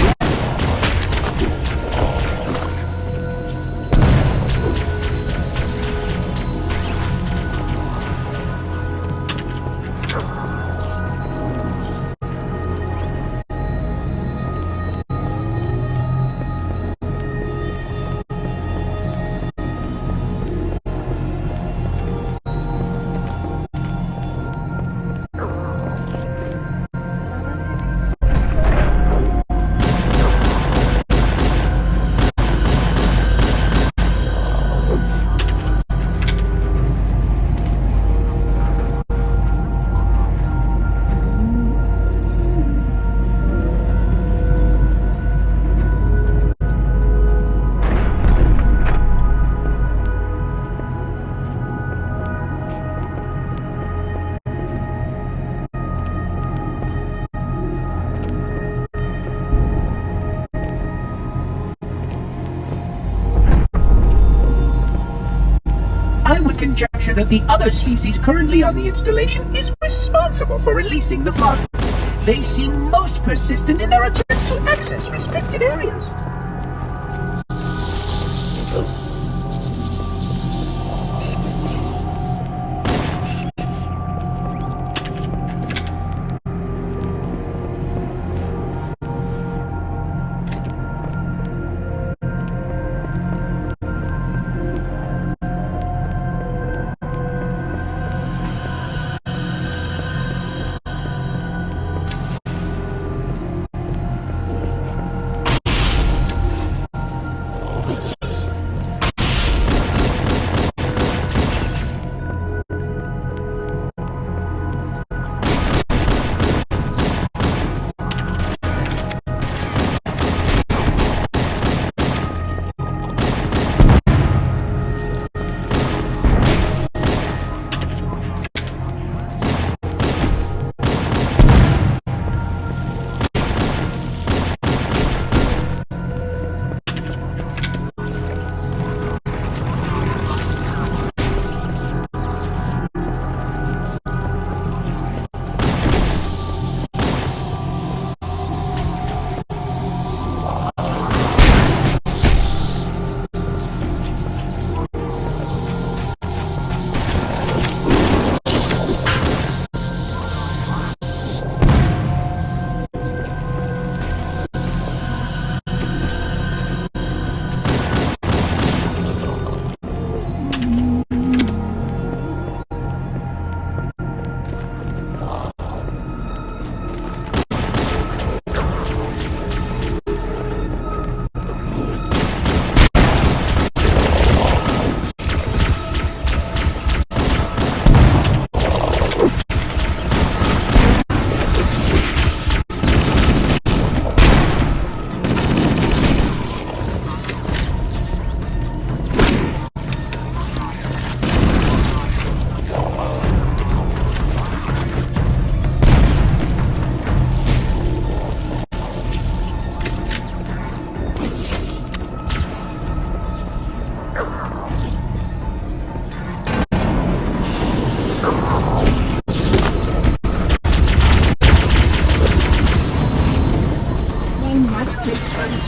I would conjecture that the other species currently on the installation is responsible for releasing the flood. They seem most persistent in their attempts to access restricted areas.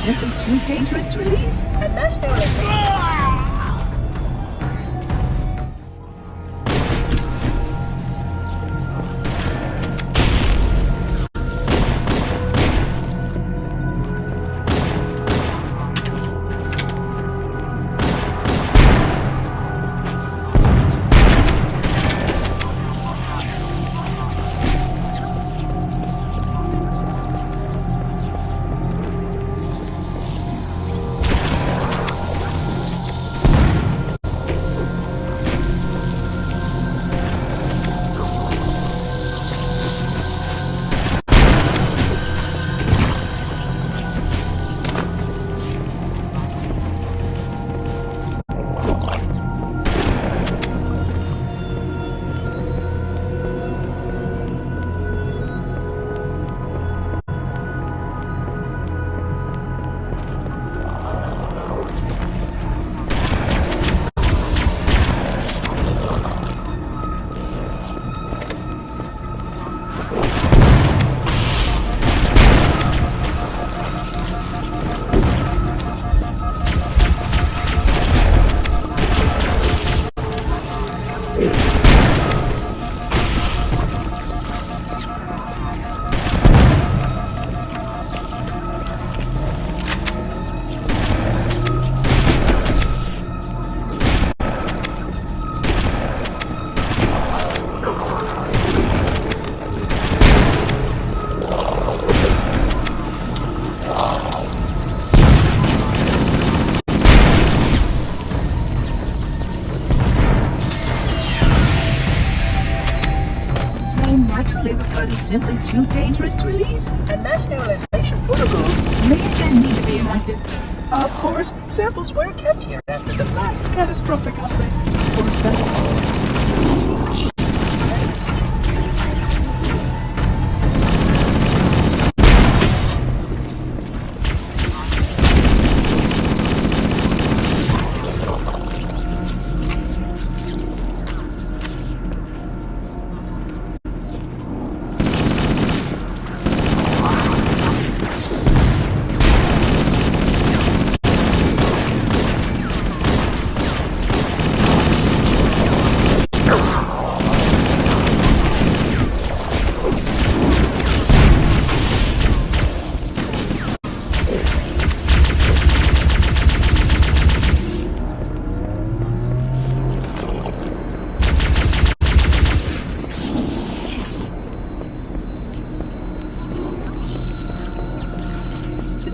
Simply too dangerous to release, and that's the only thing. simply too dangerous to release, and mass sterilization protocols may again need to be enacted. Of course, samples were kept here after the last catastrophic outbreak for study.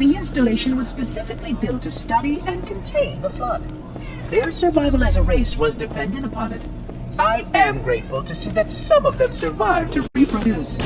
The installation was specifically built to study and contain the flood. Their survival as a race was dependent upon it. I am grateful to see that some of them survived to reproduce.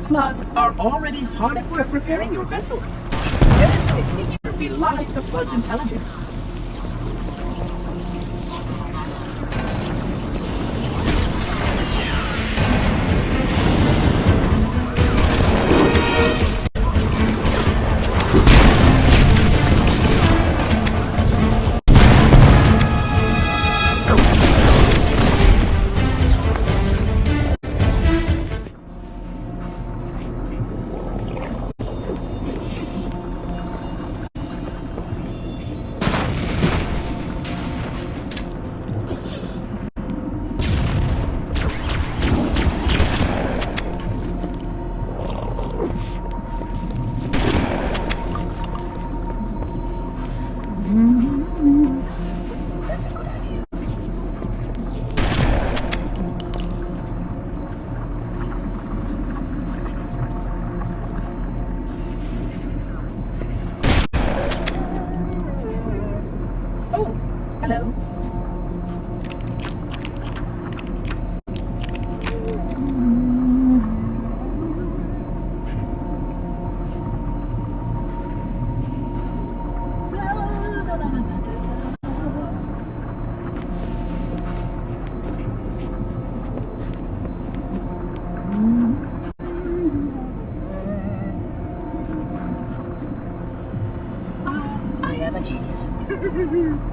Flood are already hard at work repairing your vessel. Its parasitic nature belies the Flood's intelligence. Hello? I am a genius.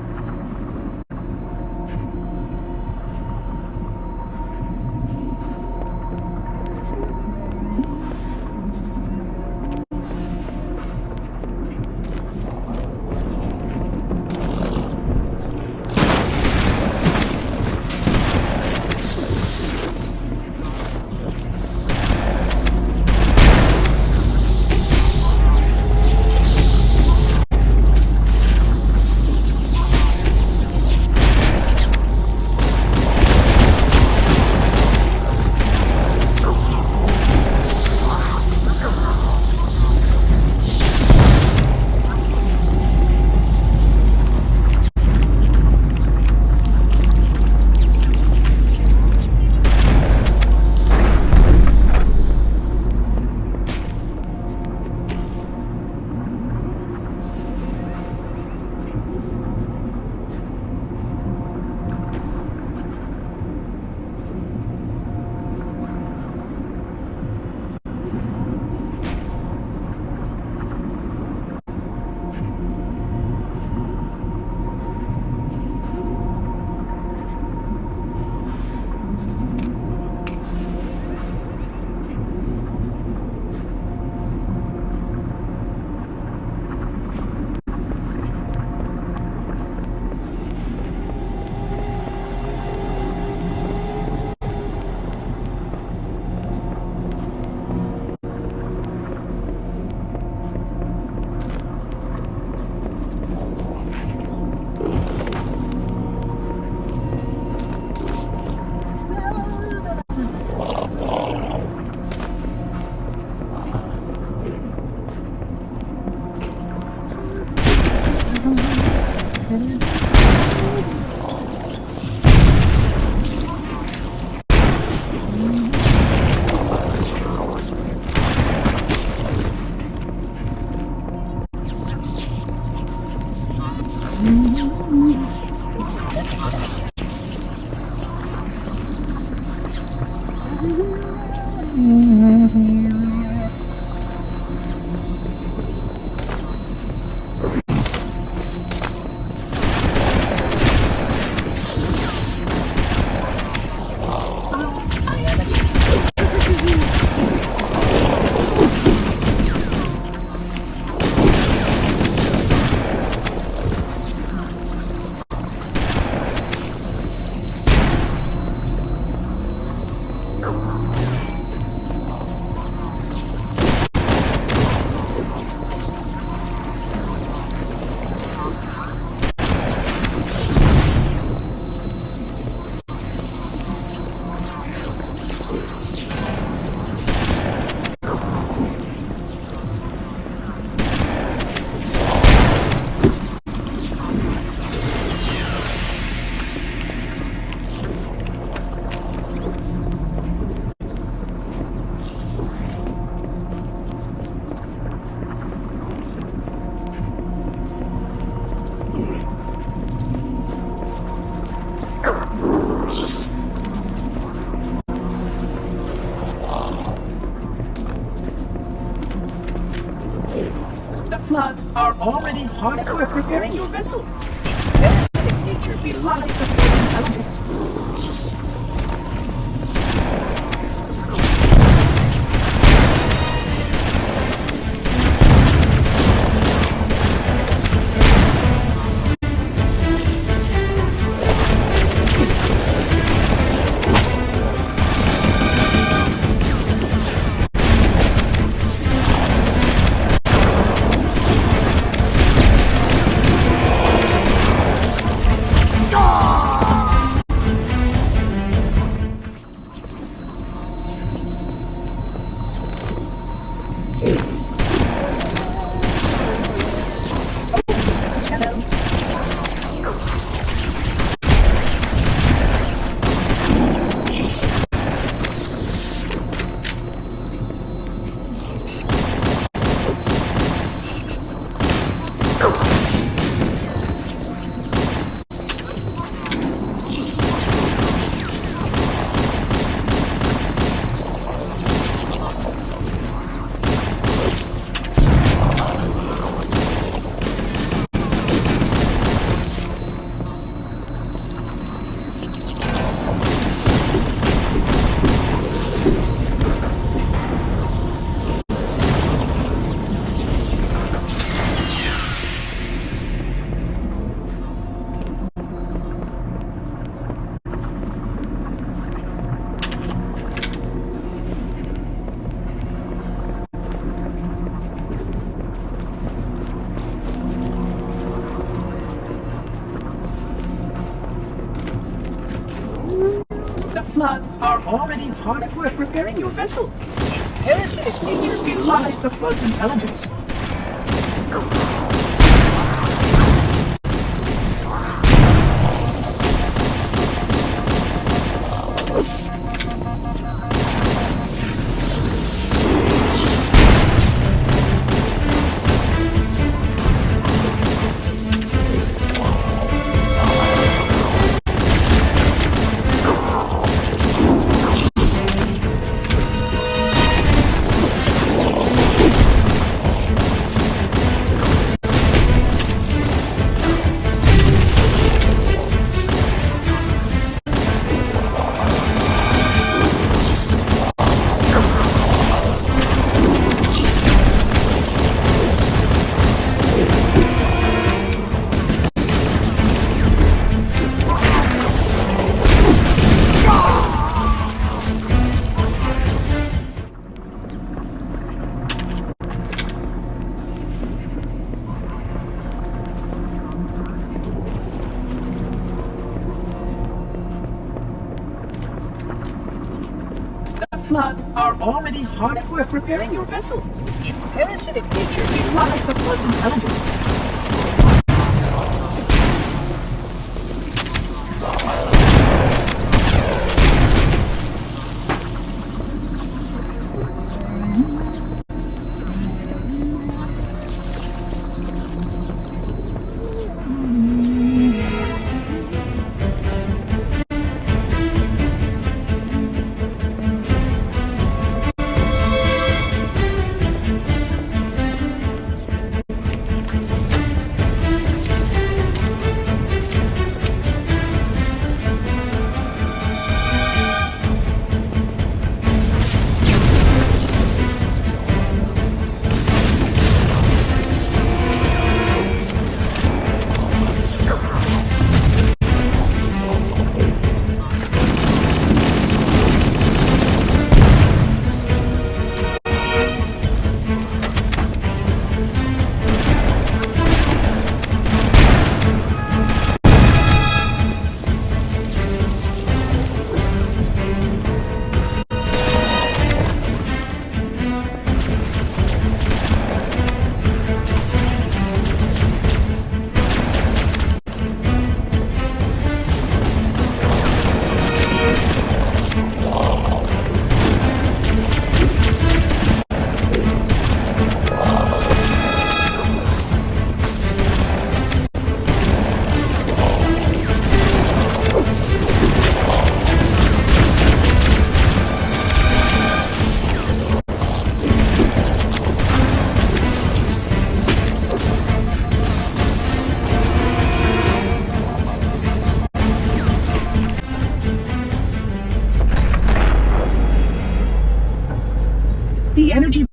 Flood are already hard at work repairing your vessel. Its parasitic nature belies the Flood's intelligence. Flood are already hard at work repairing your vessel. Its parasitic nature belies the Flood's intelligence. Flood are already hard at work repairing your vessel. Its parasitic nature belies the Flood's intelligence.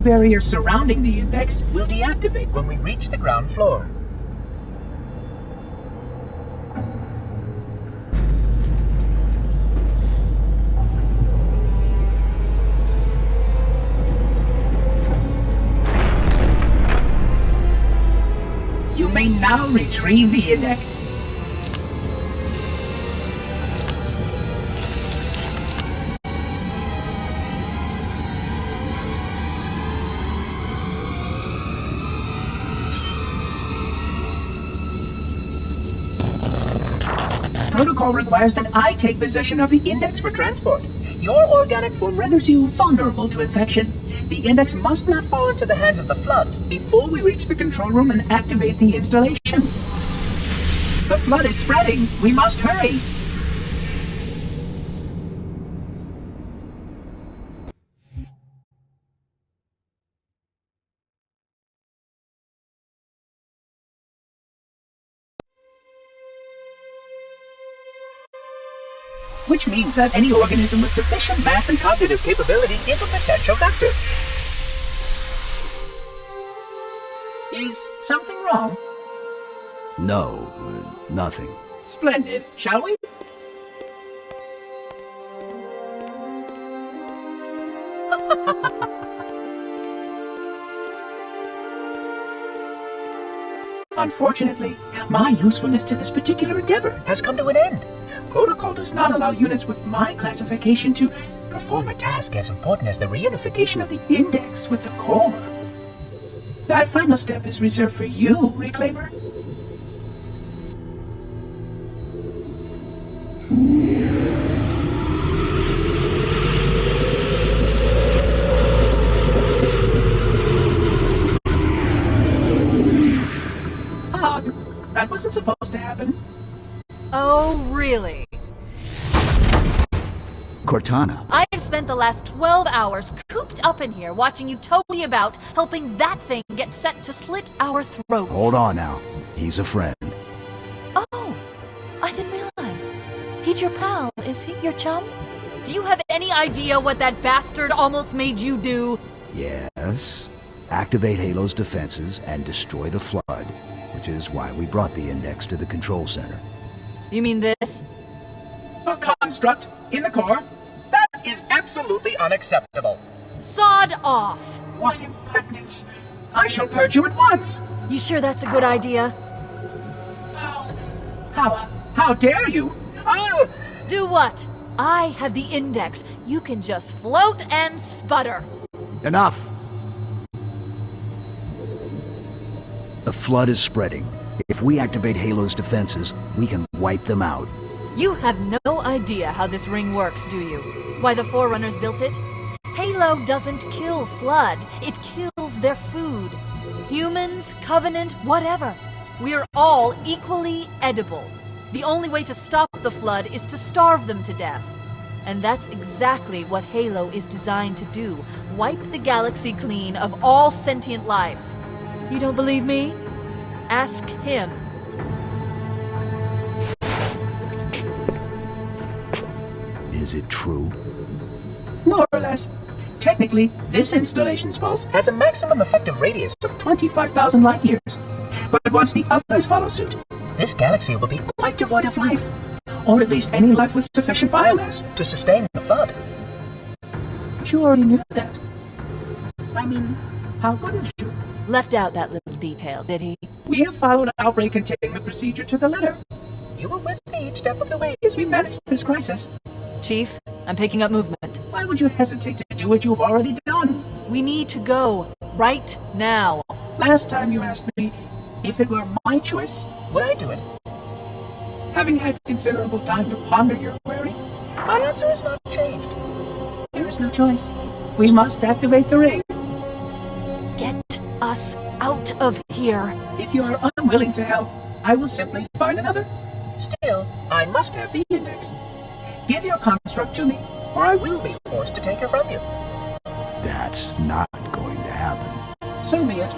barrier surrounding the index will deactivate when we reach the ground floor. You may now retrieve the index. Protocol requires that I take possession of the index for transport. Your organic form renders you vulnerable to infection. The index must not fall into the hands of the Flood before we reach the control room and activate the installation. The Flood is spreading. We must hurry. Which means that any organism with sufficient mass and cognitive capability is a potential vector. Is something wrong? No, nothing. Splendid, shall we? Unfortunately, my usefulness to this particular endeavor has come to an end. Protocol does not allow units with my classification to perform a task as important as the reunification of the index with the core. That final step is reserved for you, Reclaimer. Odd. That wasn't supposed to happen. Oh, really? Cortana. I've spent the last 12 hours cooped up in here watching you toady about, helping that thing get set to slit our throats. Hold on now. He's a friend. Oh, I didn't realize. He's your pal, is he? Your chum? Do you have any idea what that bastard almost made you do? Yes. Activate Halo's defenses and destroy the Flood, which is why we brought the index to the control center. You mean this? A construct in the core? That is absolutely unacceptable. Sod off! What impertinence! I shall purge you at once! You sure that's a good idea? How dare you? Oh! Do what? I have the index. You can just float and sputter. Enough! The Flood is spreading. If we activate Halo's defenses, we can wipe them out. You have no idea how this ring works, do you? Why the Forerunners built it? Halo doesn't kill Flood. It kills their food. Humans, Covenant, whatever. We're all equally edible. The only way to stop the Flood is to starve them to death. And that's exactly what Halo is designed to do. Wipe the galaxy clean of all sentient life. You don't believe me? Ask him. Is it true? More or less. Technically, this installation's pulse has a maximum effective radius of 25,000 light years. But once the others follow suit, this galaxy will be quite devoid of life. Or at least any life with sufficient biomass to sustain the Flood. But you already knew that. I mean, how couldn't you? Left out that little detail, did he? We have followed outbreak containment procedure to the letter. You were with me each step of the way as we managed this crisis. Chief, I'm picking up movement. Why would you hesitate to do what you've already done? We need to go. Right now. Last time you asked me if it were my choice, would I do it? Having had considerable time to ponder your query, my answer has not changed. There is no choice. We must activate the ring. Get us out of here. If you are unwilling to help, I will simply find another. Still, I must have the index. Give your construct to me, or I will be forced to take her from you. That's not going to happen. So be it.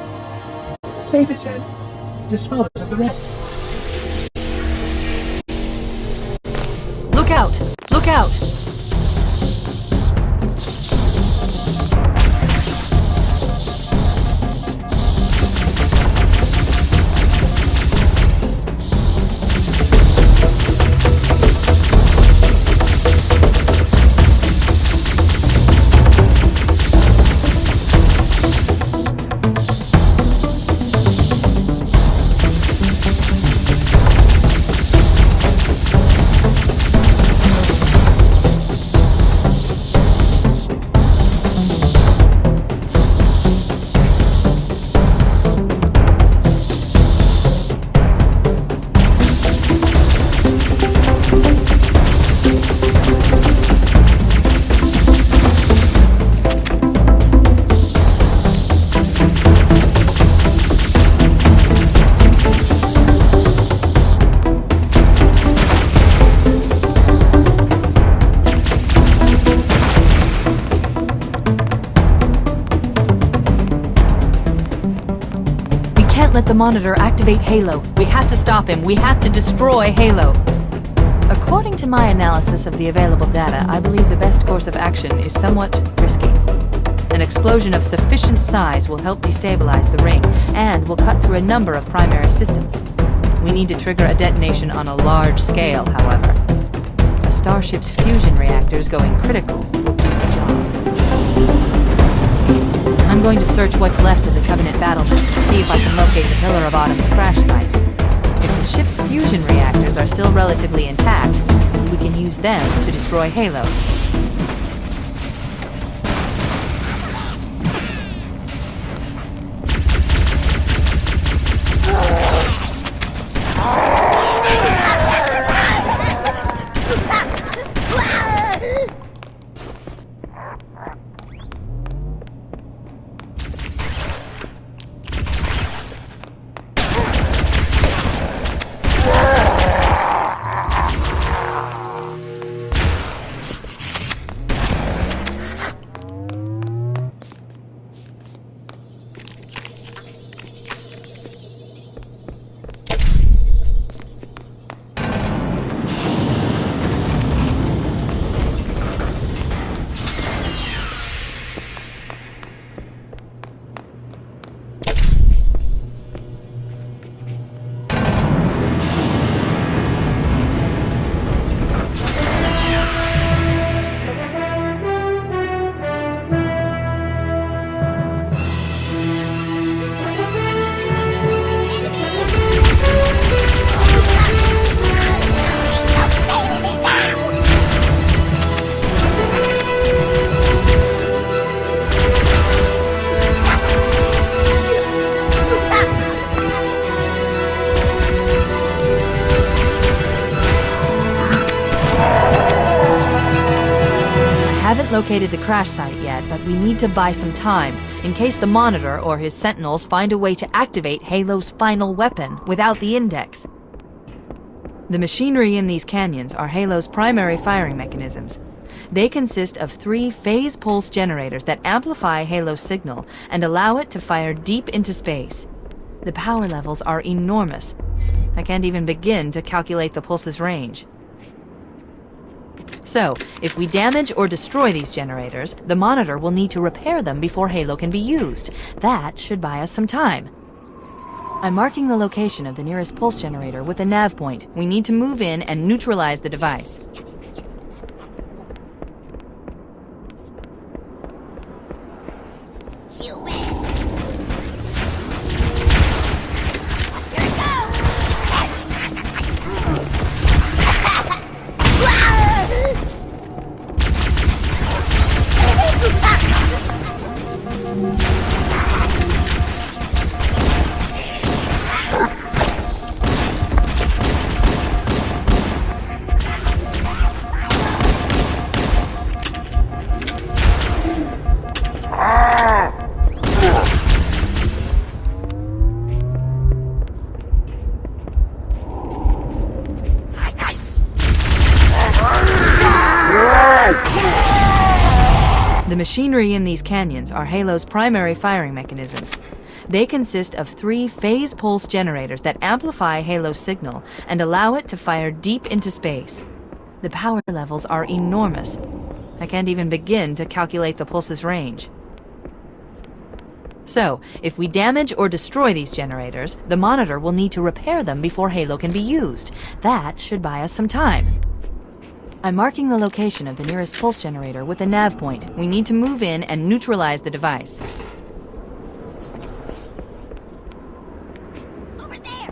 Save his head. Dispose of the rest. Look out! Look out! can't let the Monitor activate Halo. We have to stop him. We have to destroy Halo. According to my analysis of the available data, I believe the best course of action is somewhat risky. An explosion of sufficient size will help destabilize the ring, and will cut through a number of primary systems. We need to trigger a detonation on a large scale, however. A starship's fusion reactors going critical will do the job. I'm going to search what's left of the Covenant battlement to see if I can locate the Pillar of Autumn's crash site. If the ship's fusion reactors are still relatively intact, we can use them to destroy Halo. Located the crash site yet, but we need to buy some time, in case the Monitor or his Sentinels find a way to activate Halo's final weapon without the Index. The machinery in these canyons are Halo's primary firing mechanisms. They consist of 3 phase pulse generators that amplify Halo's signal and allow it to fire deep into space. The power levels are enormous. I can't even begin to calculate the pulse's range. So, if we damage or destroy these generators, the Monitor will need to repair them before Halo can be used. That should buy us some time. I'm marking the location of the nearest pulse generator with a nav point. We need to move in and neutralize the device. The machinery in these canyons are Halo's primary firing mechanisms. They consist of 3 phase pulse generators that amplify Halo's signal and allow it to fire deep into space. The power levels are enormous. I can't even begin to calculate the pulse's range. So, if we damage or destroy these generators, the Monitor will need to repair them before Halo can be used. That should buy us some time. I'm marking the location of the nearest pulse generator with a nav point. We need to move in and neutralize the device. Over there!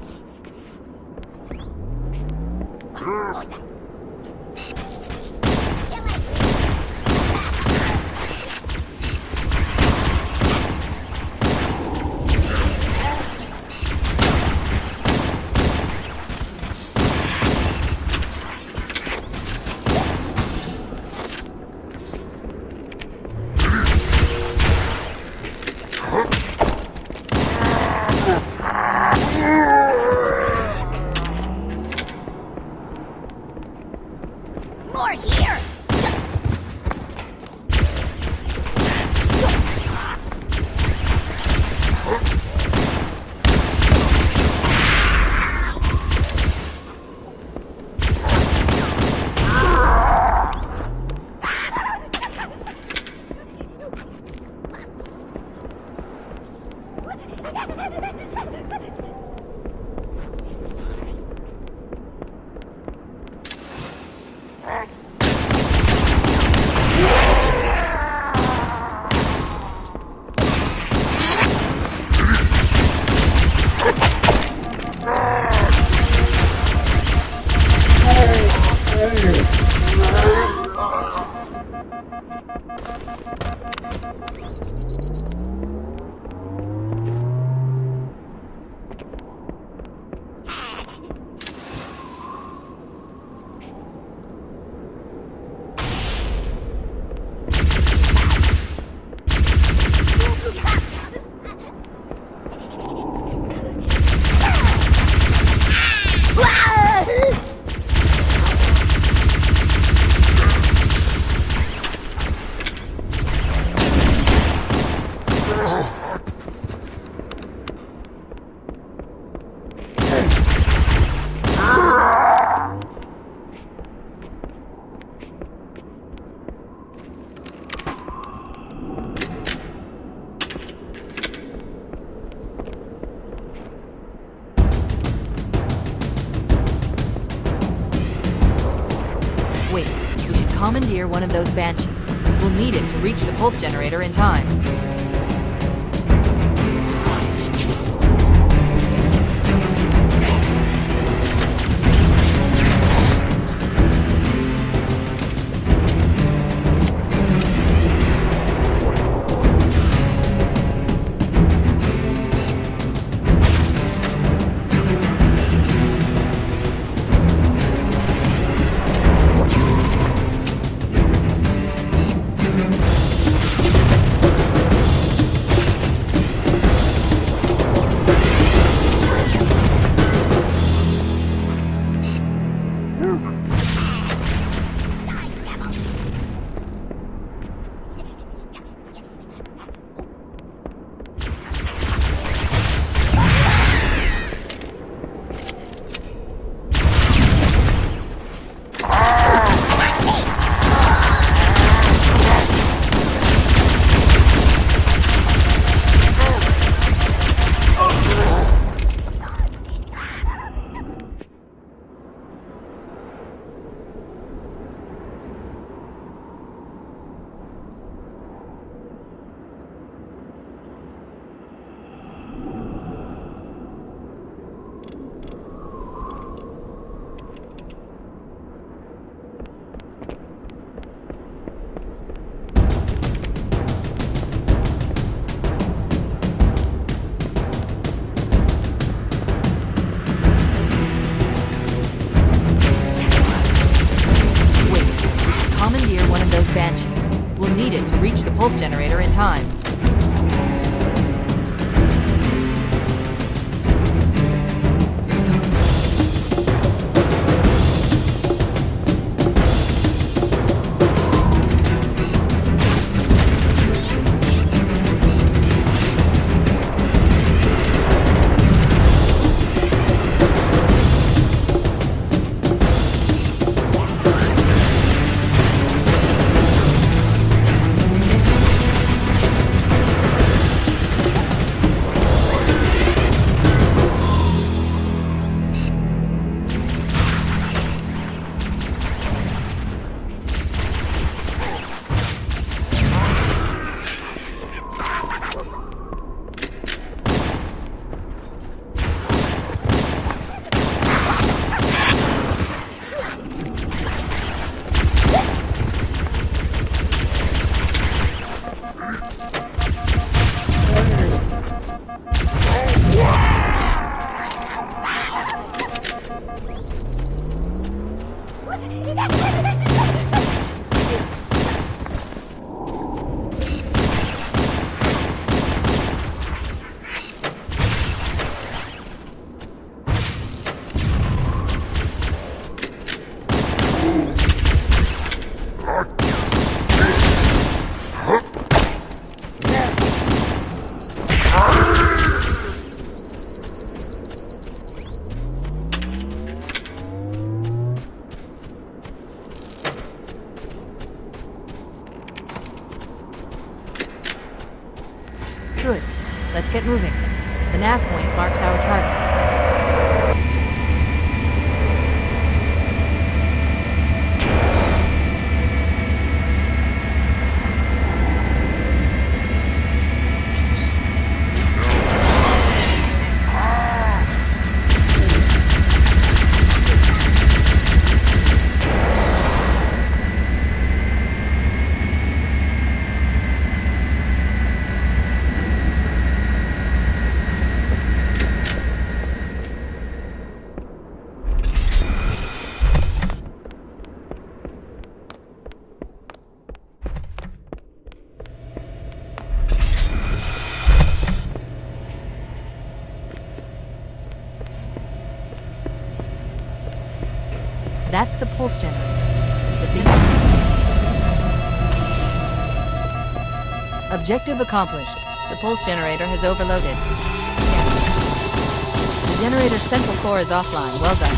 Wait, we should commandeer one of those Banshees. We'll need it to reach the pulse generator in time. Banshees. We'll need it to reach the pulse generator in time. Good. Let's get moving. The nav point marks our target. That's the pulse generator. Objective accomplished. The pulse generator has overloaded. The generator's central core is offline. Well done.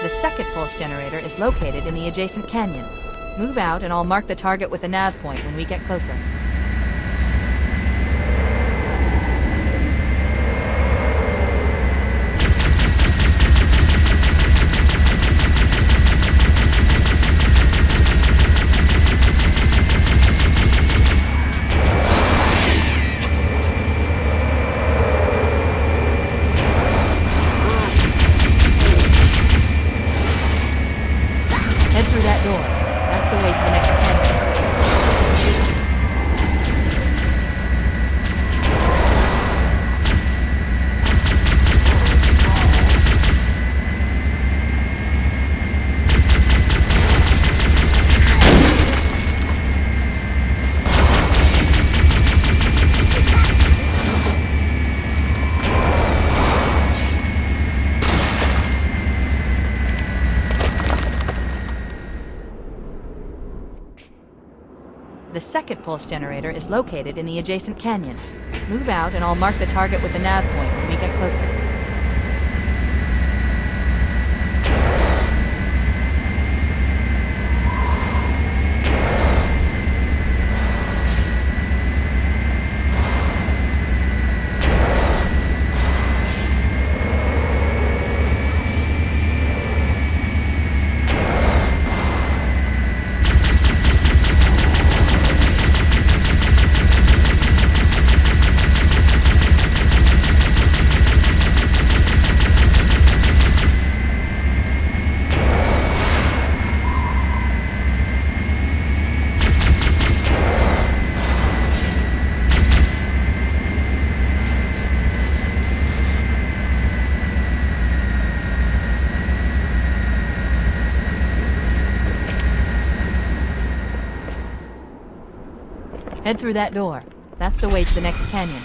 The second pulse generator is located in the adjacent canyon. Move out and I'll mark the target with a nav point when we get closer. Head through that door. That's the way to the next canyon. The second pulse generator is located in the adjacent canyon. Move out and I'll mark the target with a nav point when we get closer. Head through that door. That's the way to the next canyon.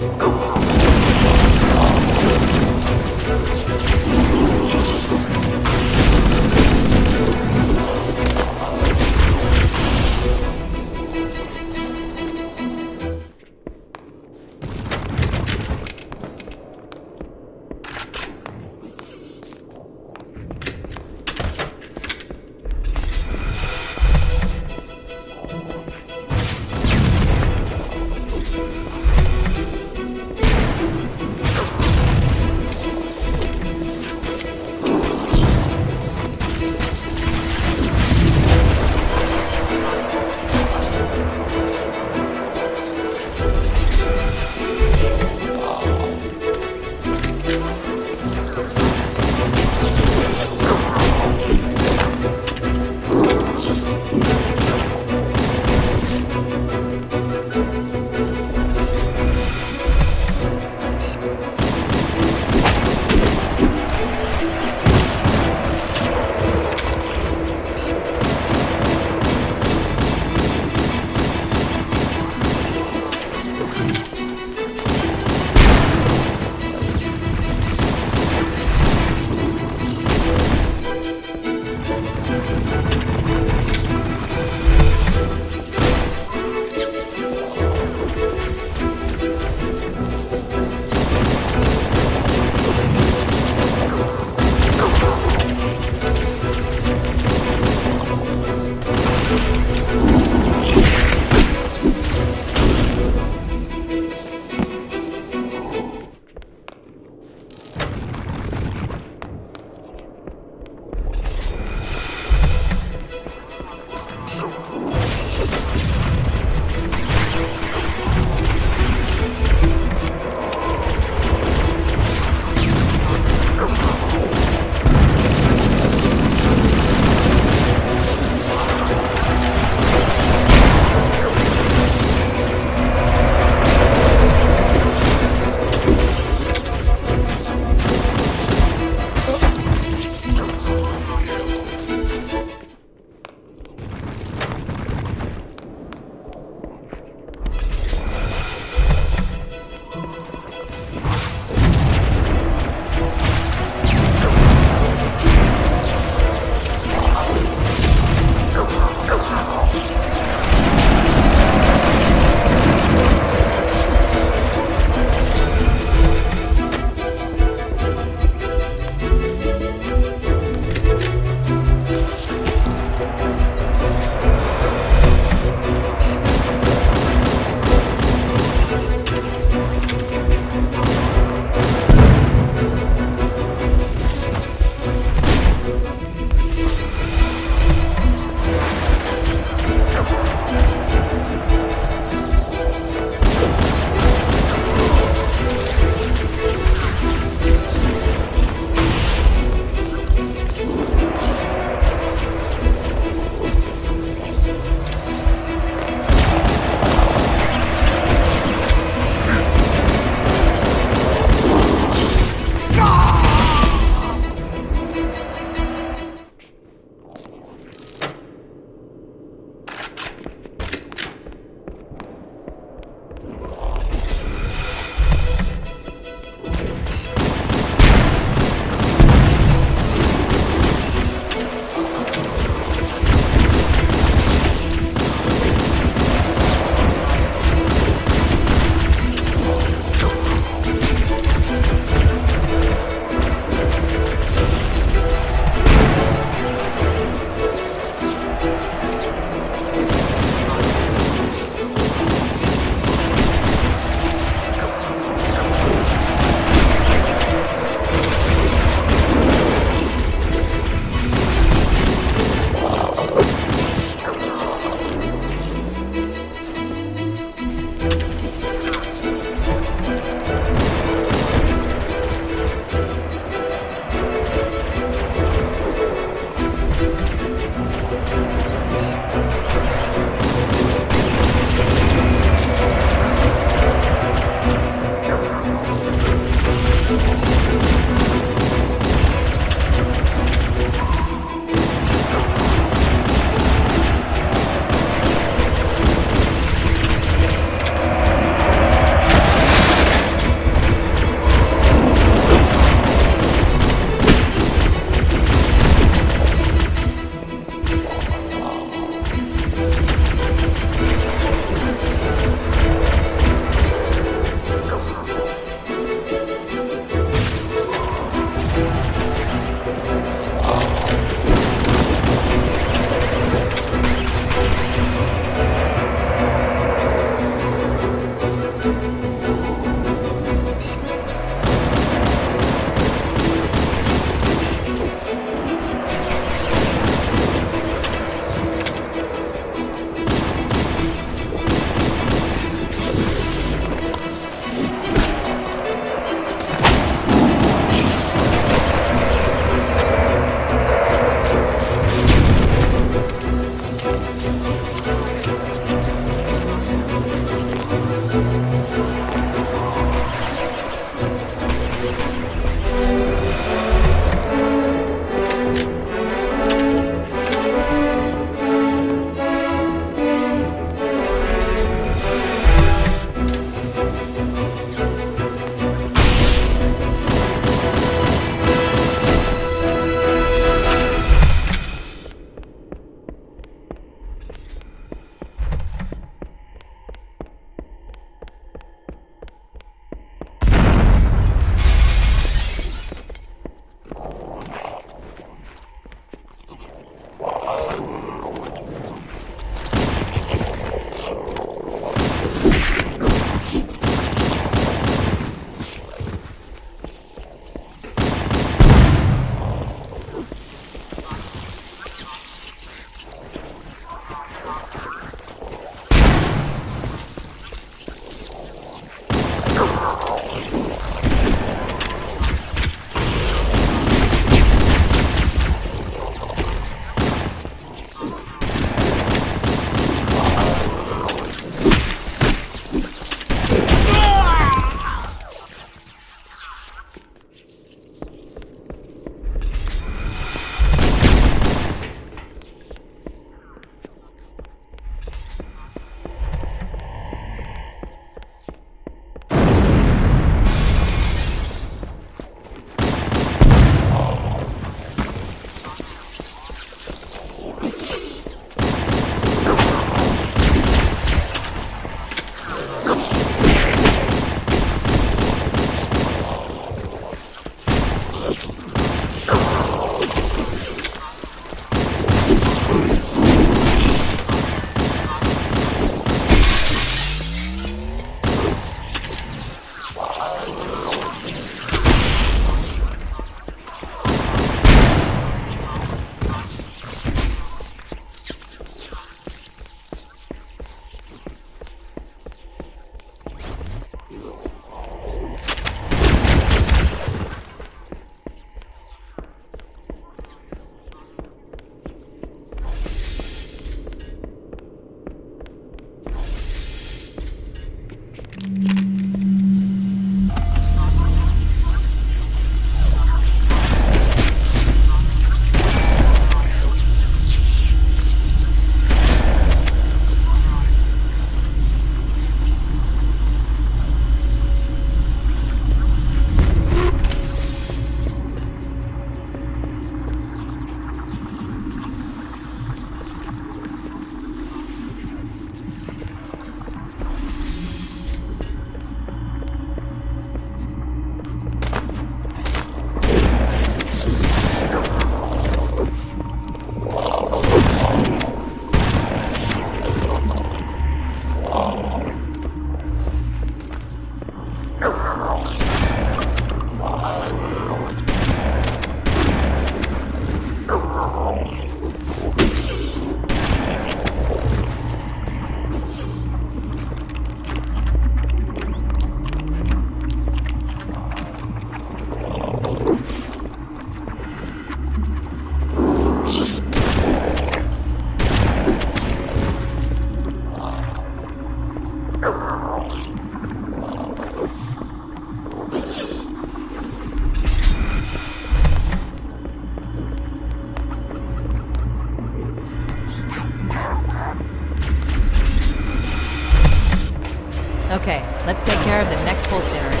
care of the next pulse generator.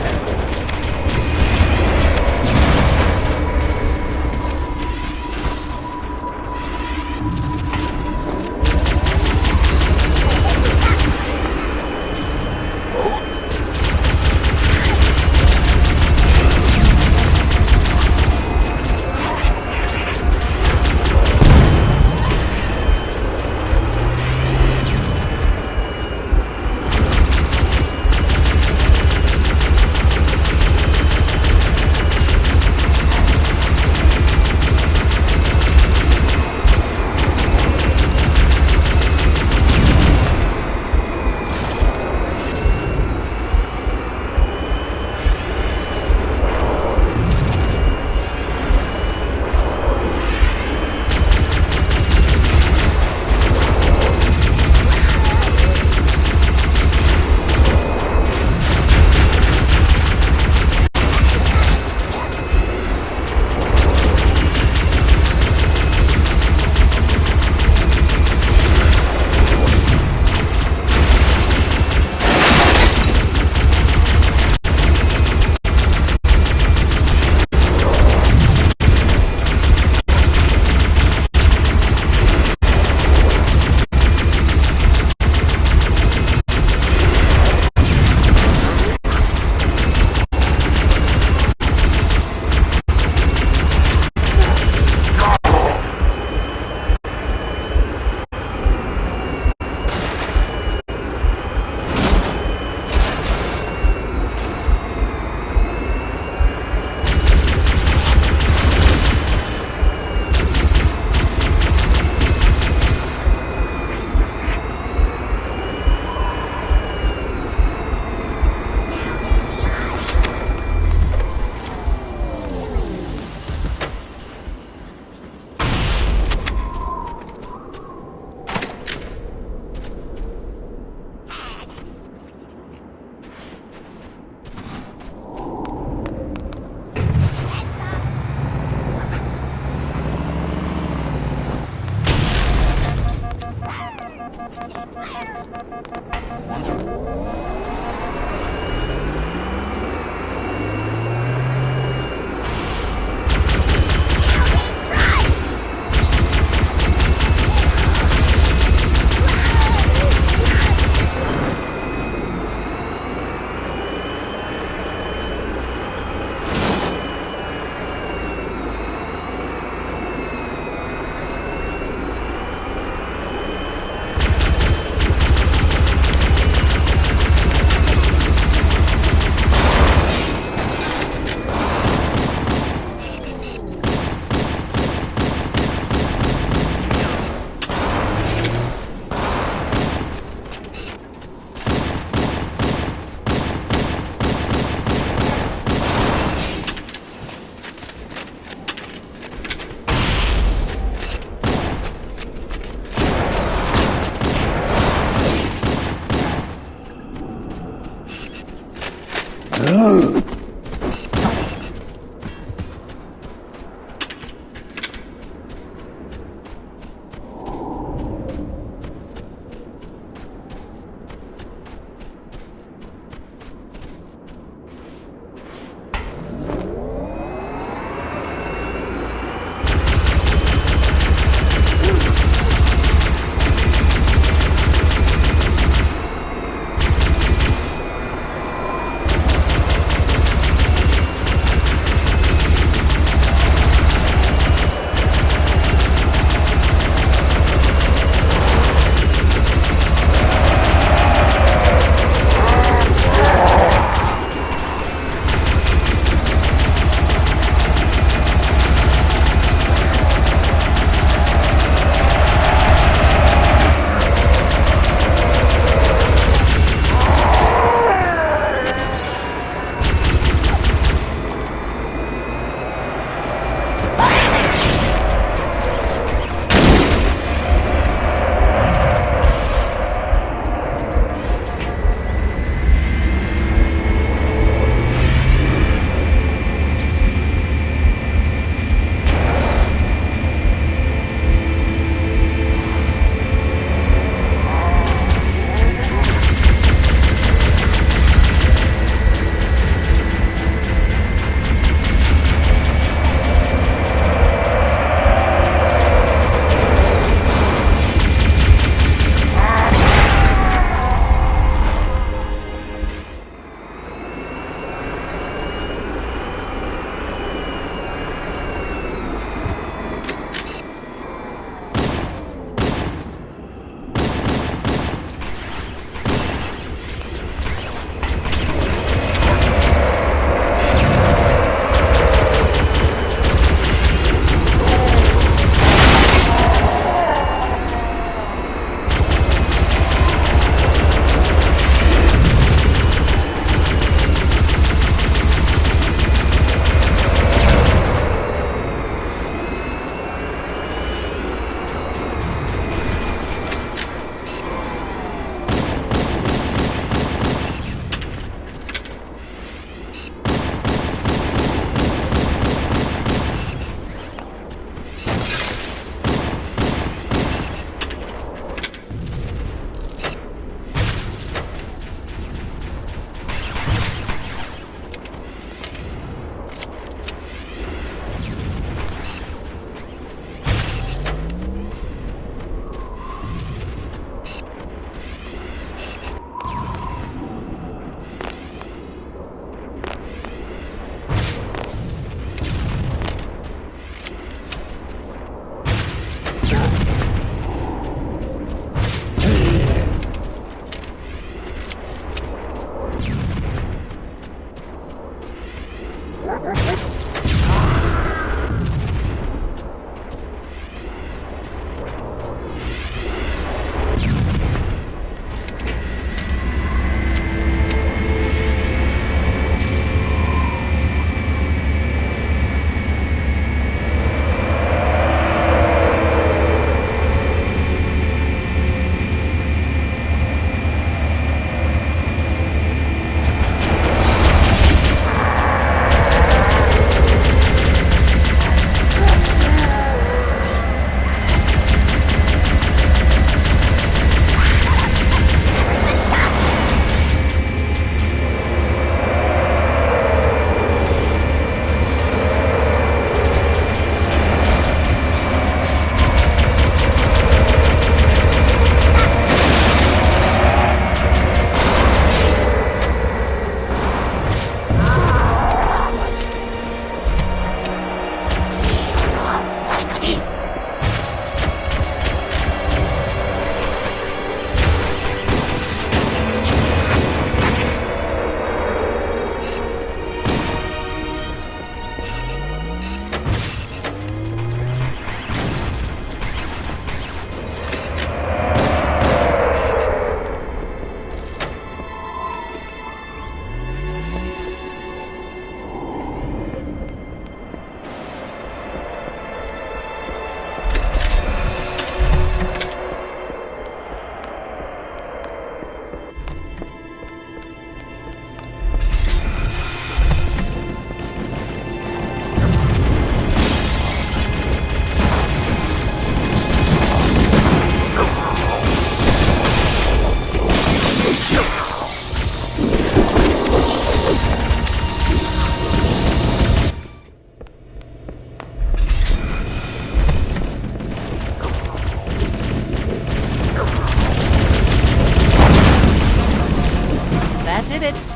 did it.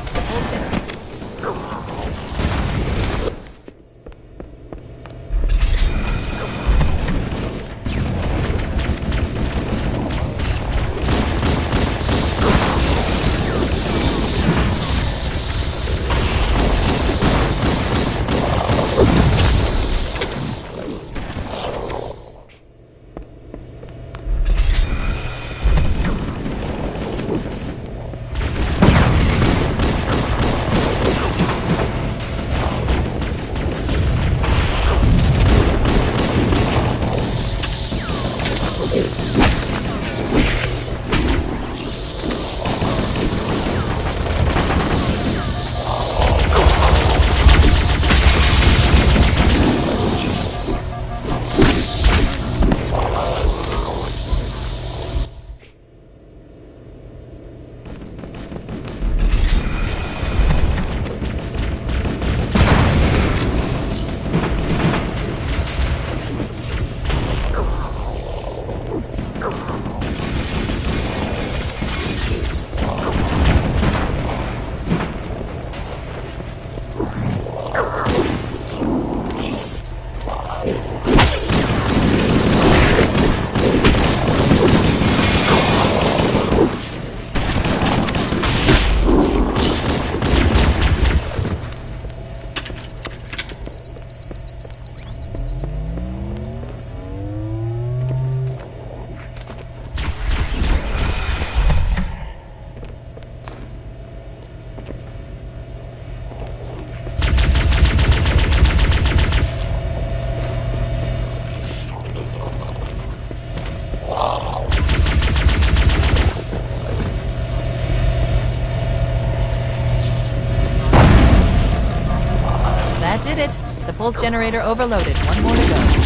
That did it. The pulse generator overloaded. One more to go.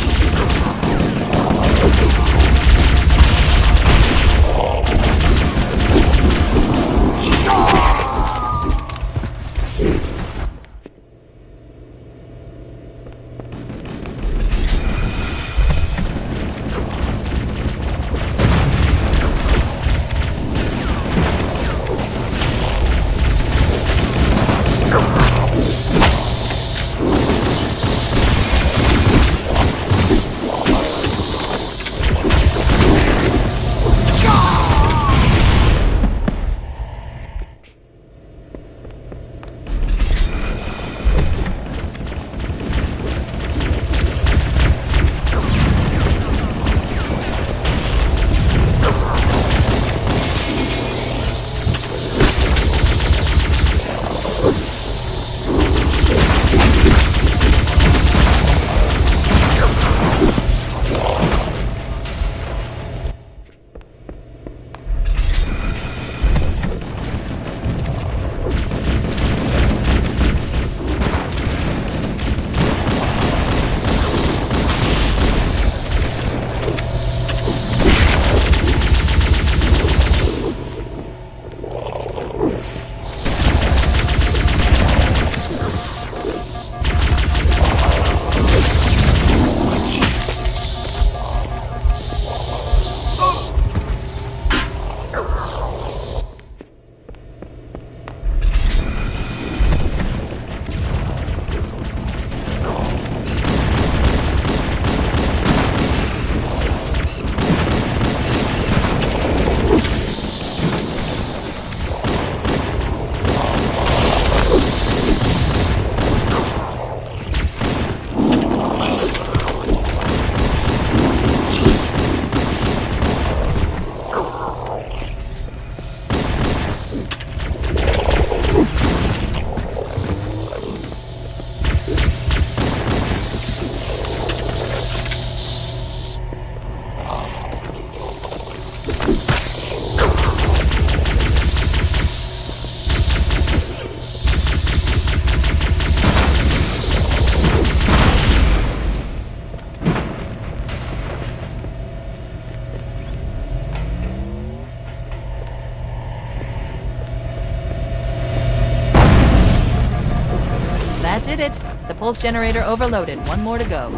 That did it. The pulse generator overloaded. One more to go.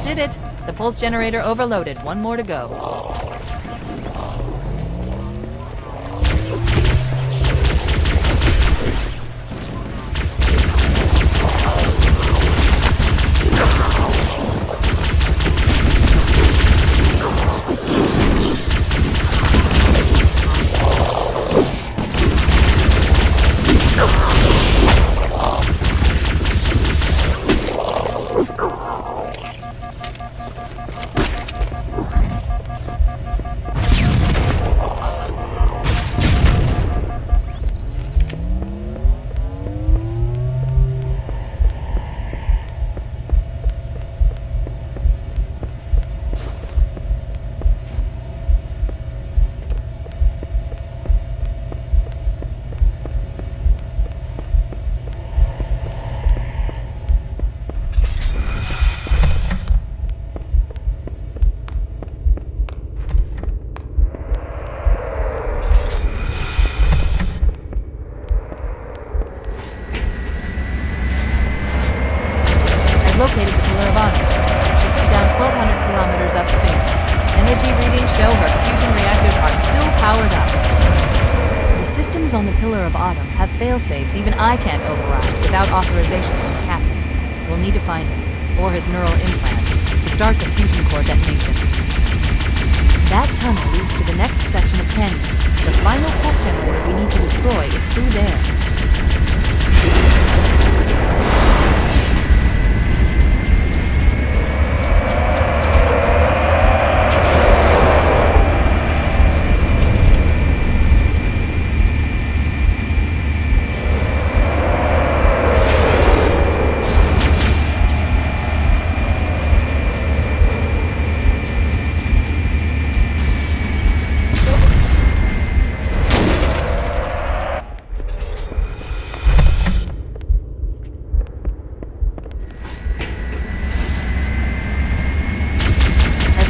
That did it. The pulse generator overloaded. One more to go. Located the Pillar of Autumn. She put down 1,200 kilometers upspin. Energy readings show her fusion reactors are still powered up. The systems on the Pillar of Autumn have fail-safes even I can't override without authorization from the captain. We'll need to find him, or his neural implants, to start the fusion core detonation. That tunnel leads to the next section of canyon. The final pulse generator we need to destroy is through there.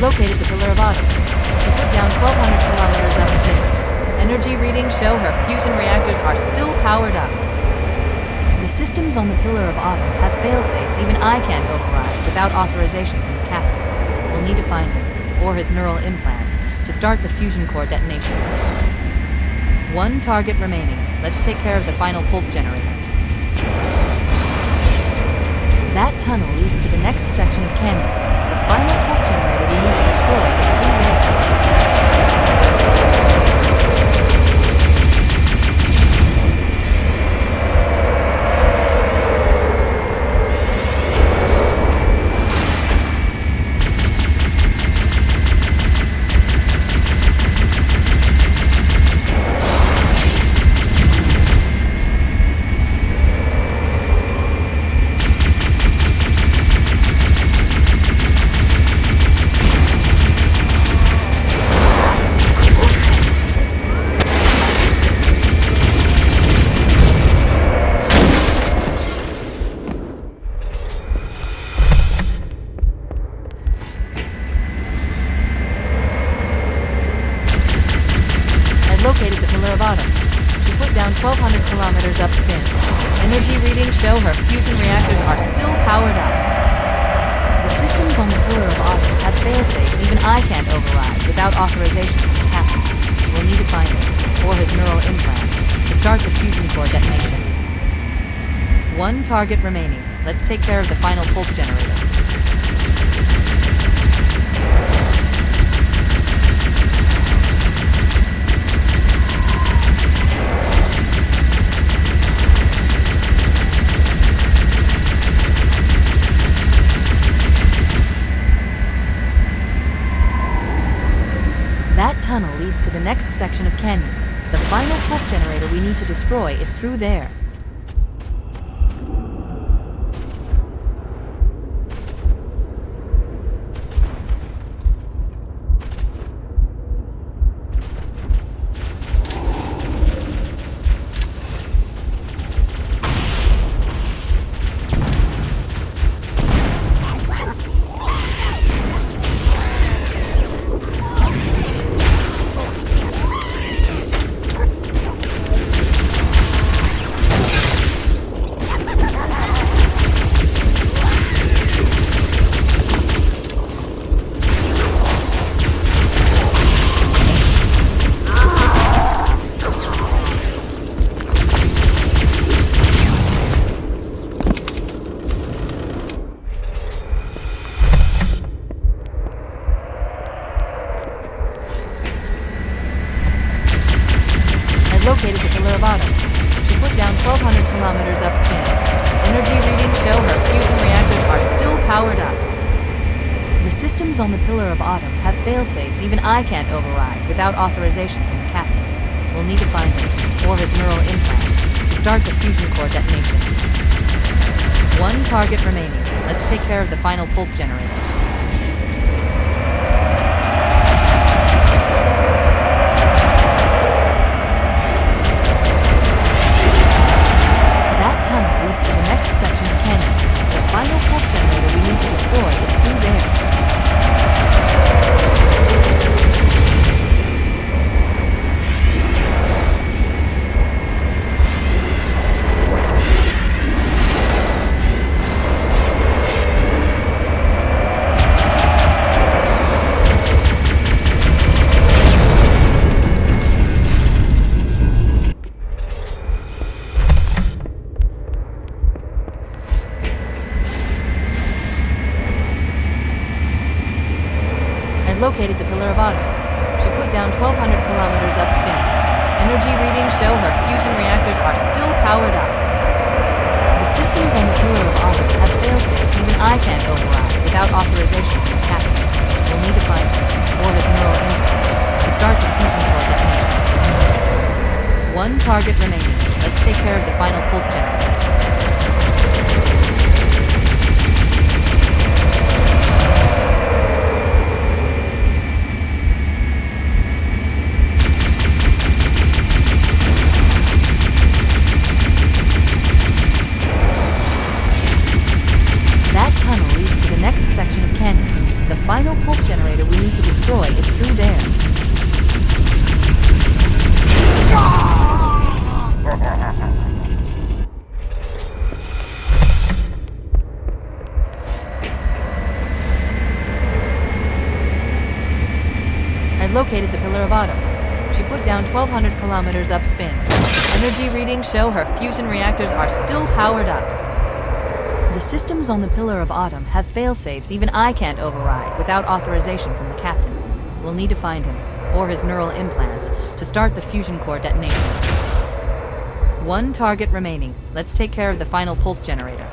Located the Pillar of Autumn. She put down 1,200 kilometers upspin. Energy readings show her fusion reactors are still powered up. The systems on the Pillar of Autumn have fail-safes even I can't override without authorization from the captain. We'll need to find him, or his neural implants, to start the fusion core detonation. One target remaining. Let's take care of the final pulse generator. That tunnel leads to the next section of canyon. The final pulse generator we need to destroy is through there. Located the Pillar of Autumn. She put down 1,200 kilometers upspin. Energy readings show her fusion reactors are still powered up. The systems on the Pillar of Autumn have fail-safes even I can't override without authorization from the captain. We'll need to find him, or his neural implants, to start the fusion core detonation. One target remaining. Let's take care of the final pulse generator. That tunnel leads to the next section of canyon. The final pulse generator we need to destroy is through there. I've located the Pillar of Autumn. She put down 1,200 kilometers upspin. Energy readings show her fusion reactors are still powered up. The systems on the Pillar of Autumn have fail-safes even I can't override without authorization from the captain. We'll need to find him, or his neural implants, to start the fusion core detonation. One target remaining. Let's take care of the final pulse generator. That tunnel leads to the next section of canyon. The final pulse generator we need to destroy is through there. Located the Pillar of Autumn. She put down 1,200 kilometers upspin. Energy readings show her fusion reactors are still powered up. The systems on the Pillar of Autumn have fail-safes even I can't override without authorization from the captain. We'll need to find him, or his neural implants, to start the fusion core detonation. One target remaining. Let's take care of the final pulse generator. Section of canyon. The final pulse generator we need to destroy is through there. I've located the Pillar of Autumn. She put down 1,200 kilometers upspin. Energy readings show her fusion reactors are still powered up. The systems on the Pillar of Autumn have fail-safes even I can't override without authorization from the captain. We'll need to find him, or his neural implants, to start the fusion core detonation. One target remaining. Let's take care of the final pulse generator.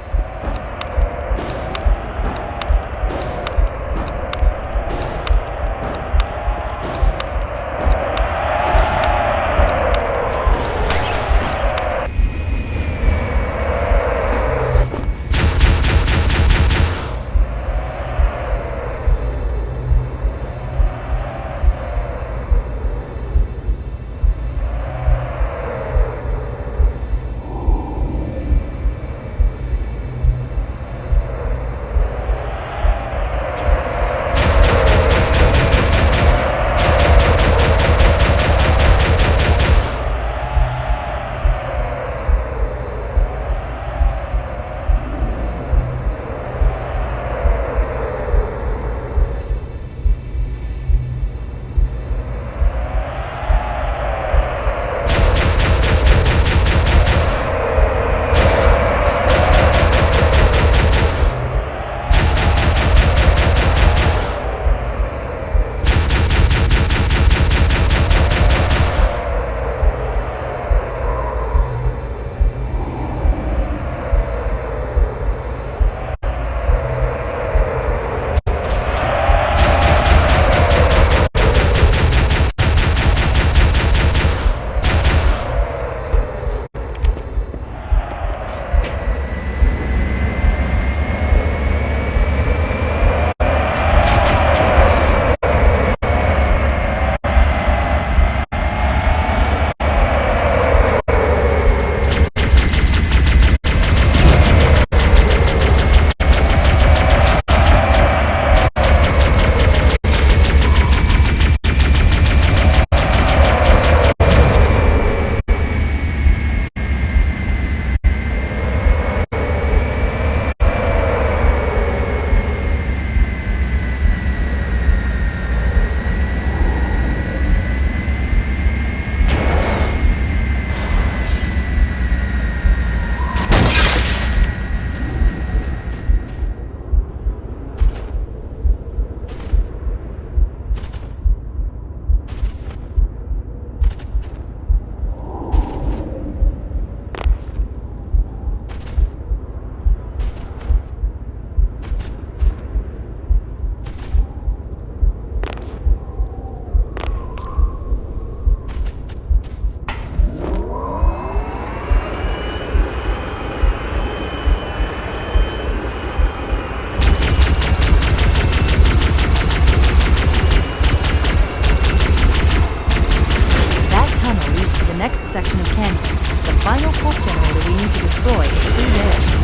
section of canyon. The final pulse generator we need to destroy is through there.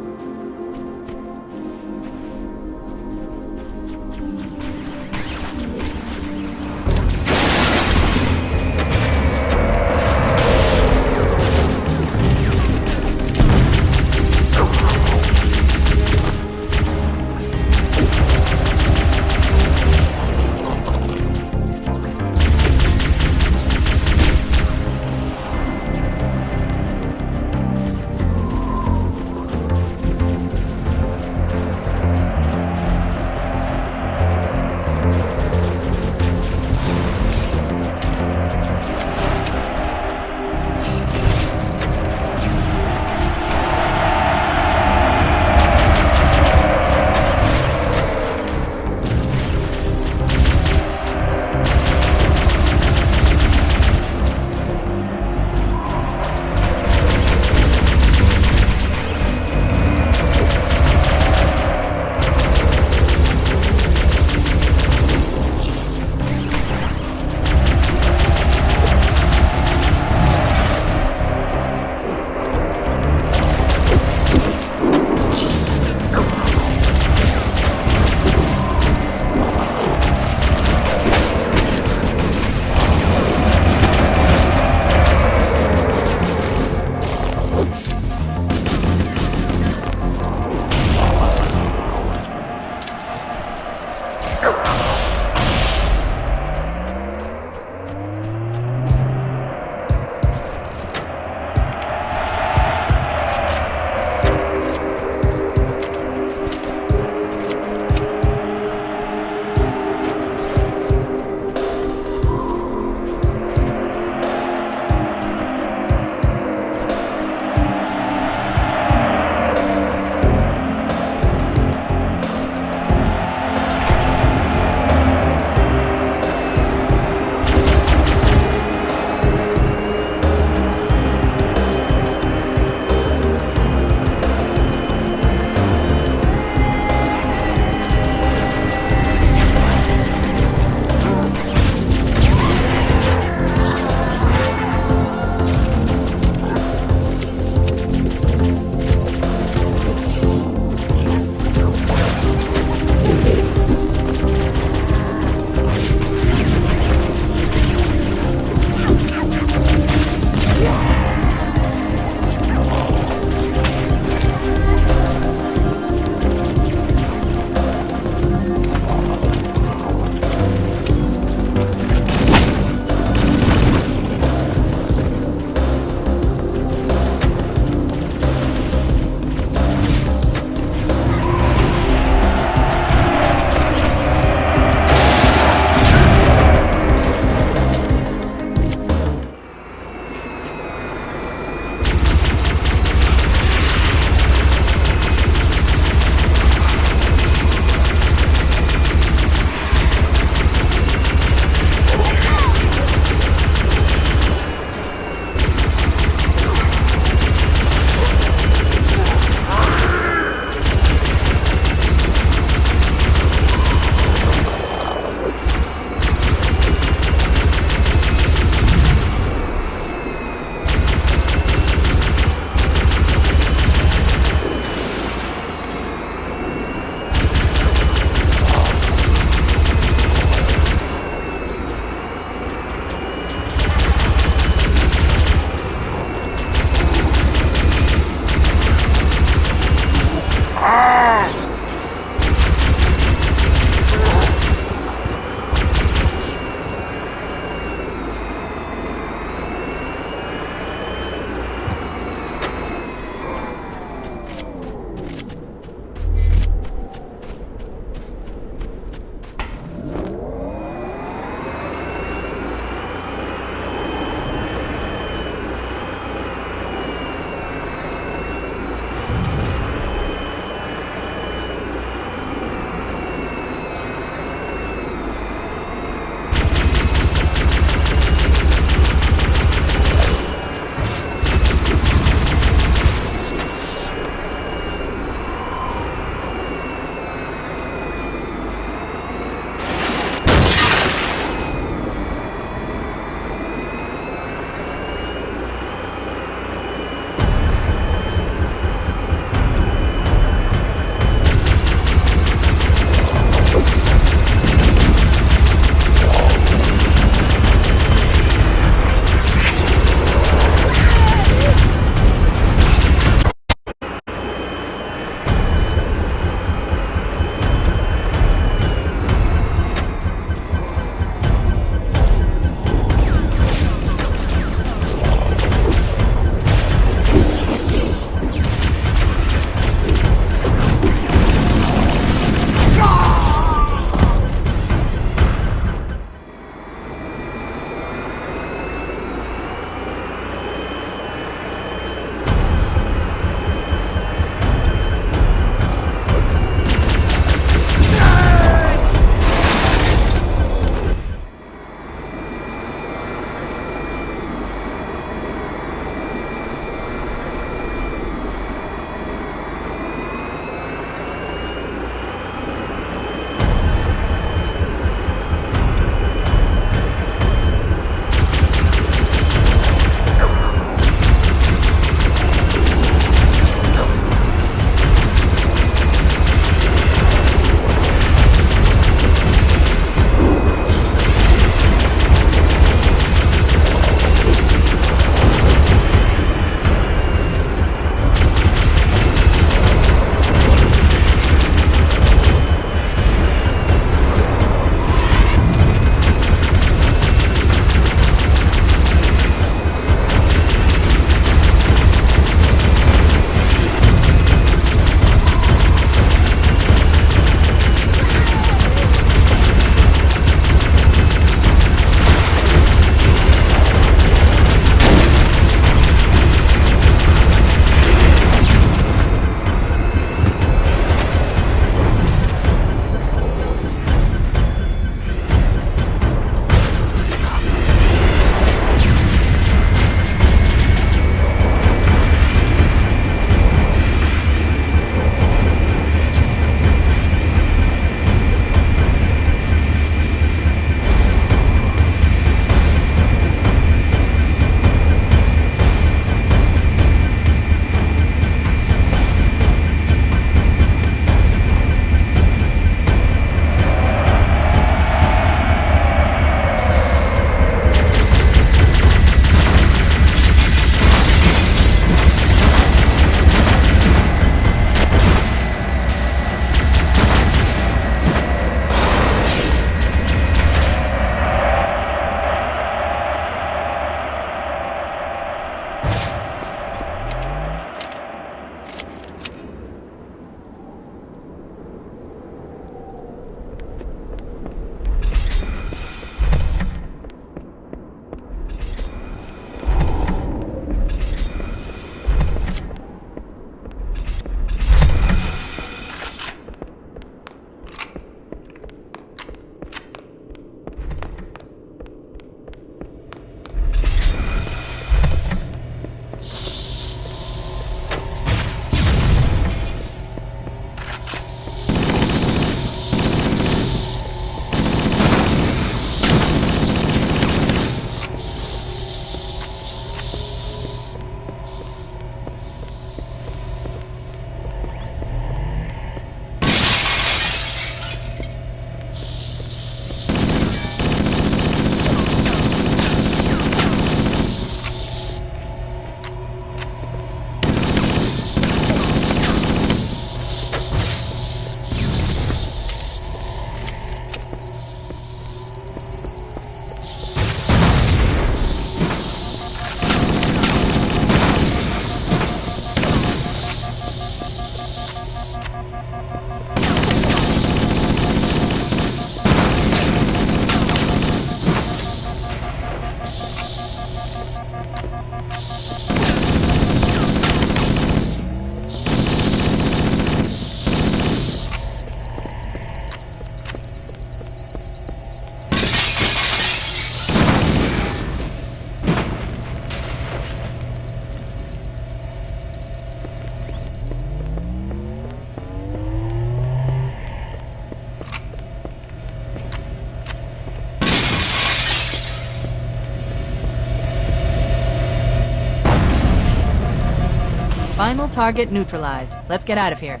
Final target neutralized. Let's get out of here.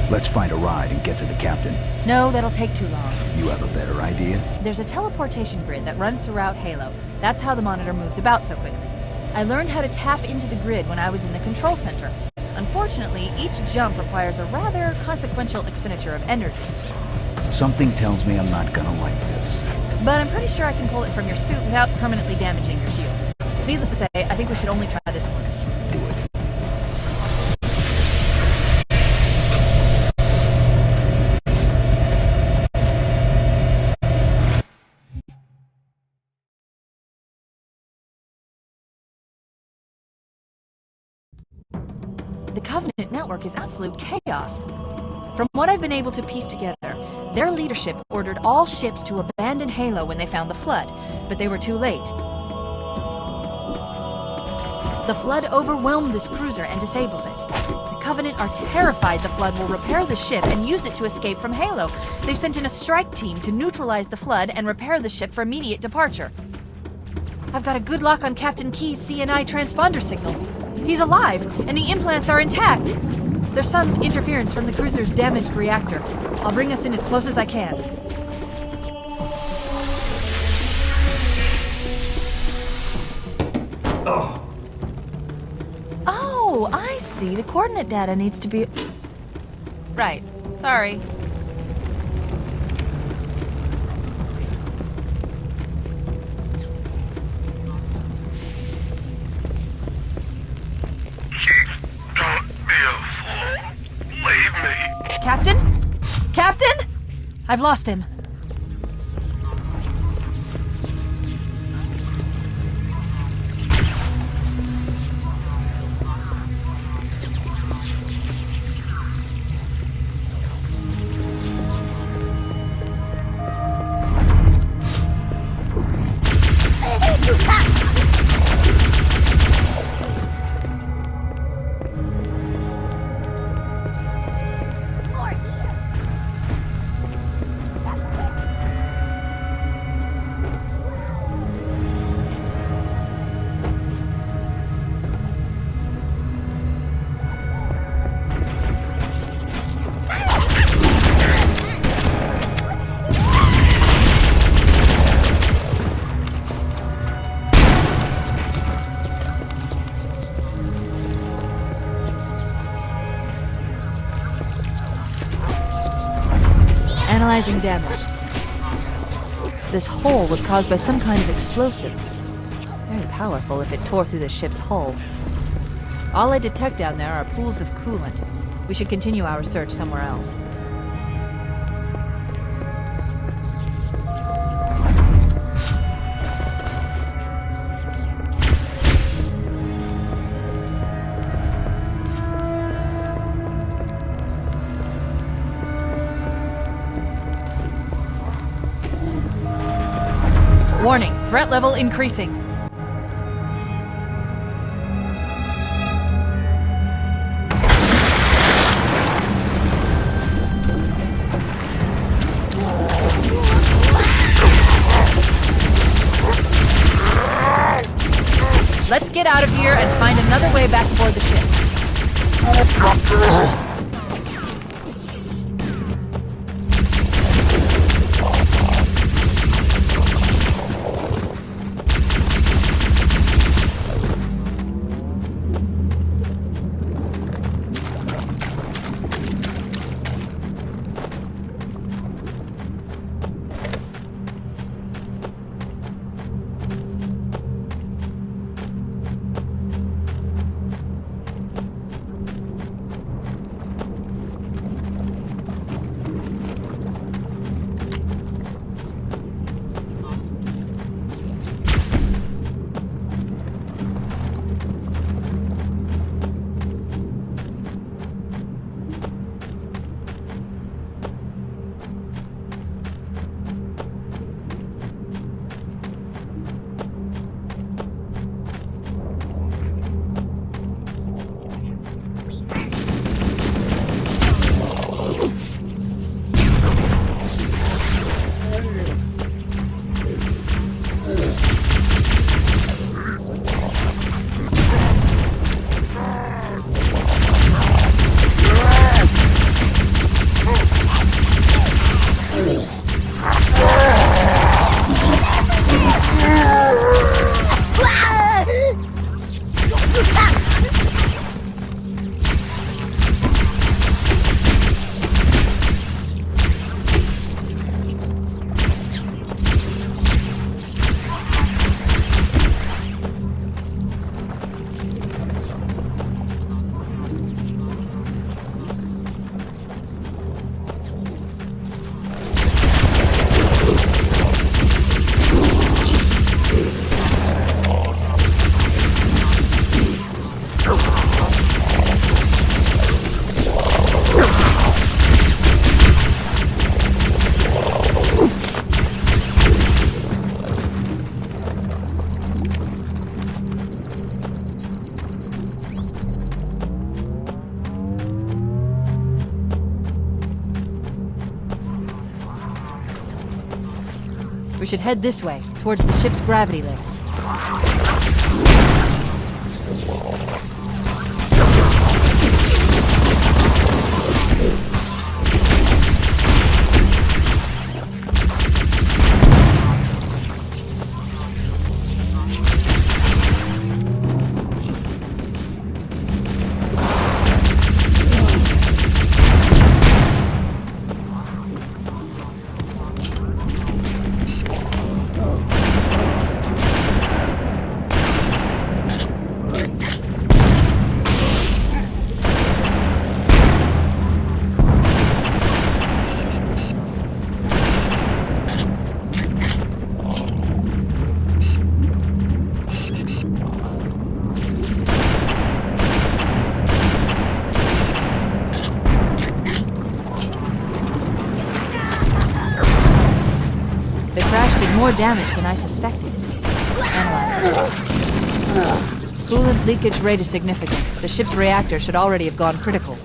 Let's find a ride and get to the captain. No, that'll take too long. You have a better idea? There's a teleportation grid that runs throughout Halo. That's how the monitor moves about so quickly. I learned how to tap into the grid when I was in the control center. Unfortunately, each jump requires a rather consequential expenditure of energy. Something tells me I'm not gonna like this. But I'm pretty sure I can pull it from your suit without permanently damaging your shields. Needless to say, I think we should only try this once. Do it. The Covenant network is absolute chaos. From what I've been able to piece together, their leadership ordered all ships to abandon Halo when they found the Flood, but they were too late. The Flood overwhelmed this cruiser and disabled it. The Covenant are terrified the Flood will repair the ship and use it to escape from Halo. They've sent in a strike team to neutralize the Flood and repair the ship for immediate departure. I've got a good lock on Captain Key's CNI transponder signal. He's alive, and the implants are intact. There's some interference from the cruiser's damaged reactor. I'll bring us in as close as I can. Oh, I see. The coordinate data needs to be... Right. Sorry. Captain? Captain? I've lost him. Analyzing damage. This hole was caused by some kind of explosive. Very powerful if it tore through the ship's hull. All I detect down there are pools of coolant. We should continue our search somewhere else. Warning, threat level increasing. Let's get out of here and find another way back aboard the ship. We should head this way, towards the ship's gravity lift. More damage than I suspected. Analyzing. Coolant leakage rate is significant. The ship's reactor should already have gone critical.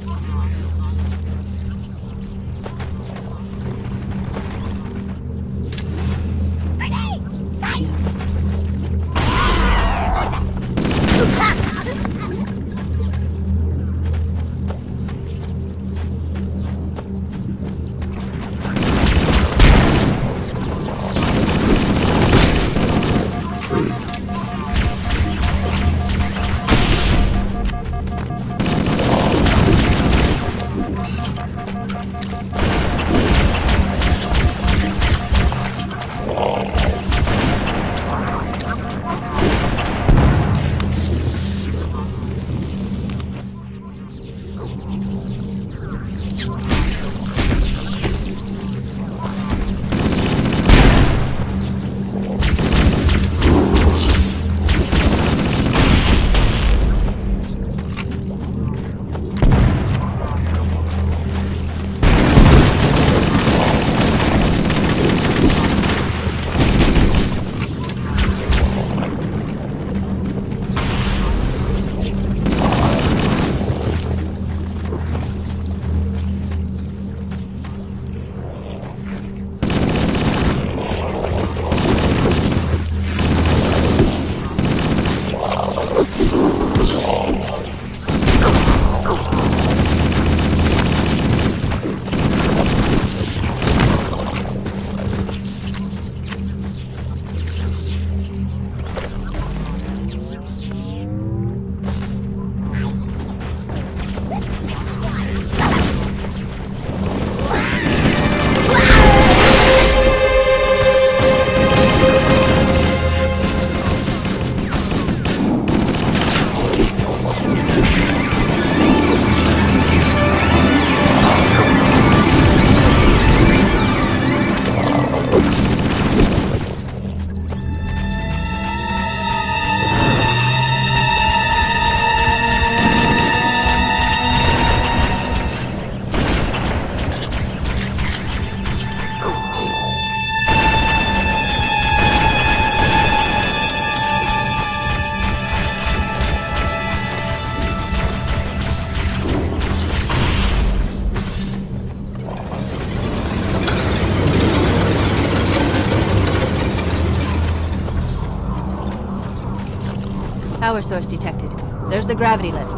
Power source detected. There's the gravity lift.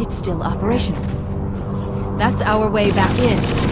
It's still operational. That's our way back in.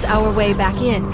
our way back in.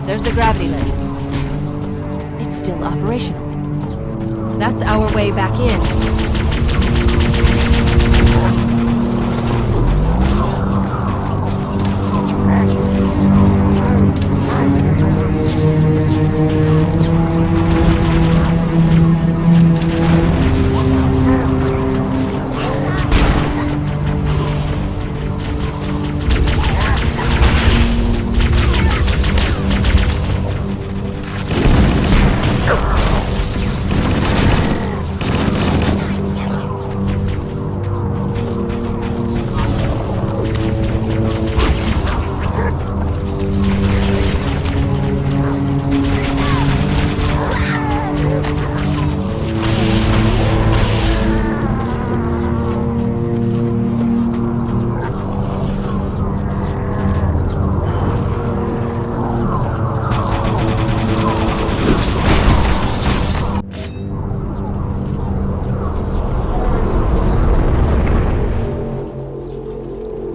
There's the gravity lift. It's still operational. That's our way back in.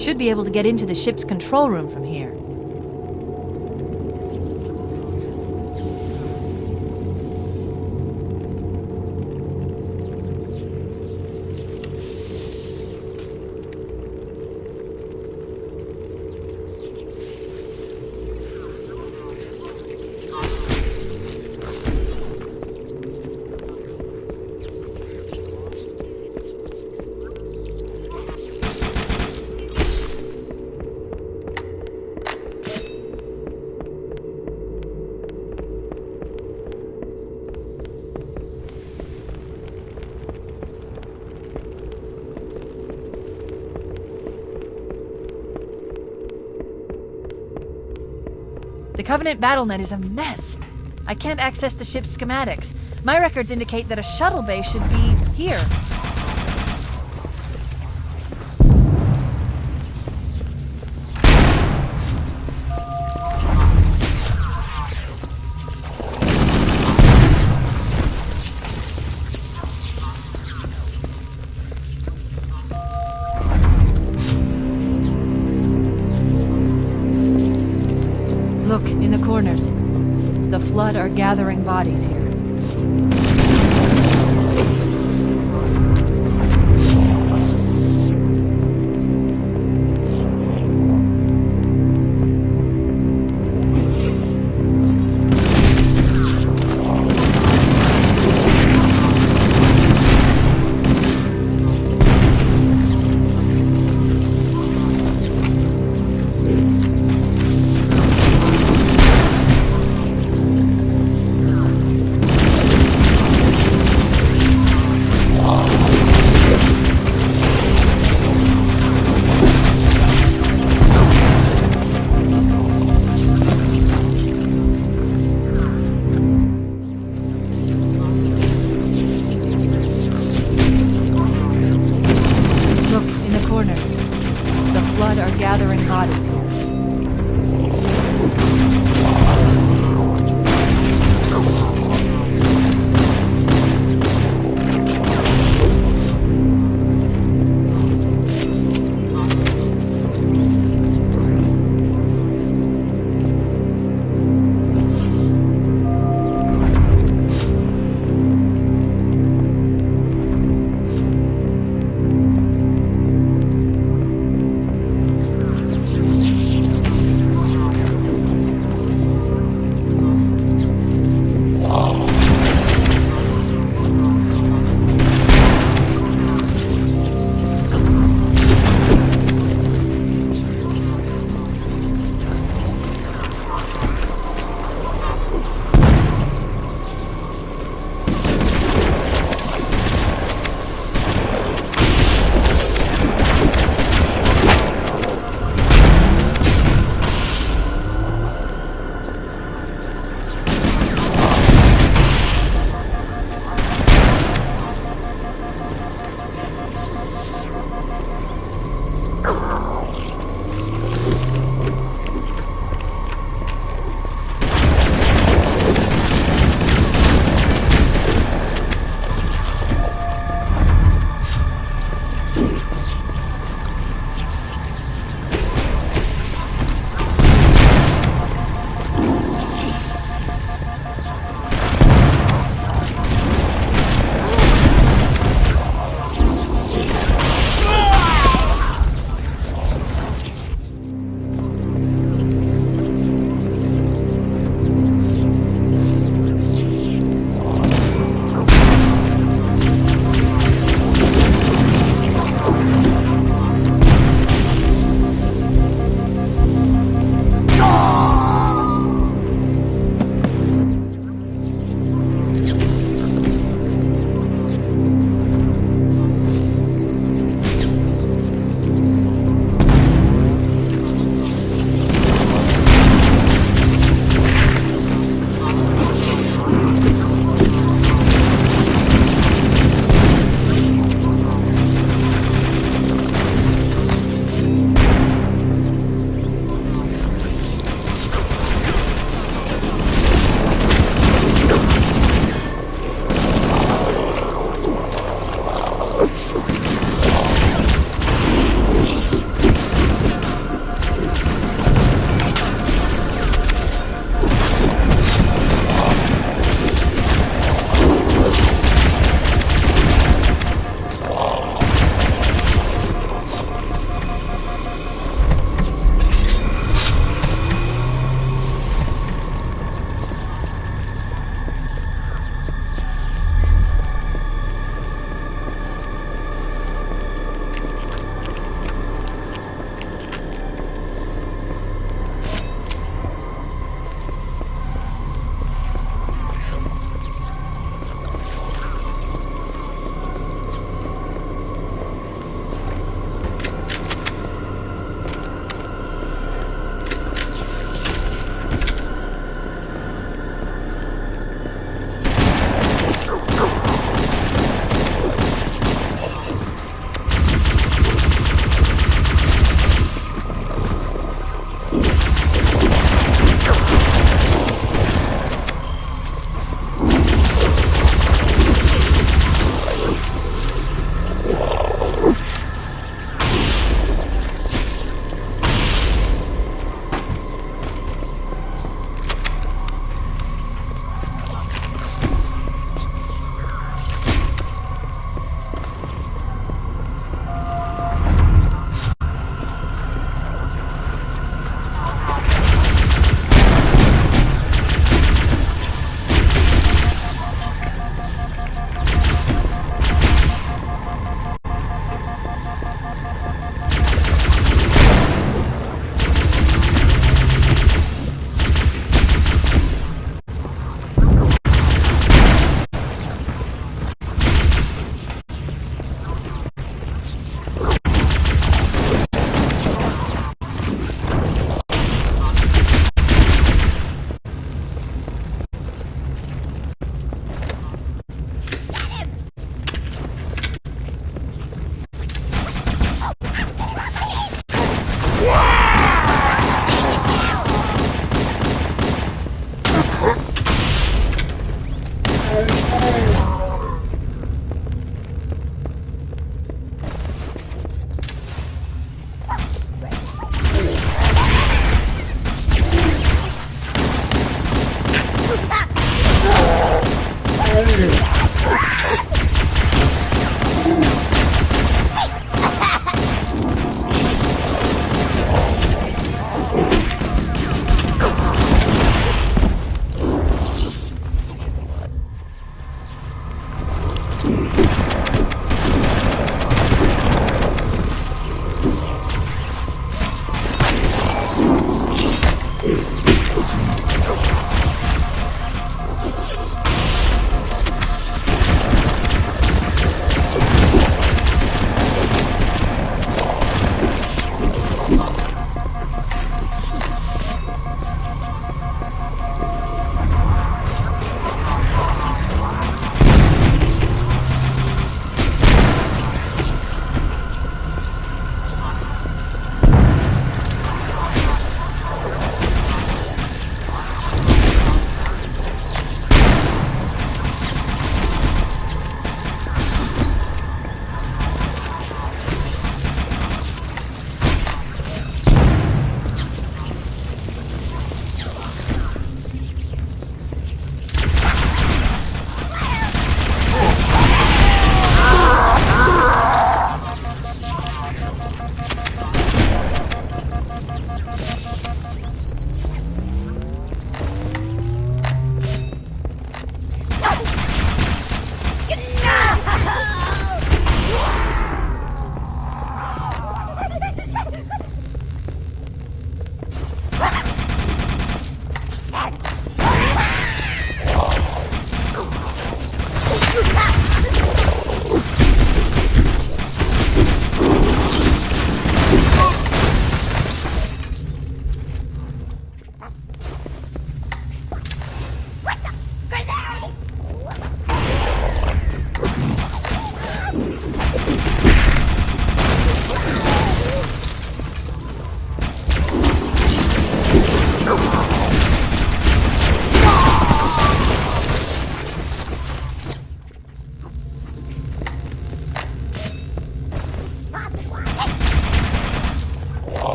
Should be able to get into the ship's control room from here. The Covenant BattleNet is a mess. I can't access the ship's schematics. My records indicate that a shuttle bay should be here. Look, in the corners. The Flood are gathering bodies here.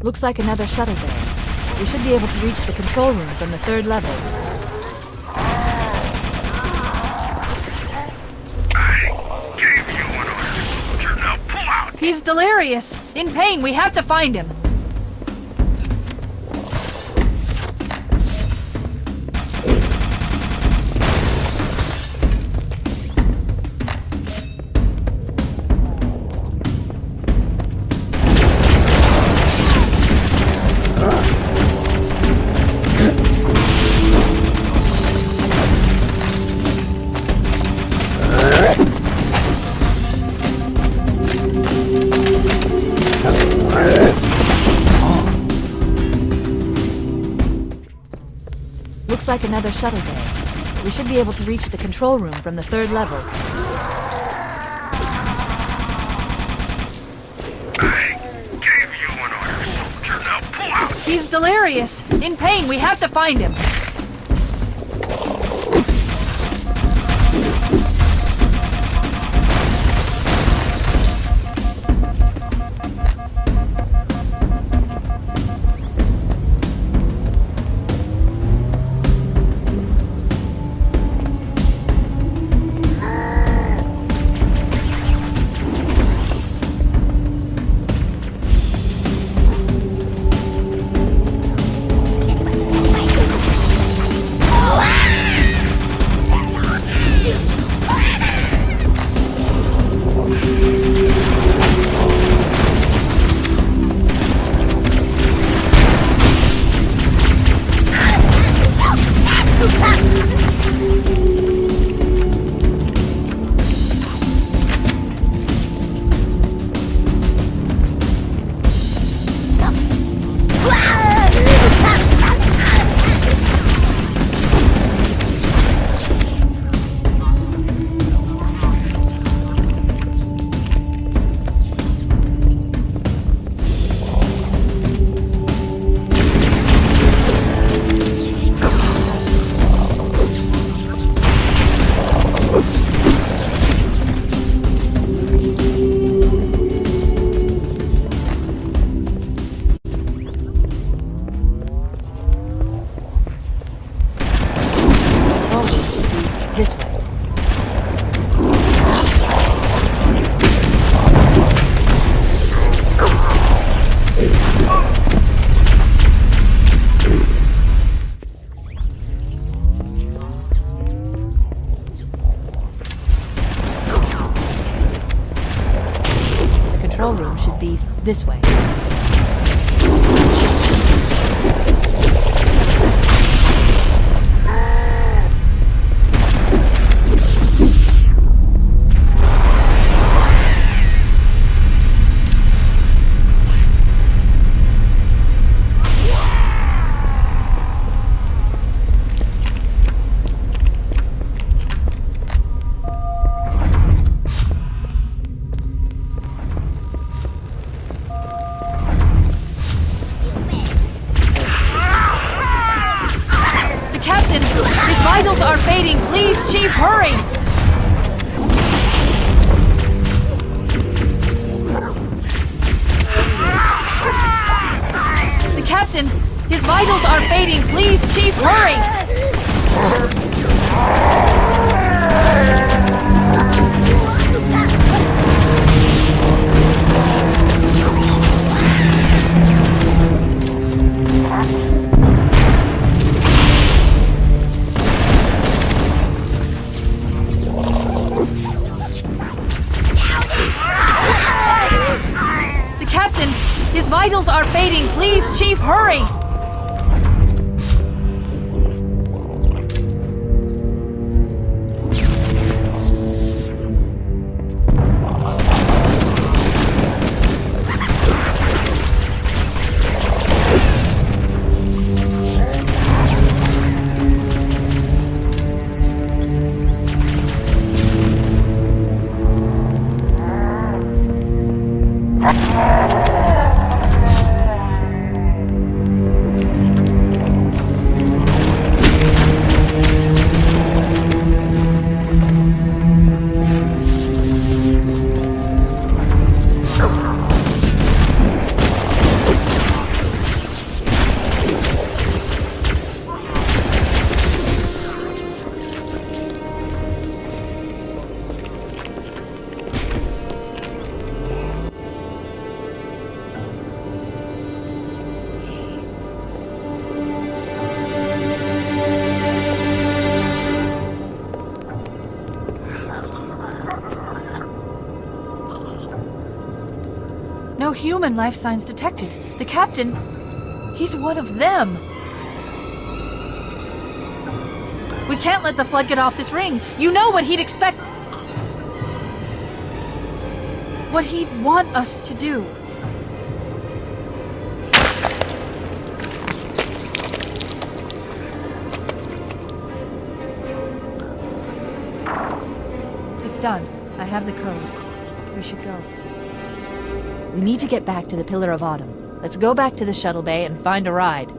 Looks like another shuttle bay. We should be able to reach the control room from the 3rd level. I gave you an order, soldier. Now pull out! He's delirious! In pain! We have to find him! Looks like another shuttle bay. We should be able to reach the control room from the 3rd level. Gave you an order, soldier. Now pull out! He's delirious! In pain! We have to find him! This way. The control room should be this way. His vitals are fading. Please, Chief, hurry! The captain, his vitals are fading. Please, Chief, hurry! His vitals are fading. Please, Chief, hurry! No human life signs detected. The captain, he's one of them. We can't let the Flood get off this ring. You know what he'd expect. What he'd want us to do. It's done. I have the code. We should go. We need to get back to the Pillar of Autumn. Let's go back to the shuttle bay and find a ride.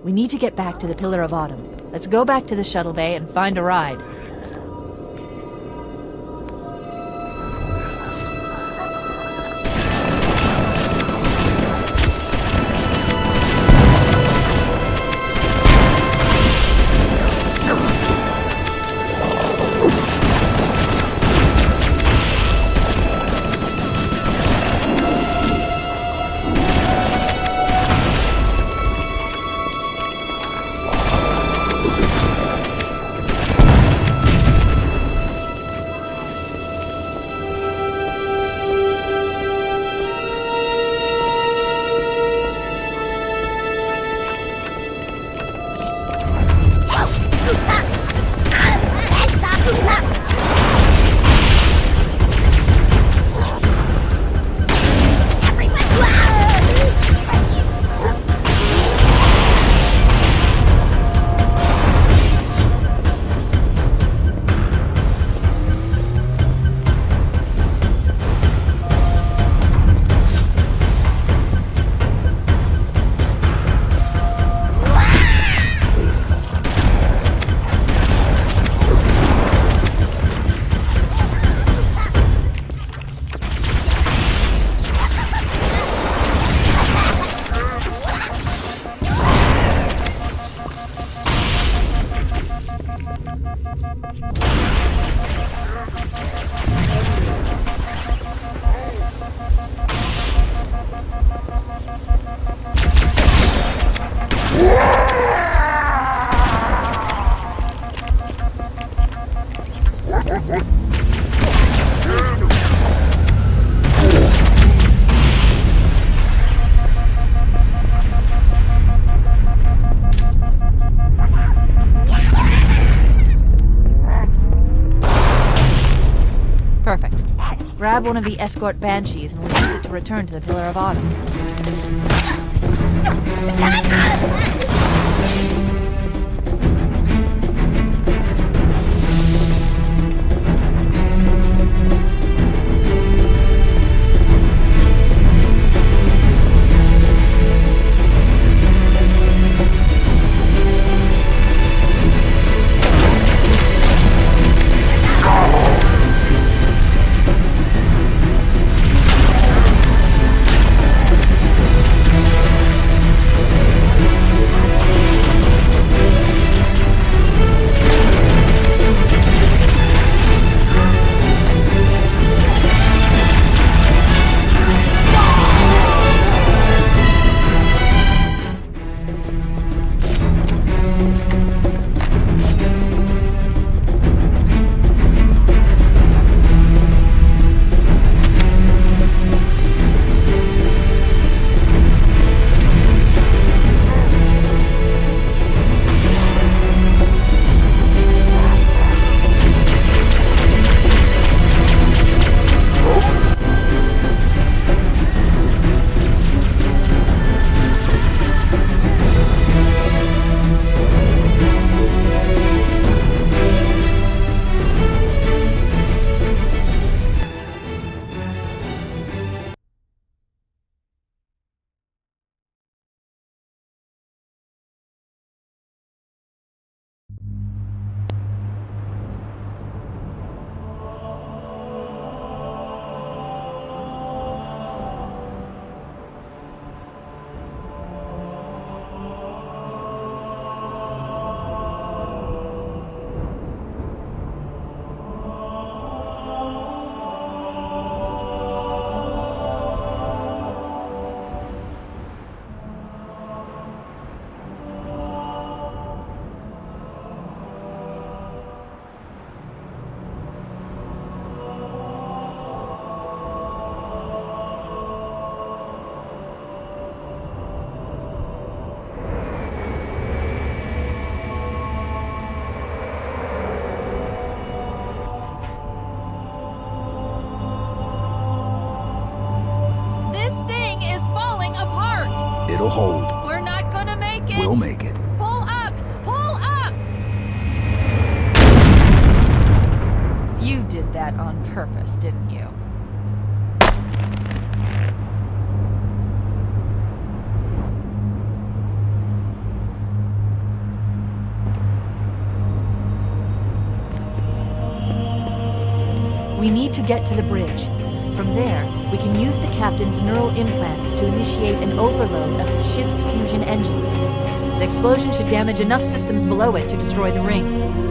We need to get back to the Pillar of Autumn. Let's go back to the shuttle bay and find a ride. Perfect. Grab one of the escort banshees and we'll use it to return to the Pillar of Autumn. It'll hold. We're not gonna make it! We'll make it. Pull up! Pull up! You did that on purpose, didn't you? We need to get to the bridge. From there, we can use the captain's neural implants to initiate an overload of the ship's fusion engines. The explosion should damage enough systems below it to destroy the ring.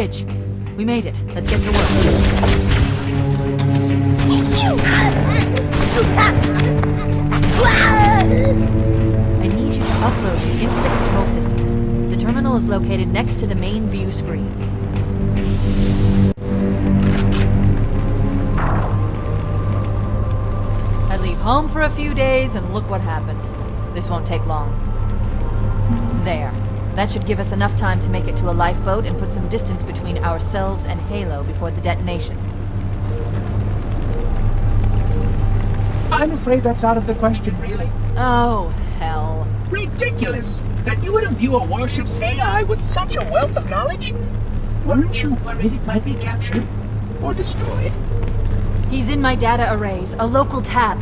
bridge. We made it. Let's get to work. I need you to upload me into the control systems. The terminal is located next to the main view screen. I leave home for a few days and look what happens. This won't take long. There. That should give us enough time to make it to a lifeboat and put some distance between ourselves and Halo before the detonation. I'm afraid that's out of the question, really. Oh, hell. Ridiculous! That you would imbue a warship's AI with such a wealth of knowledge? Weren't you worried it might be captured? Or destroyed? He's in my data arrays, a local tab.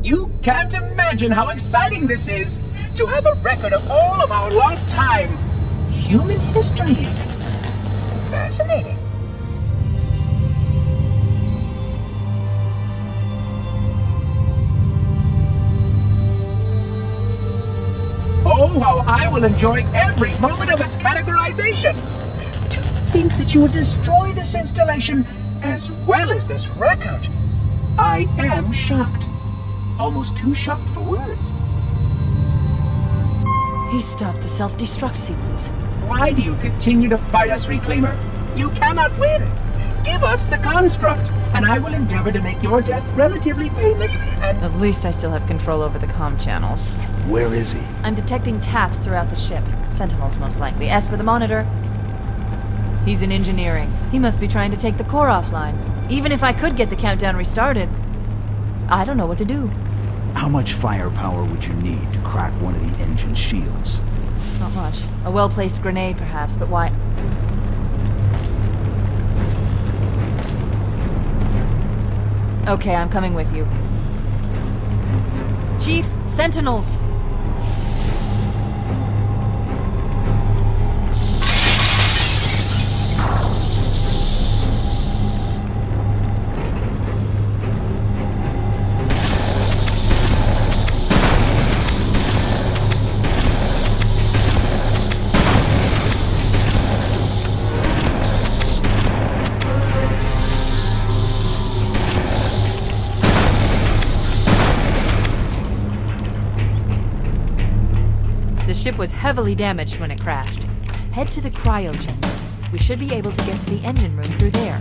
You can't imagine how exciting this is! To have a record of all of our lost time. Human history, is it? Fascinating. Oh, how I will enjoy every moment of its categorization. To think that you would destroy this installation as well as this record. I am shocked. Almost too shocked for words. He stopped the self-destruct sequence. Why do you continue to fight us, Reclaimer? You cannot win. Give us the construct, and I will endeavor to make your death relatively painless and... At least I still have control over the comm channels. Where is he? I'm detecting taps throughout the ship. Sentinels, most likely. As for the monitor, he's in engineering. He must be trying to take the core offline. Even if I could get the countdown restarted, I don't know what to do. How much firepower would you need to crack one of the engine shields? Not much. A well-placed grenade, perhaps, but why? Okay, I'm coming with you. Chief, Sentinels! The ship was heavily damaged when it crashed. Head to the cryo chamber. We should be able to get to the engine room through there.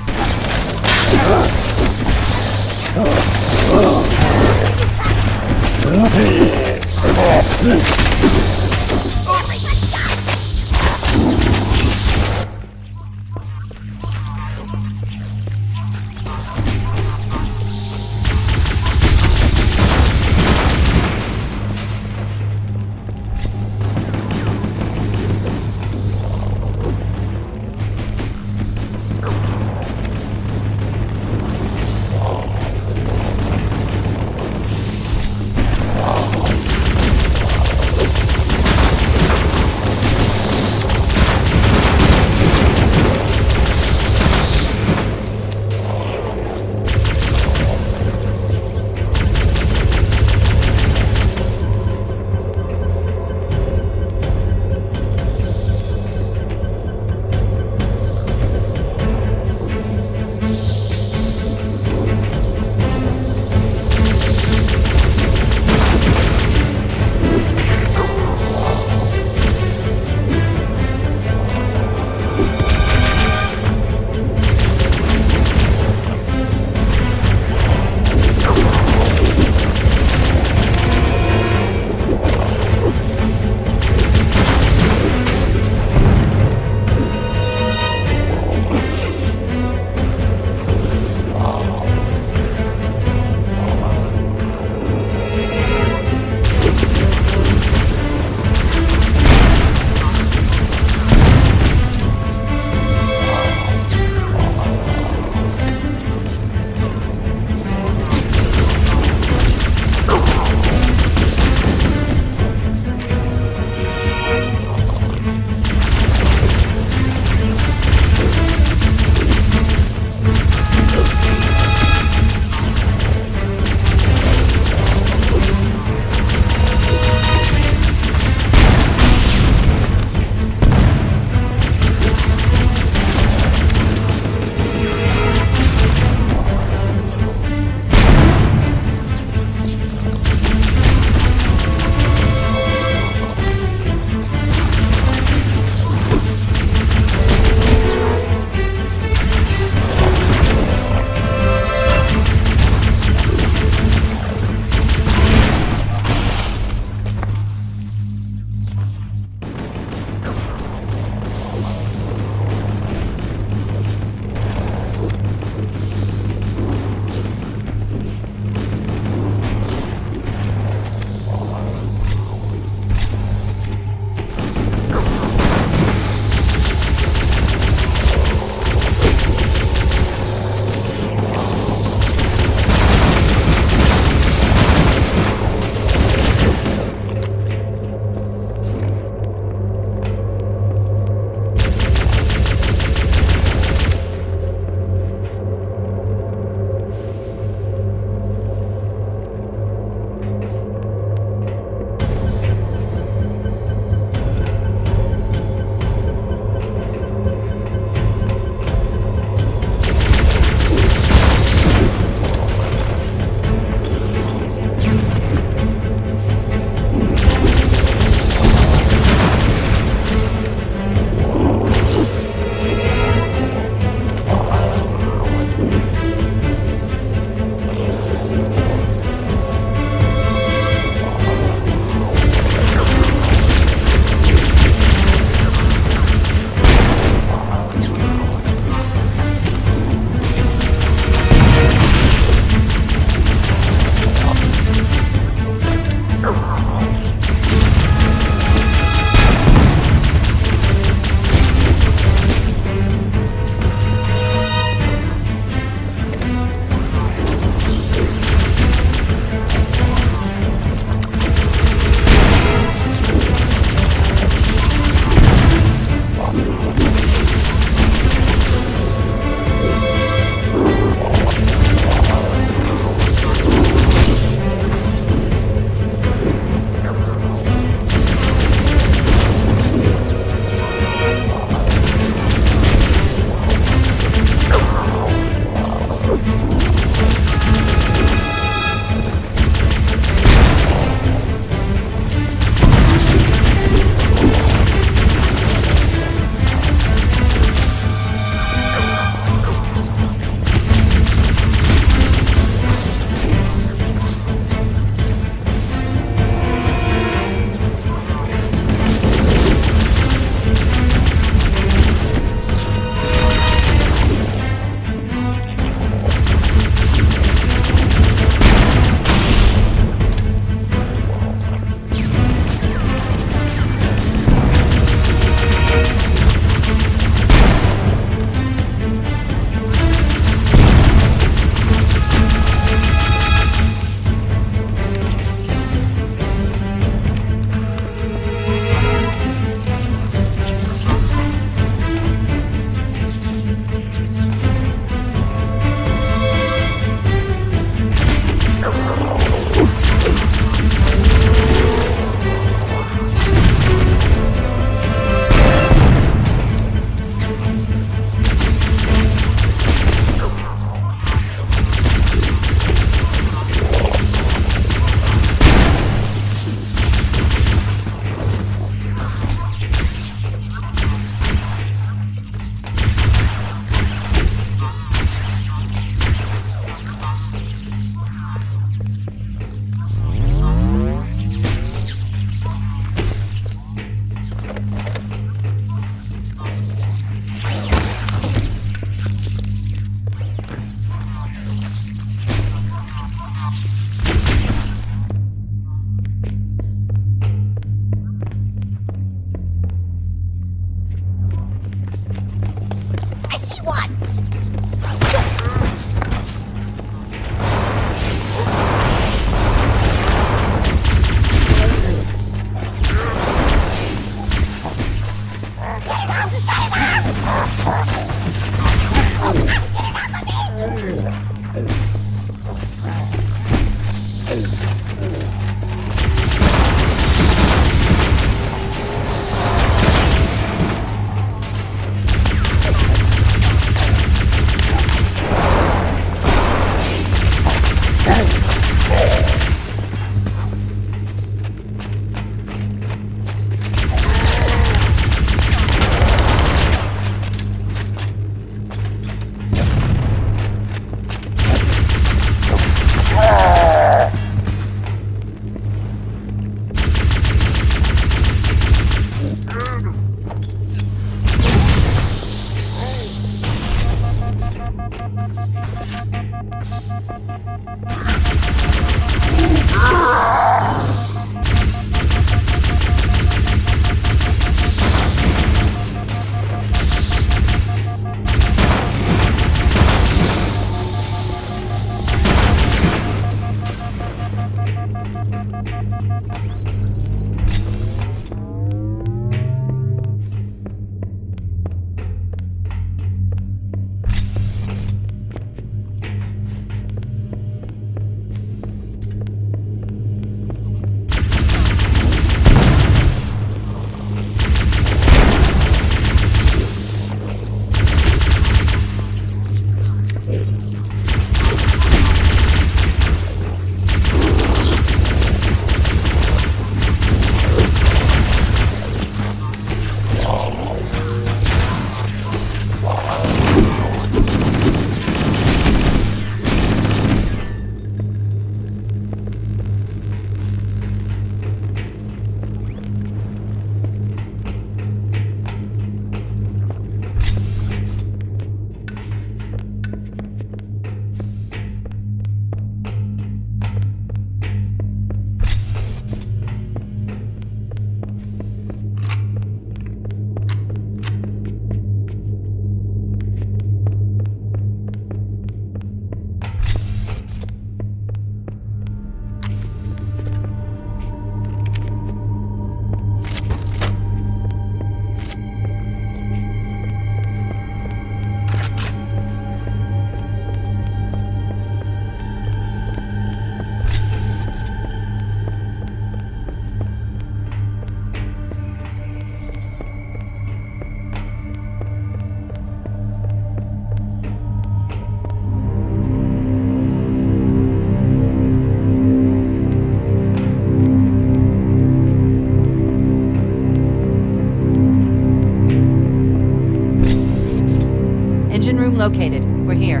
located. We're here.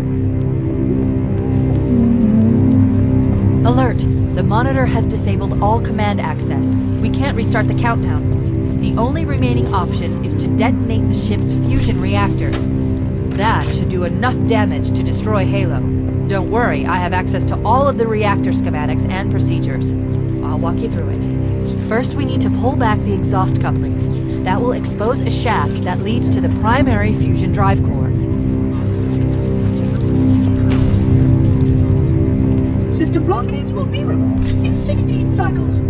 Alert! The monitor has disabled all command access. We can't restart the countdown. The only remaining option is to detonate the ship's fusion reactors. That should do enough damage to destroy Halo. Don't worry, I have access to all of the reactor schematics and procedures. I'll walk you through it. First, we need to pull back the exhaust couplings. That will expose a shaft that leads to the primary fusion drive core. System blockades will be removed in 16 cycles.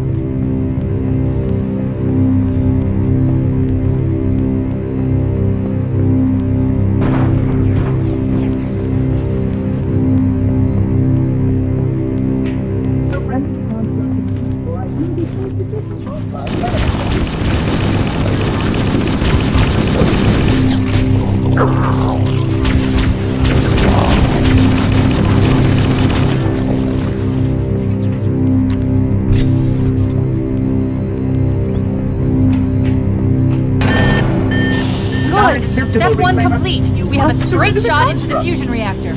Step 1 complete. We have a straight shot into the fusion reactor.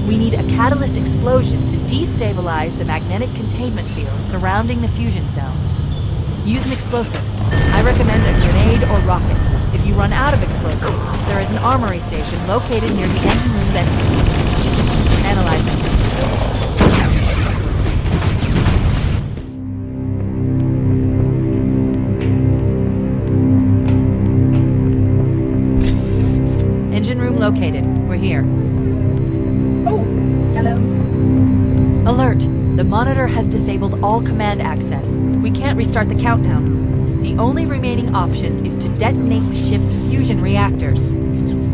We need a catalyst explosion to destabilize the magnetic containment field surrounding the fusion cells. Use an explosive. I recommend a grenade or rocket. If you run out of explosives, there is an armory station located near the engine room's entrance. Analyzing. Engine room located. We're here. Oh, hello. Alert! The monitor has disabled all command access. We can't restart the countdown. The only remaining option is to detonate the ship's fusion reactors.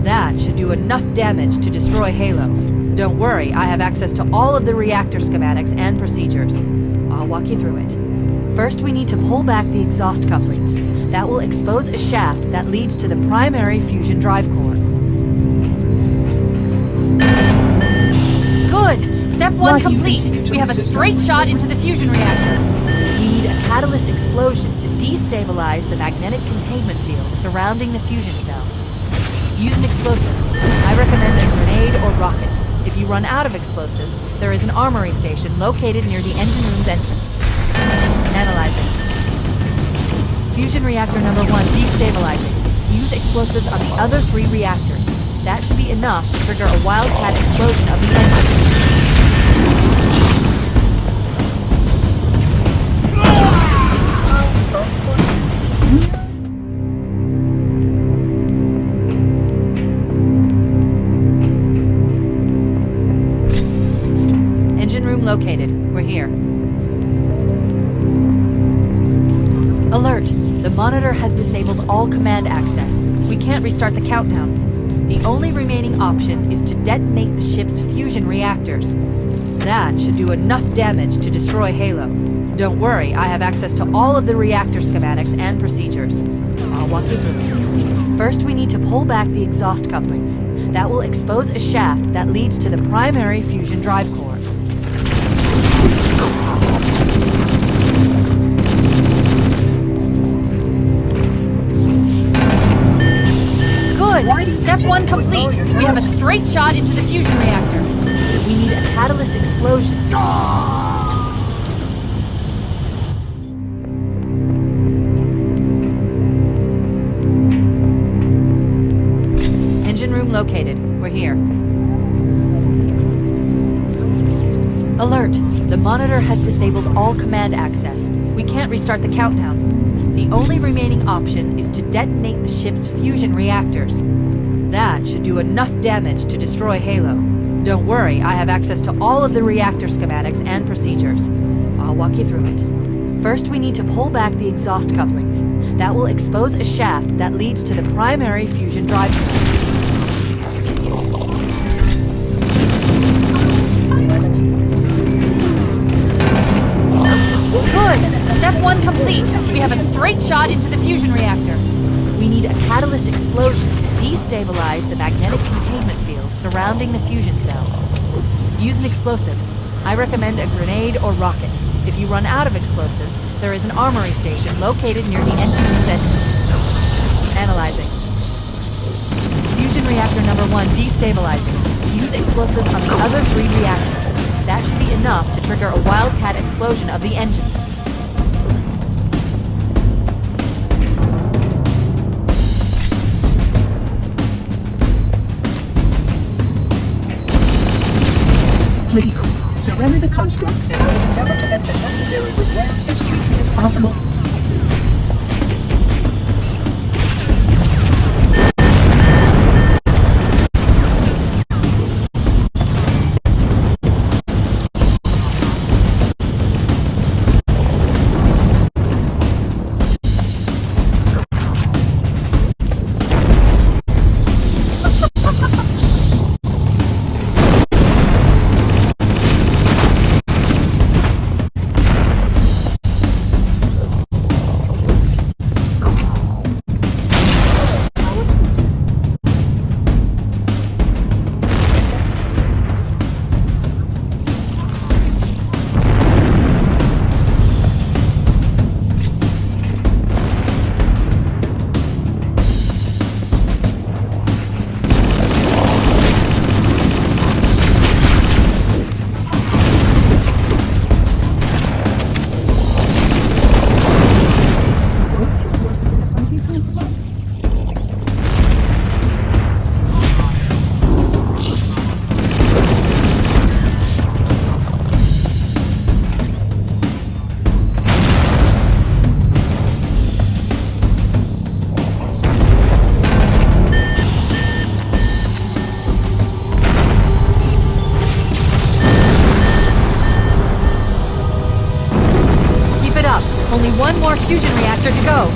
That should do enough damage to destroy Halo. Don't worry, I have access to all of the reactor schematics and procedures. I'll walk you through it. First, we need to pull back the exhaust couplings. That will expose a shaft that leads to the primary fusion drive core. Good! Step 1 complete. We have a straight shot into the fusion reactor. We need a catalyst explosion to destabilize the magnetic containment field surrounding the fusion cells. Use an explosive. I recommend a grenade or rocket. If you run out of explosives, there is an armory station located near the engine room's entrance. Analyzing. Fusion reactor number 1 destabilizing. Use explosives on the other 3 reactors. That should be enough to trigger a wildcat explosion of the engines. Engine room located. We're here. Alert! The monitor has disabled all command access. We can't restart the countdown. The only remaining option is to detonate the ship's fusion reactors. That should do enough damage to destroy Halo. Don't worry, I have access to all of the reactor schematics and procedures. I'll walk you through it. First, we need to pull back the exhaust couplings. That will expose a shaft that leads to the primary fusion drive core. Good! Step 1 complete. We have a straight shot into the fusion reactor. We need a catalyst explosion to... Engine room located. We're here. Alert! The monitor has disabled all command access. We can't restart the countdown. The only remaining option is to detonate the ship's fusion reactors. That should do enough damage to destroy Halo. Don't worry, I have access to all of the reactor schematics and procedures. I'll walk you through it. First, we need to pull back the exhaust couplings. That will expose a shaft that leads to the primary fusion drive core. Good! Step 1 complete. We have a straight shot into the fusion reactor. We need a catalyst explosion to destabilize the magnetic containment field surrounding the fusion cells. Use an explosive. I recommend a grenade or rocket. If you run out of explosives, there is an armory station located near the engine room's entrance. Analyzing. fusion reactor number 1 destabilizing. Use explosives on the other 3 reactors. That should be enough to trigger a wildcat explosion of the engines. Please, surrender the construct and I will endeavor to make the necessary repairs as quickly as possible. Only one more fusion reactor to go.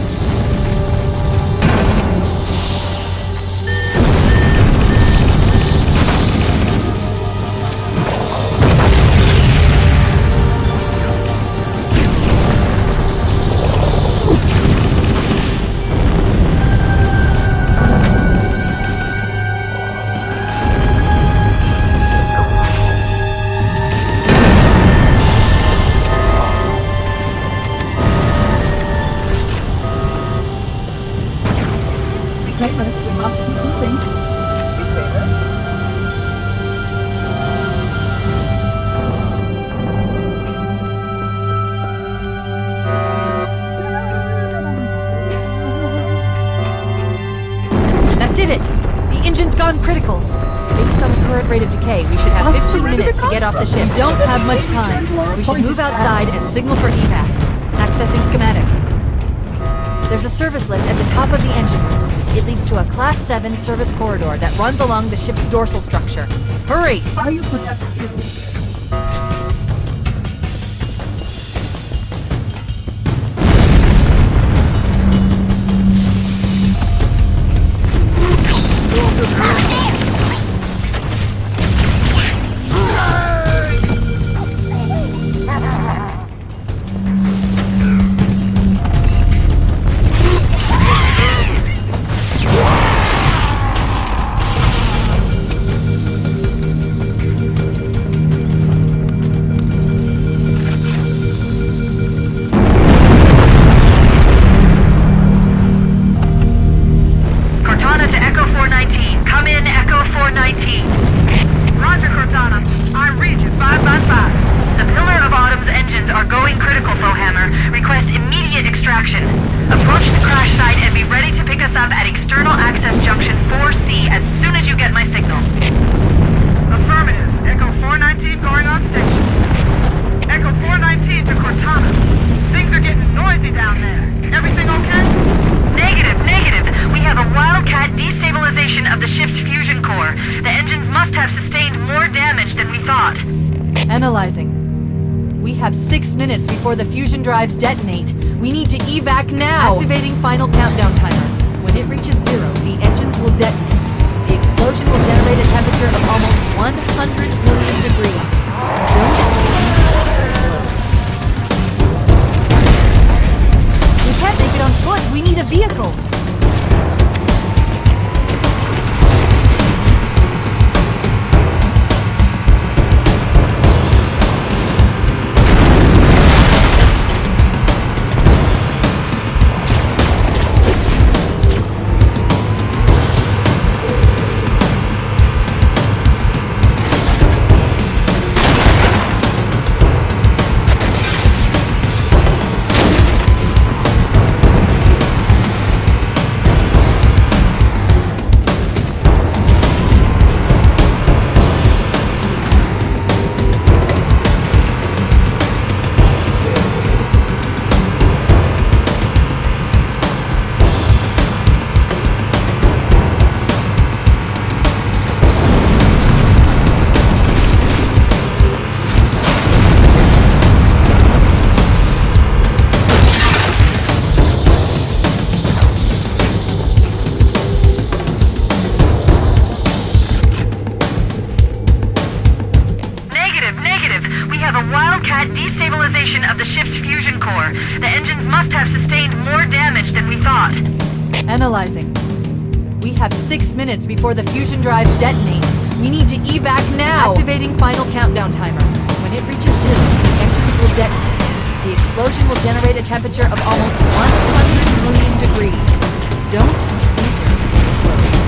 Did it! The engine's gone critical. Based on the current rate of decay, we should have 15 minutes to get off the ship. We don't have much time. We should move outside and signal for evac. Accessing schematics. There's a service lift at the top of the engine. It leads to a Class 7 service corridor that runs along the ship's dorsal structure. Hurry! Are you productive? Analyzing. We have 6 minutes before the fusion drives detonate. We need to evac now! Activating final countdown timer. When it reaches 0, the engines will detonate. The explosion will generate a temperature of almost 100 million degrees. Don't explodes. We can't make it on foot. We need a vehicle. engines must have sustained more damage than we thought. Analyzing. We have 6 minutes before the fusion drives detonate. We need to evac now! Activating final countdown timer. When it reaches 0, the engines will detonate. The explosion will generate a temperature of almost 100 million degrees. Don't leave your clothes.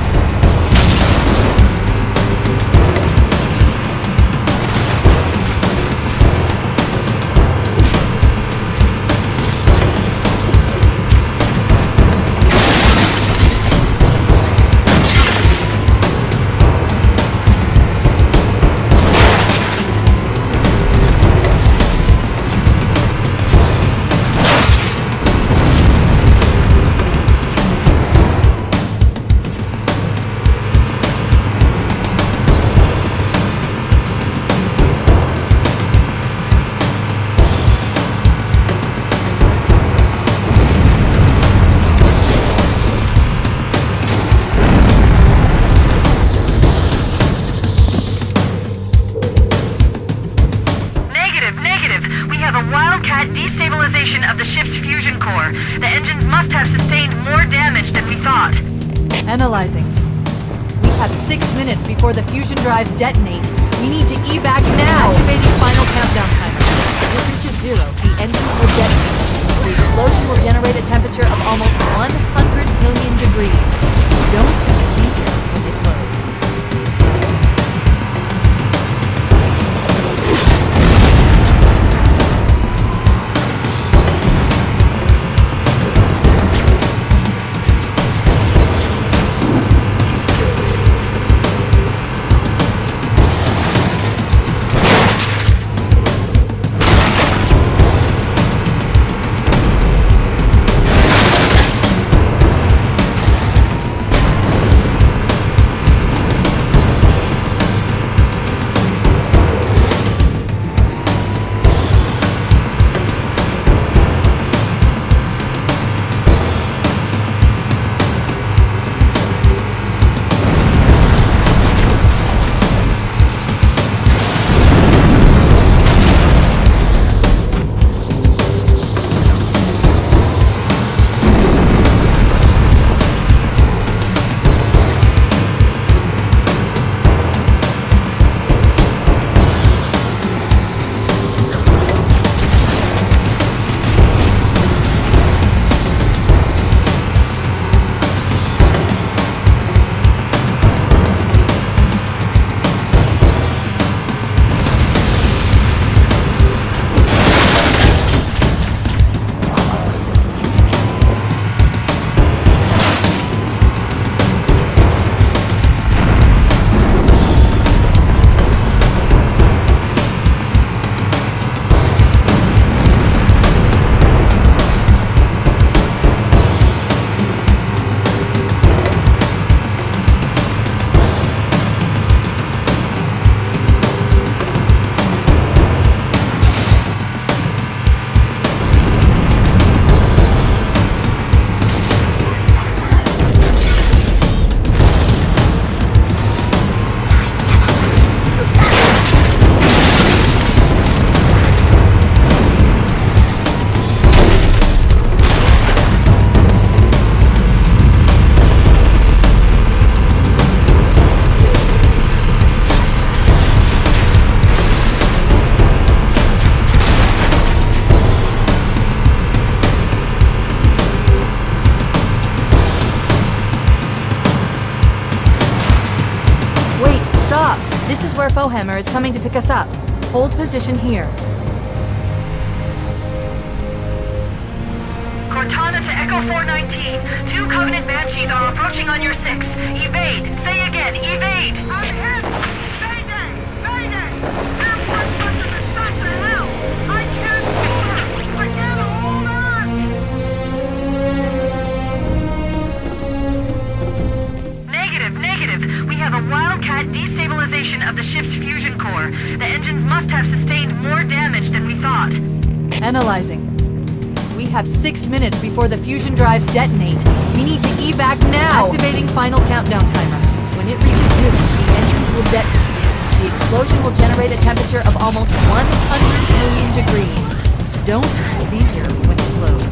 Destabilization of the ship's fusion core. The engines must have sustained more damage than we thought. Analyzing. We have 6 minutes before the fusion drives detonate. We need to evac now! Activating final countdown timer. When it reaches 0, the engines will detonate. The explosion will generate a temperature of almost 100 million degrees. Don't leave here when it blows. This is where Fohammer is coming to pick us up. Hold position here. Cortana to Echo 419. 2 Covenant Banshees are approaching on your 6. Evade. Say again, evade. I'm hit! Mayday! Mayday! They're one person to shot to hell! I can't pull her! I can't hold on! Negative. We have a Wildcat destabilization of the ship's fusion core. The engines must have sustained more damage than we thought. Analyzing. We have 6 minutes before the fusion drives detonate. We need to evac now! Activating final countdown timer. When it reaches 0, the engines will detonate. The explosion will generate a temperature of almost 100 million degrees. Don't be here when it blows.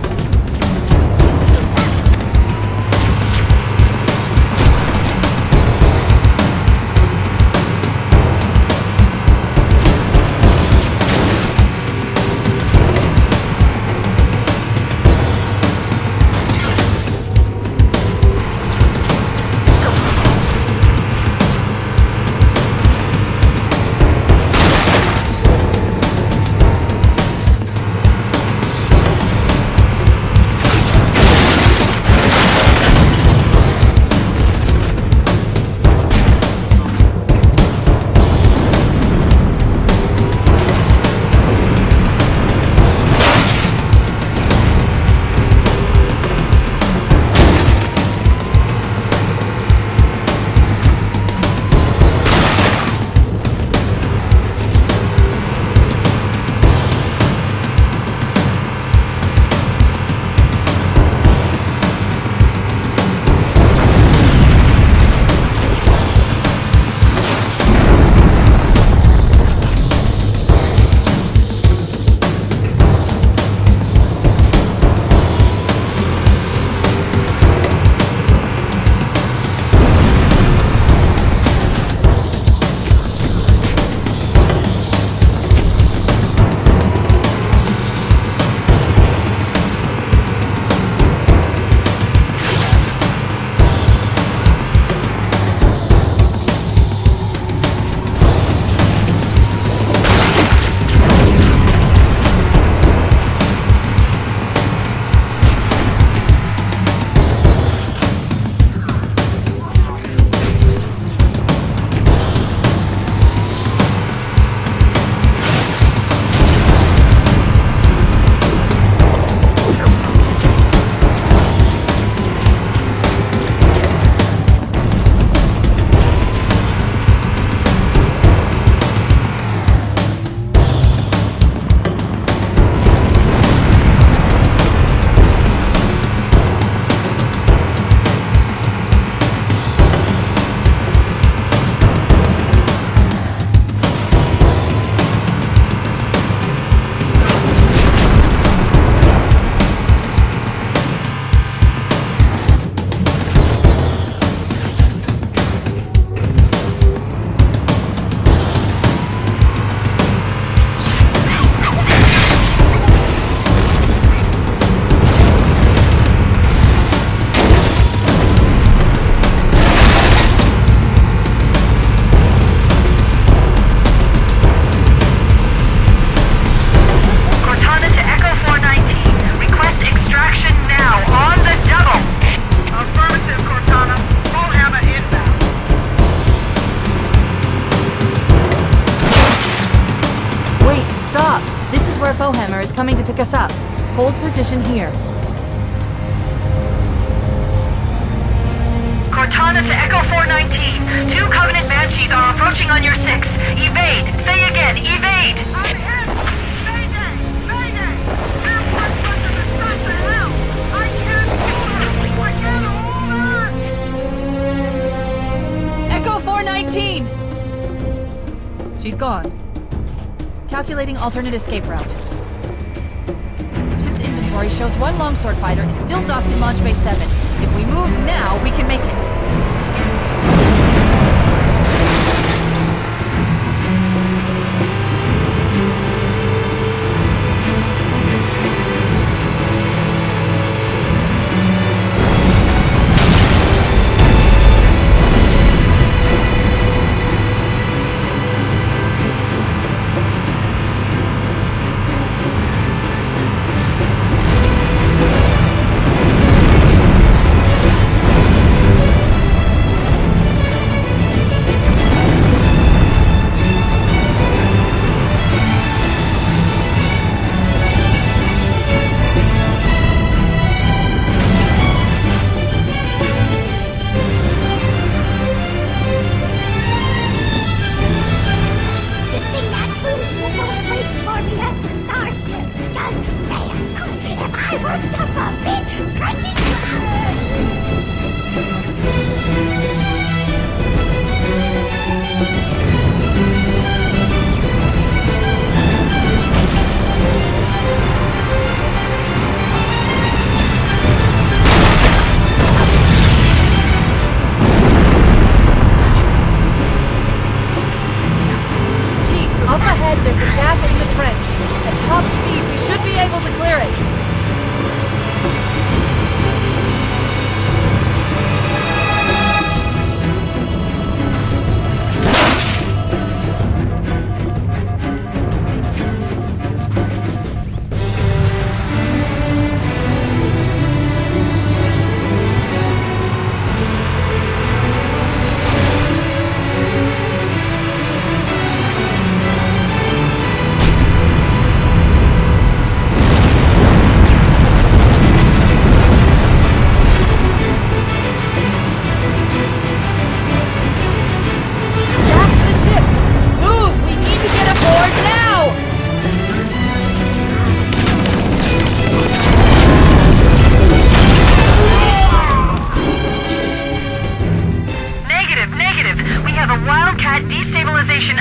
pick us up. Hold position here. Cortana to Echo 419. 2 Covenant Banshees are approaching on your 6. Evade. Say again, evade. I'm hit! Mayday! Mayday! Airport under the shot to hell! I can't hold her! I can't hold her! Echo 419! She's gone. Calculating alternate escape route. Ship's inventory shows 1 longsword fighter is still docked in Launch Bay 7. If we move now, we can make it.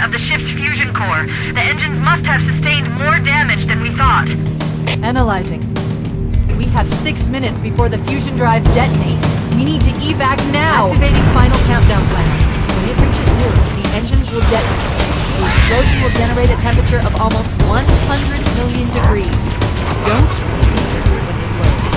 of the ship's fusion core. The engines must have sustained more damage than we thought. Analyzing. We have 6 minutes before the fusion drives detonate. We need to evac now! Activating final countdown timer. When it reaches 0, the engines will detonate. The explosion will generate a temperature of almost 100 million degrees. Don't leave when it blows.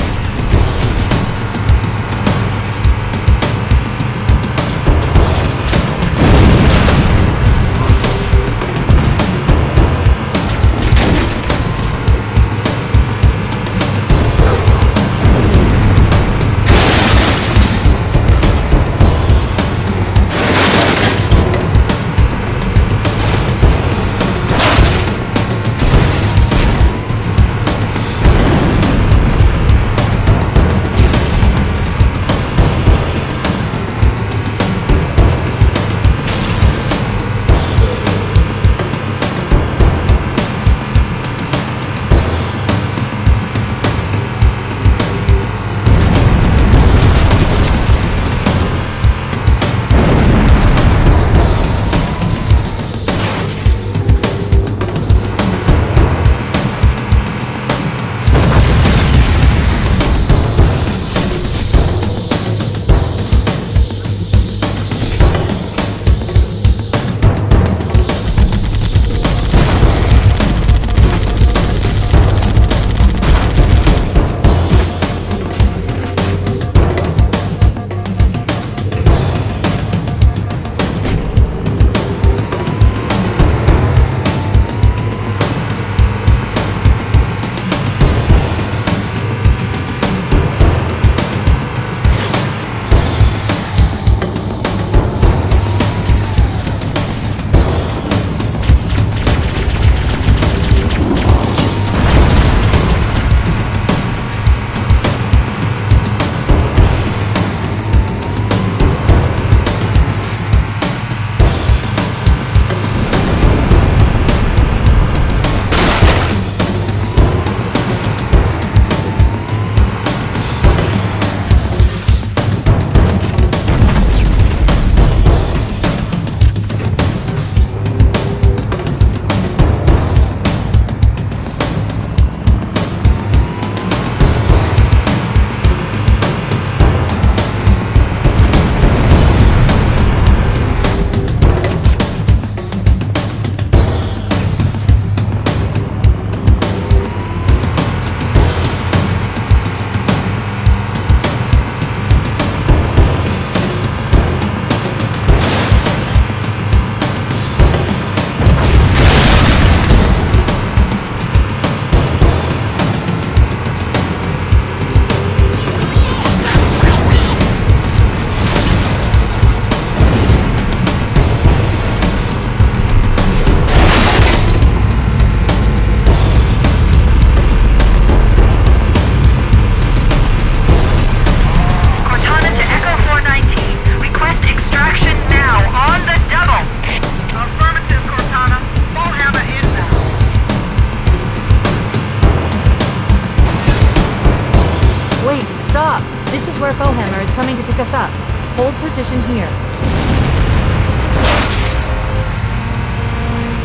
Stop! This is where Foehammer is coming to pick us up. Hold position here.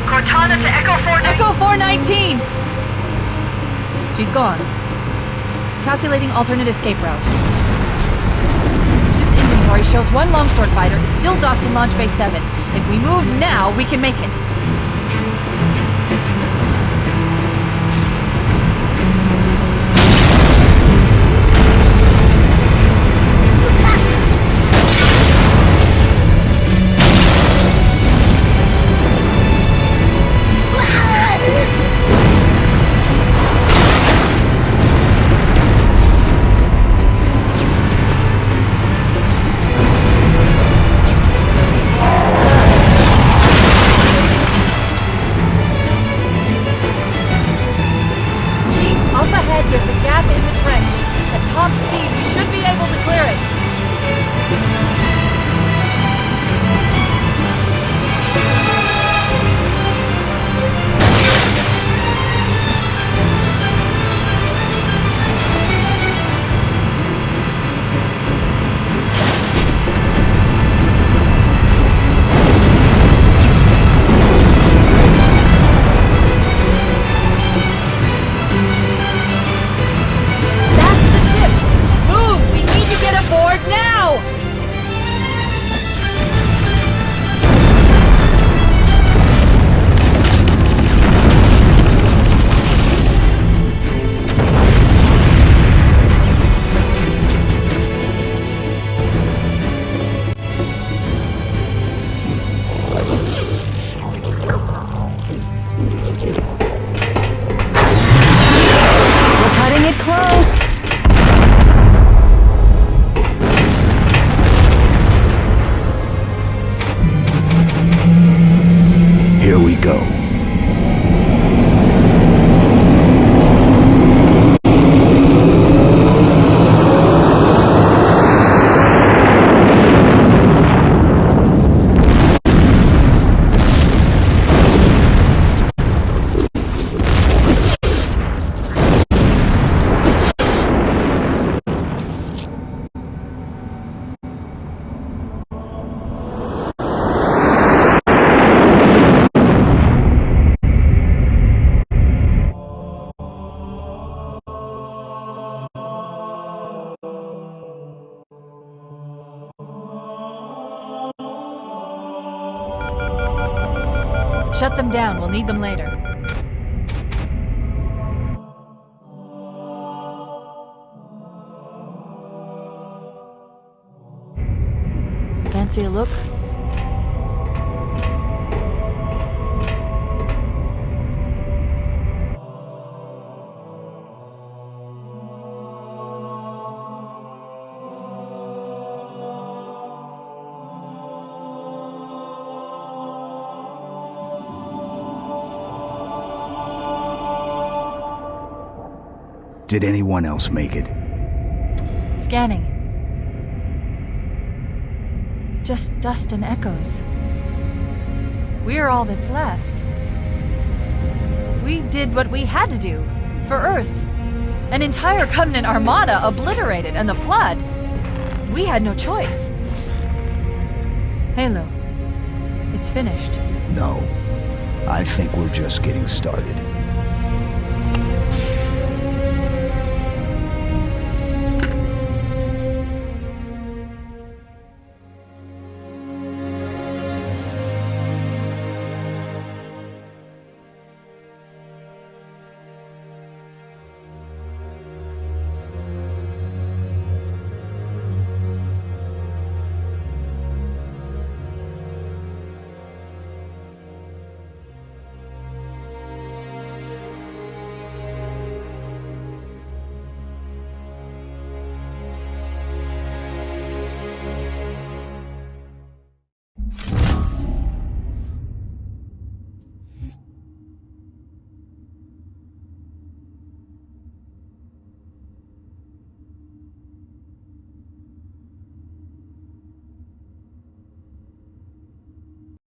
Cortana to Echo 419. Echo 419! She's gone. Calculating alternate escape route. Ship's inventory shows one longsword fighter is still docked in Launch Bay 7. If we move now, we can make it. Here we go. Shut them down. We'll need them later. Fancy a look? Did anyone else make it? Scanning. Just dust and echoes. We're all that's left. We did what we had to do. For Earth. An entire Covenant armada obliterated, and the Flood. We had no choice. Halo. It's finished. No. I think we're just getting started.